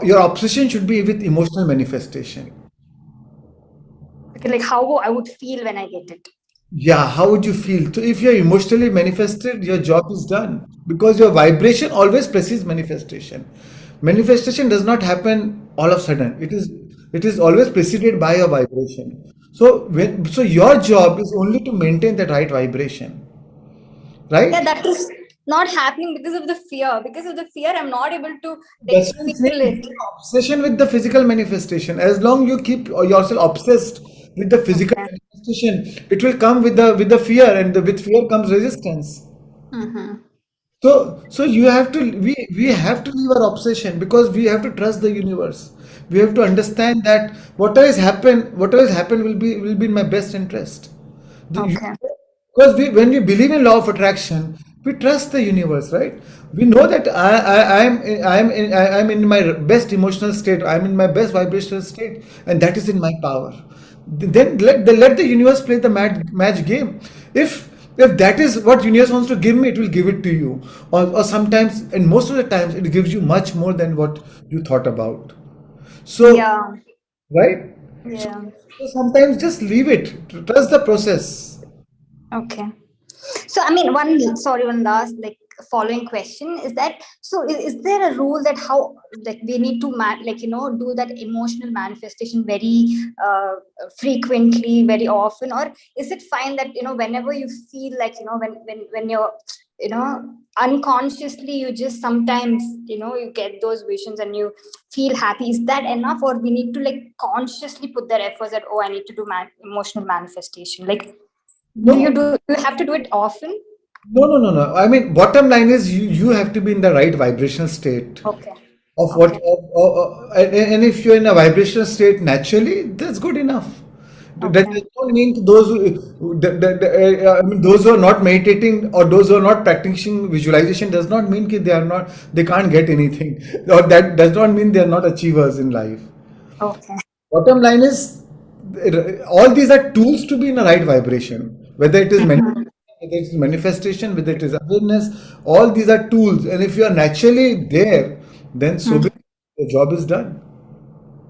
your obsession should be with emotional manifestation. Okay. Like how I would feel when I get it. Yeah, how would you feel? So if you're emotionally manifested, your job is done, because your vibration always precedes manifestation. Manifestation does not happen all of a sudden. It is always preceded by your vibration. So your job is only to maintain that right vibration, Yeah, right? that is not happening because of the fear. Because of the fear, I'm not able to like That's what I'm feel saying. it. Obsession with the physical manifestation. As long you keep yourself obsessed with the physical Okay. manifestation, it will come with the fear, and with fear comes resistance. Mm-hmm. So you have to we have to leave our obsession, because we have to trust the universe. We have to understand that whatever has happened will be in my best interest. Okay. Because when we believe in law of attraction, we trust the universe, right? We know that I'm in my best emotional state, I'm in my best vibrational state, and that is in my power. Then let the universe play the match game. If that is what universe wants to give me, it will give it to you. Or sometimes, and most of the times, it gives you much more than what you thought about. So, Yeah. right? So, Yeah. so sometimes just leave it. Trust the process. Okay. So, I mean, one last like following question is that, so is there a rule that how like we need to do that emotional manifestation very frequently, very often, or is it fine that whenever you feel like when you're unconsciously, you just sometimes you get those visions and you feel happy? Is that enough, or we need to like consciously put that efforts that, oh, I need to do emotional manifestation? Like, No, do you have to do it often? no, no, no, no. I mean, bottom line is you have to be in the right vibrational state Okay. of what, Okay. and if you're in a vibrational state naturally, that's good enough. That Okay. does not mean to those I mean, those who are not meditating, or those who are not practicing visualization, does not mean that they can't get anything, or that does not mean they are not achievers in life. Okay. Bottom line is, all these are tools to be in a right vibration. Whether it is whether it is manifestation, whether it is awareness, all these are tools. And if you are naturally there, then so be it. The job is done.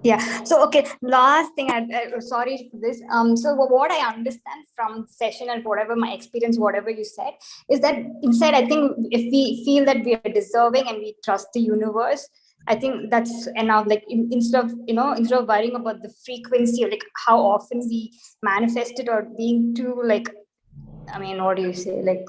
Yeah. So okay, last thing. Sorry for this. So what I understand from session and whatever my experience, whatever you said, is that inside, I think if we feel that we are deserving and we trust the universe, I think that's enough. Like instead of worrying about the frequency, or like how often we manifest it, or being too like, I mean, what do you say? Like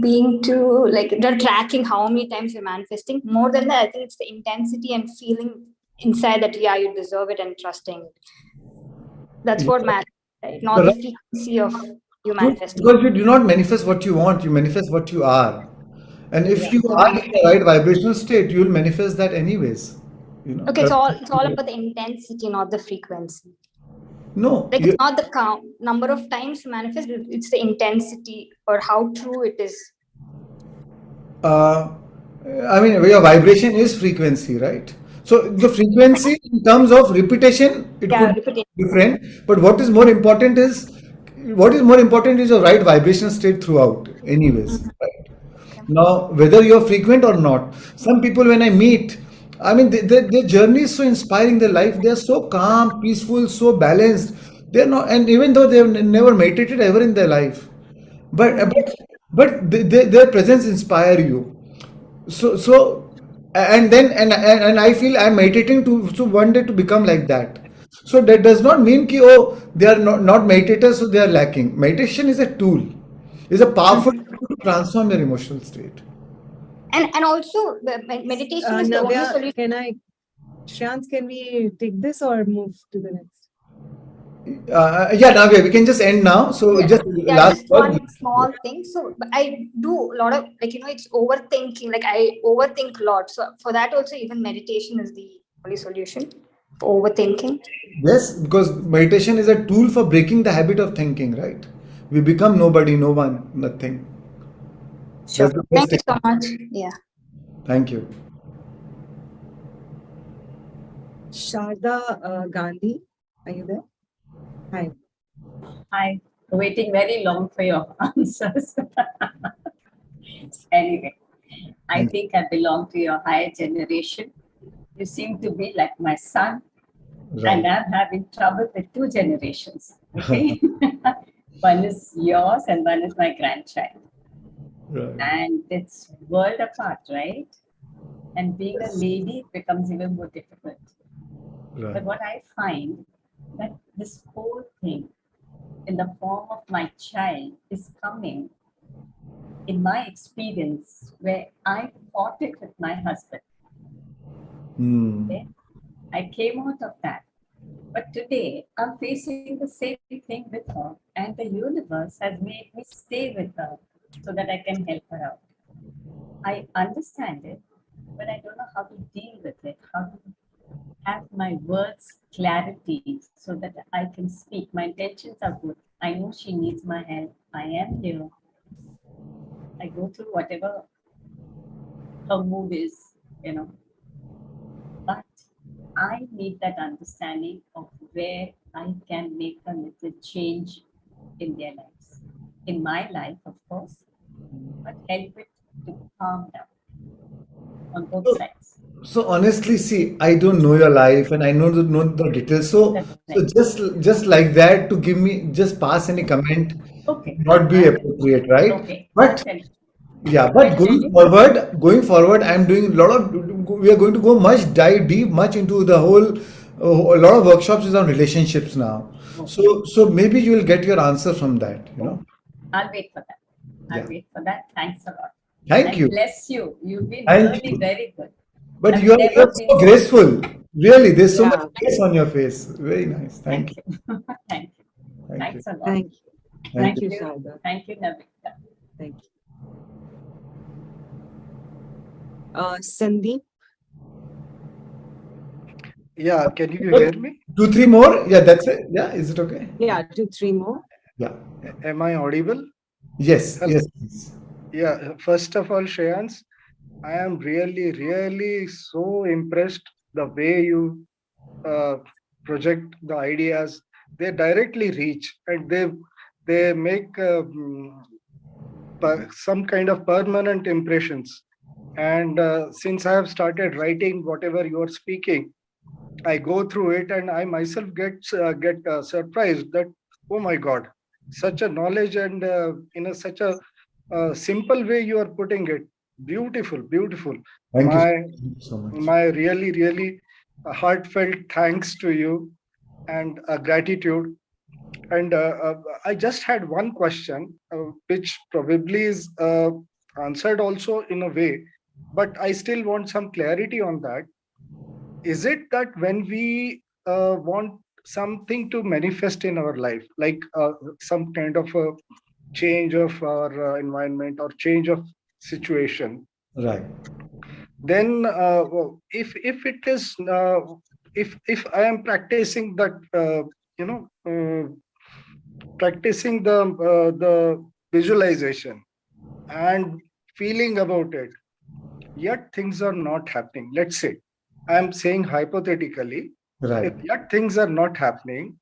being too like the tracking how many times you're manifesting. More than that, I think it's the intensity and feeling inside that yeah, you deserve it, and trusting it. That's what matters, right? Not the frequency of you manifesting. Because you do not manifest what you want, you manifest what you are. And if you are Yeah. in the right vibrational state, you will manifest that anyways. Okay, it's all about the intensity, not the frequency. No. Like it's not the count number of times you manifest, it's the intensity or how true it is. I mean, your vibration is frequency, right? So the frequency in terms of repetition, it Yeah, could repetition. be different. But what is more important is your right vibration state throughout, anyways. Right? Now, whether you're frequent or not, some people when I meet, I mean, their journey is so inspiring. Their life, they are so calm, peaceful, so balanced. They're not, and even though they've never meditated ever in their life, but their presence inspire you. So and then and I feel I'm meditating to one day to become like that. So that does not mean ki oh they are not meditators, so they are lacking. Meditation is a tool, is a powerful tool to transform your emotional state. And also the meditation is the only Navya, solution. Shreans, can we take this or move to the next? Yeah, Navya, we can just end now. So just Yeah, last just word. one small thing. So but I do a lot of like, it's overthinking. Like I overthink a lot. So for that also, even meditation is the only solution for overthinking. Yes, because meditation is a tool for breaking the habit of thinking, right? We become nobody, no one, nothing. Sure. That's the best Thank you thing. so much. Yeah. Thank you. Sharda Gandhi, are you there? Hi. I'm waiting very long for your answers. Anyway, I Thank think I belong to your higher generation. You seem to be like my son, you. and Right. I'm having trouble with two generations. Okay, one is yours and one is my grandchild, Right. and it's world apart, right? And being a lady becomes even more difficult. But Right. what I find that this whole thing in the form of my child is coming in my experience where I fought it with my husband. Hmm. Okay? I came out of that. But today I'm facing the same thing with her, and the universe has made me stay with her so that I can help her out. I understand it, but I don't know how to deal with it, how to have my words clarity so that I can speak. My intentions are good. I know she needs my help. I am here. I go through whatever her mood is. But I need that understanding of where I can make a little change in their lives. In my life, of course, but help it to calm down on both sides. So honestly, see, I don't know your life and I know the details. So Definitely. just like that to give me just pass any comment Okay. not be I'll tell appropriate, right? Okay. I'll But tell you. yeah, but I'll tell you. going forward, I'm doing a lot of. We are going to go dive deep, much into the whole. A lot of workshops is on relationships now. So maybe you will get your answer from that. I'll wait for that. I'll Yeah. wait for that. Thanks a lot. Thank And you. bless you. You've been Thank really you. very good. But I've you never are been so graceful. Really, there's so much Yeah. grace on your face. Very nice. Thank Thank you. you. Thank you. Thank you. Thanks a lot. Thank you. Thank Thank you. you, Sharda. Thank you, Navita. Thank you. Sandeep, Yeah, can you hear me? 2, 3 more. Yeah, that's it. Yeah, is it okay? yeah, 2, 3 more. Yeah. Am I audible? Yes. Hello. Yes. Please. Yeah, first of all, Shreyans, I am really so impressed the way you project the ideas. They directly reach and they make some kind of permanent impressions. And since I have started writing whatever you are speaking, I go through it and I myself get surprised that, oh my God, such a knowledge, and in a such a simple way you are putting it. Beautiful, beautiful. Thank you My so much. my really, really heartfelt thanks to you, and gratitude. And I just had one question, which probably is answered also in a way, but I still want some clarity on that. Is it that when we want something to manifest in our life, like some kind of a change of our environment or change of situation, Right. then well, if it is if I am practicing that, you know practicing the visualization and feeling about it, yet things are not happening. Let's say, I am saying hypothetically, if Right. yet things are not happening,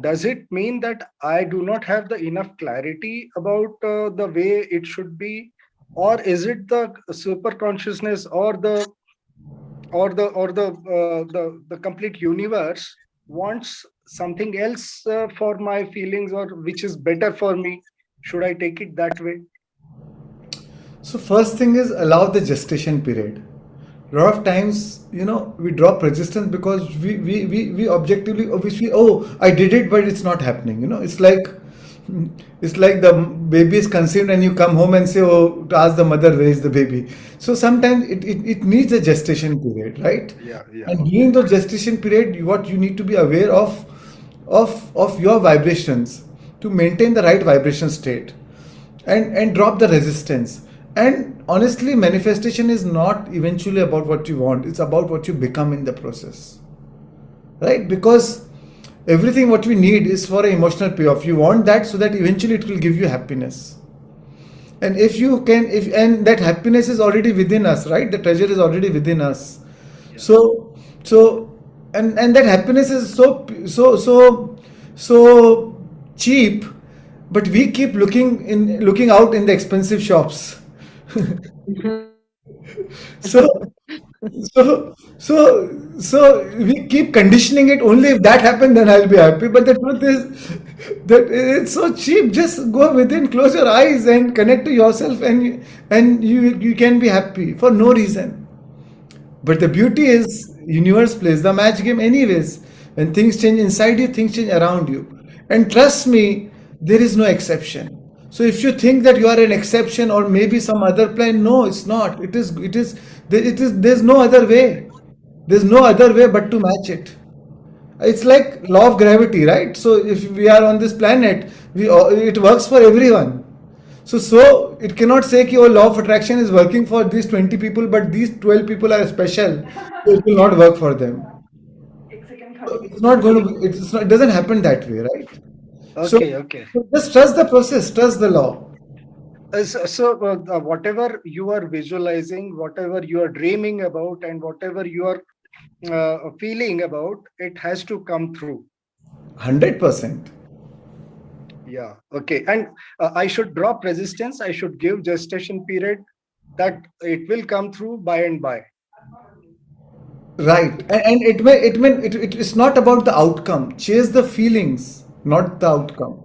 does it mean that I do not have the enough clarity about the way it should be, or is it the super consciousness, or the complete universe wants something else for my feelings, or which is better for me? Should I take it that way? So first thing is allow the gestation period. A lot of times, we drop resistance because we objectively obviously, oh, I did it, but it's not happening. It's like the baby is conceived and you come home and say, oh, to ask the mother where is the baby. So sometimes it needs a gestation period, right? Yeah, And okay. during the gestation period, what you need to be aware of your vibrations to maintain the right vibration state, and drop the resistance. And honestly, manifestation is not eventually about what you want, it's about what you become in the process, right? Because everything what we need is for an emotional payoff. You want that so that eventually it will give you happiness. And if you can, if and that happiness is already within us, right? The treasure is already within us. So and that happiness is so cheap, but we keep looking out in the expensive shops. so so we keep conditioning it. Only if that happens, then I'll be happy. But the truth is that it's so cheap. Just go within, close your eyes, and connect to yourself, and you can be happy for no reason. But the beauty is, universe plays the match game anyways. When things change inside you, things change around you. And trust me, there is no exception. So if you think that you are an exception or maybe some other plan, no, it's not. There's no other way. There's no other way but to match it. It's like law of gravity, right? So if we are on this planet, it works for everyone. So it cannot say that, oh, law of attraction is working for these 20 people, but these 12 people are special, so it will not work for them. So it's not going to. It doesn't happen that way, right? So, Okay, okay. so just trust the process, trust the law. So whatever you are visualizing, whatever you are dreaming about, and whatever you are feeling about, it has to come through. 100%. Yeah, okay. And I should drop resistance. I should give gestation period, that it will come through by and by. Right. And it's not about the outcome. Chase the feelings, not the outcome.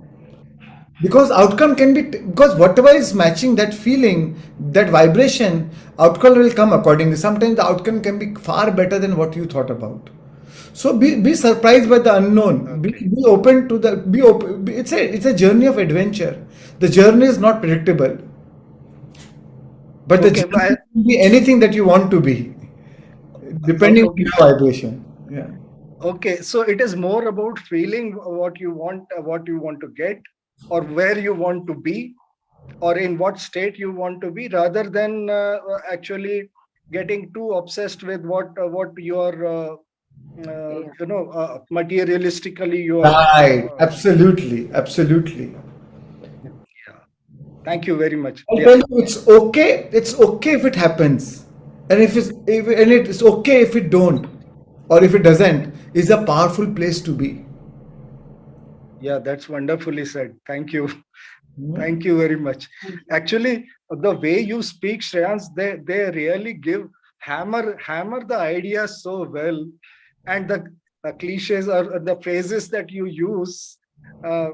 Because outcome can be, because whatever is matching that feeling, that vibration, outcome will come accordingly. Sometimes the outcome can be far better than what you thought about. So be surprised by the unknown. Okay. Be open to the be open. It's a journey of adventure. The journey is not predictable, but the Okay, journey can be anything that you want to be, depending on okay. your vibration. Yeah. Okay, so it is more about feeling what you want to get, or where you want to be, or in what state you want to be, rather than actually getting too obsessed with what you are, materialistically you are. Right. Absolutely. Absolutely. Yeah. Thank you very much. I Yeah. tell you, it's okay. It's okay if it happens, and and it's okay if it don't, or if it doesn't. Is a powerful place to be. Yeah, that's wonderfully said. Thank you. Yeah. Thank you very much. Actually, the way you speak, Shreyans, they really hammer the idea so well, and the cliches or the phrases that you use uh,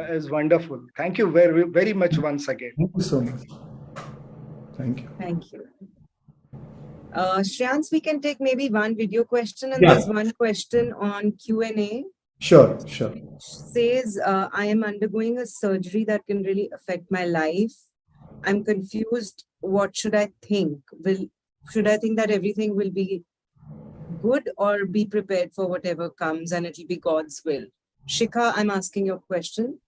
is wonderful. Thank you very much once again. Thank you so much. Thank you. Thank you. Shreyans, we can take maybe one video question, and Yeah. there's one question on Q&A. Sure. Says, I am undergoing a surgery that can really affect my life. I'm confused. What should I think? Should I think that everything will be good, or be prepared for whatever comes and it'll be God's will? Shikha, I'm asking your question.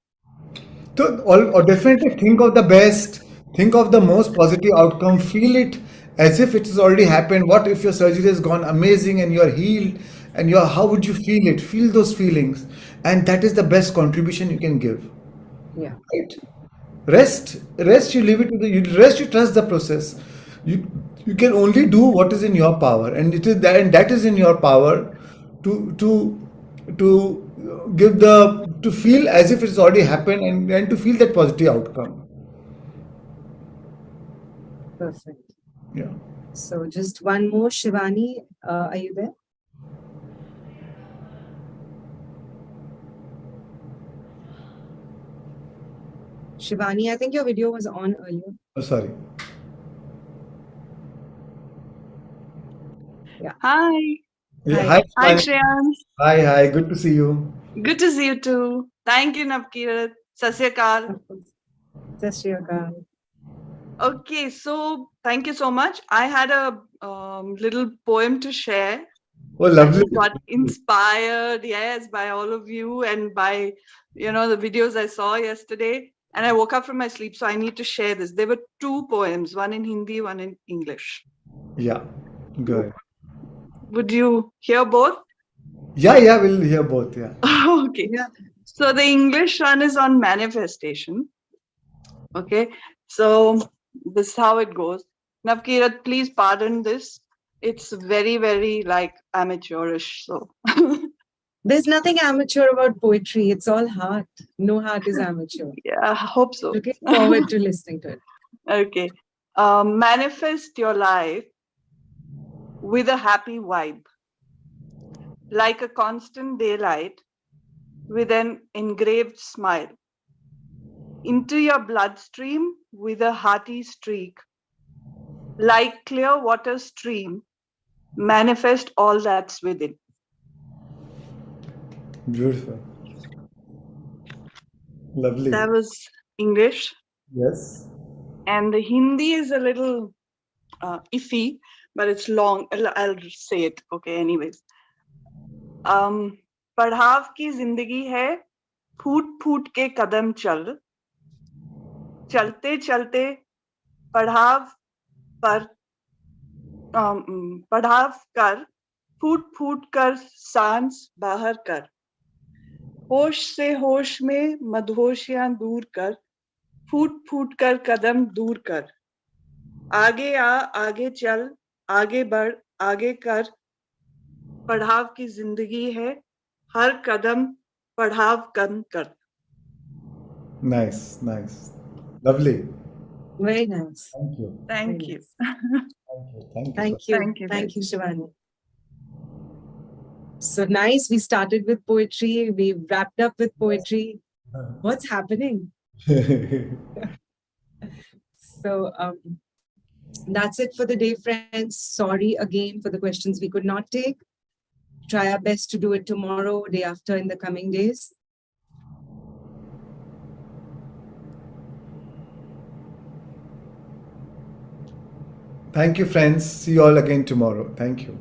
So, or definitely think of the best, think of the most positive outcome, feel it as if it has already happened. What if your surgery has gone amazing and you're healed and how would you feel it? Feel those feelings. And that is the best contribution you can give. Yeah. Right? Rest, you leave it to you trust the process. You can only do what is in your power, and that is in your power to give to feel as if it's already happened, and to feel that positive outcome. Perfect. Yeah. So just one more. Shivani, are you there? Shivani, I think your video was on earlier. Oh, sorry. Yeah. Hi. Yeah, Hi. Hi, Shivani. Shreans. Hi. Good to see you. Good to see you too. Thank you, Navkirat. Sasyakal. Sat Shri Akal. Okay, so thank you so much. I had a little poem to share. Oh, I lovely. just got inspired, yes, by all of you and by, the videos I saw yesterday. And I woke up from my sleep, so I need to share this. There were two poems, one in Hindi, one in English. Yeah, good. Would you hear both? Yeah, we'll hear both. Yeah. Okay. Yeah. So the English one is on manifestation. Okay. So this is how it goes. Navkirat, please pardon this. It's very, very amateurish. So There's nothing amateur about poetry. It's all heart. No heart is amateur. yeah, I hope so. Looking forward to listening to it. Okay. Manifest your life with a happy vibe, like a constant daylight with an engraved smile. Into your bloodstream with a hearty streak, like clear water stream, manifest all that's within. Beautiful. Lovely. That was English. Yes. And the Hindi is a little iffy, but it's long. I'll say it. Okay, anyways. पढ़ाव की जिंदगी है, फूट फूट के कदम चल, चलते चलते पढ़ाव कर, फूट फूट कर सांस बाहर कर, होश से होश में मदहोशियां दूर कर, फूट फूट कर कदम दूर कर, आगे आ आगे चल, आगे बढ़ आगे कर, पढ़ाव की जिंदगी है, हर कदम पढ़ाव कम कर. Nice. Lovely. Very nice. Thank you. Thank you. Thank you, Shivani. So nice. We started with poetry. We wrapped up with poetry. What's happening? So that's it for the day, friends. Sorry again for the questions we could not take. Try our best to do it tomorrow, day after, in the coming days. Thank you, friends. See you all again tomorrow. Thank you.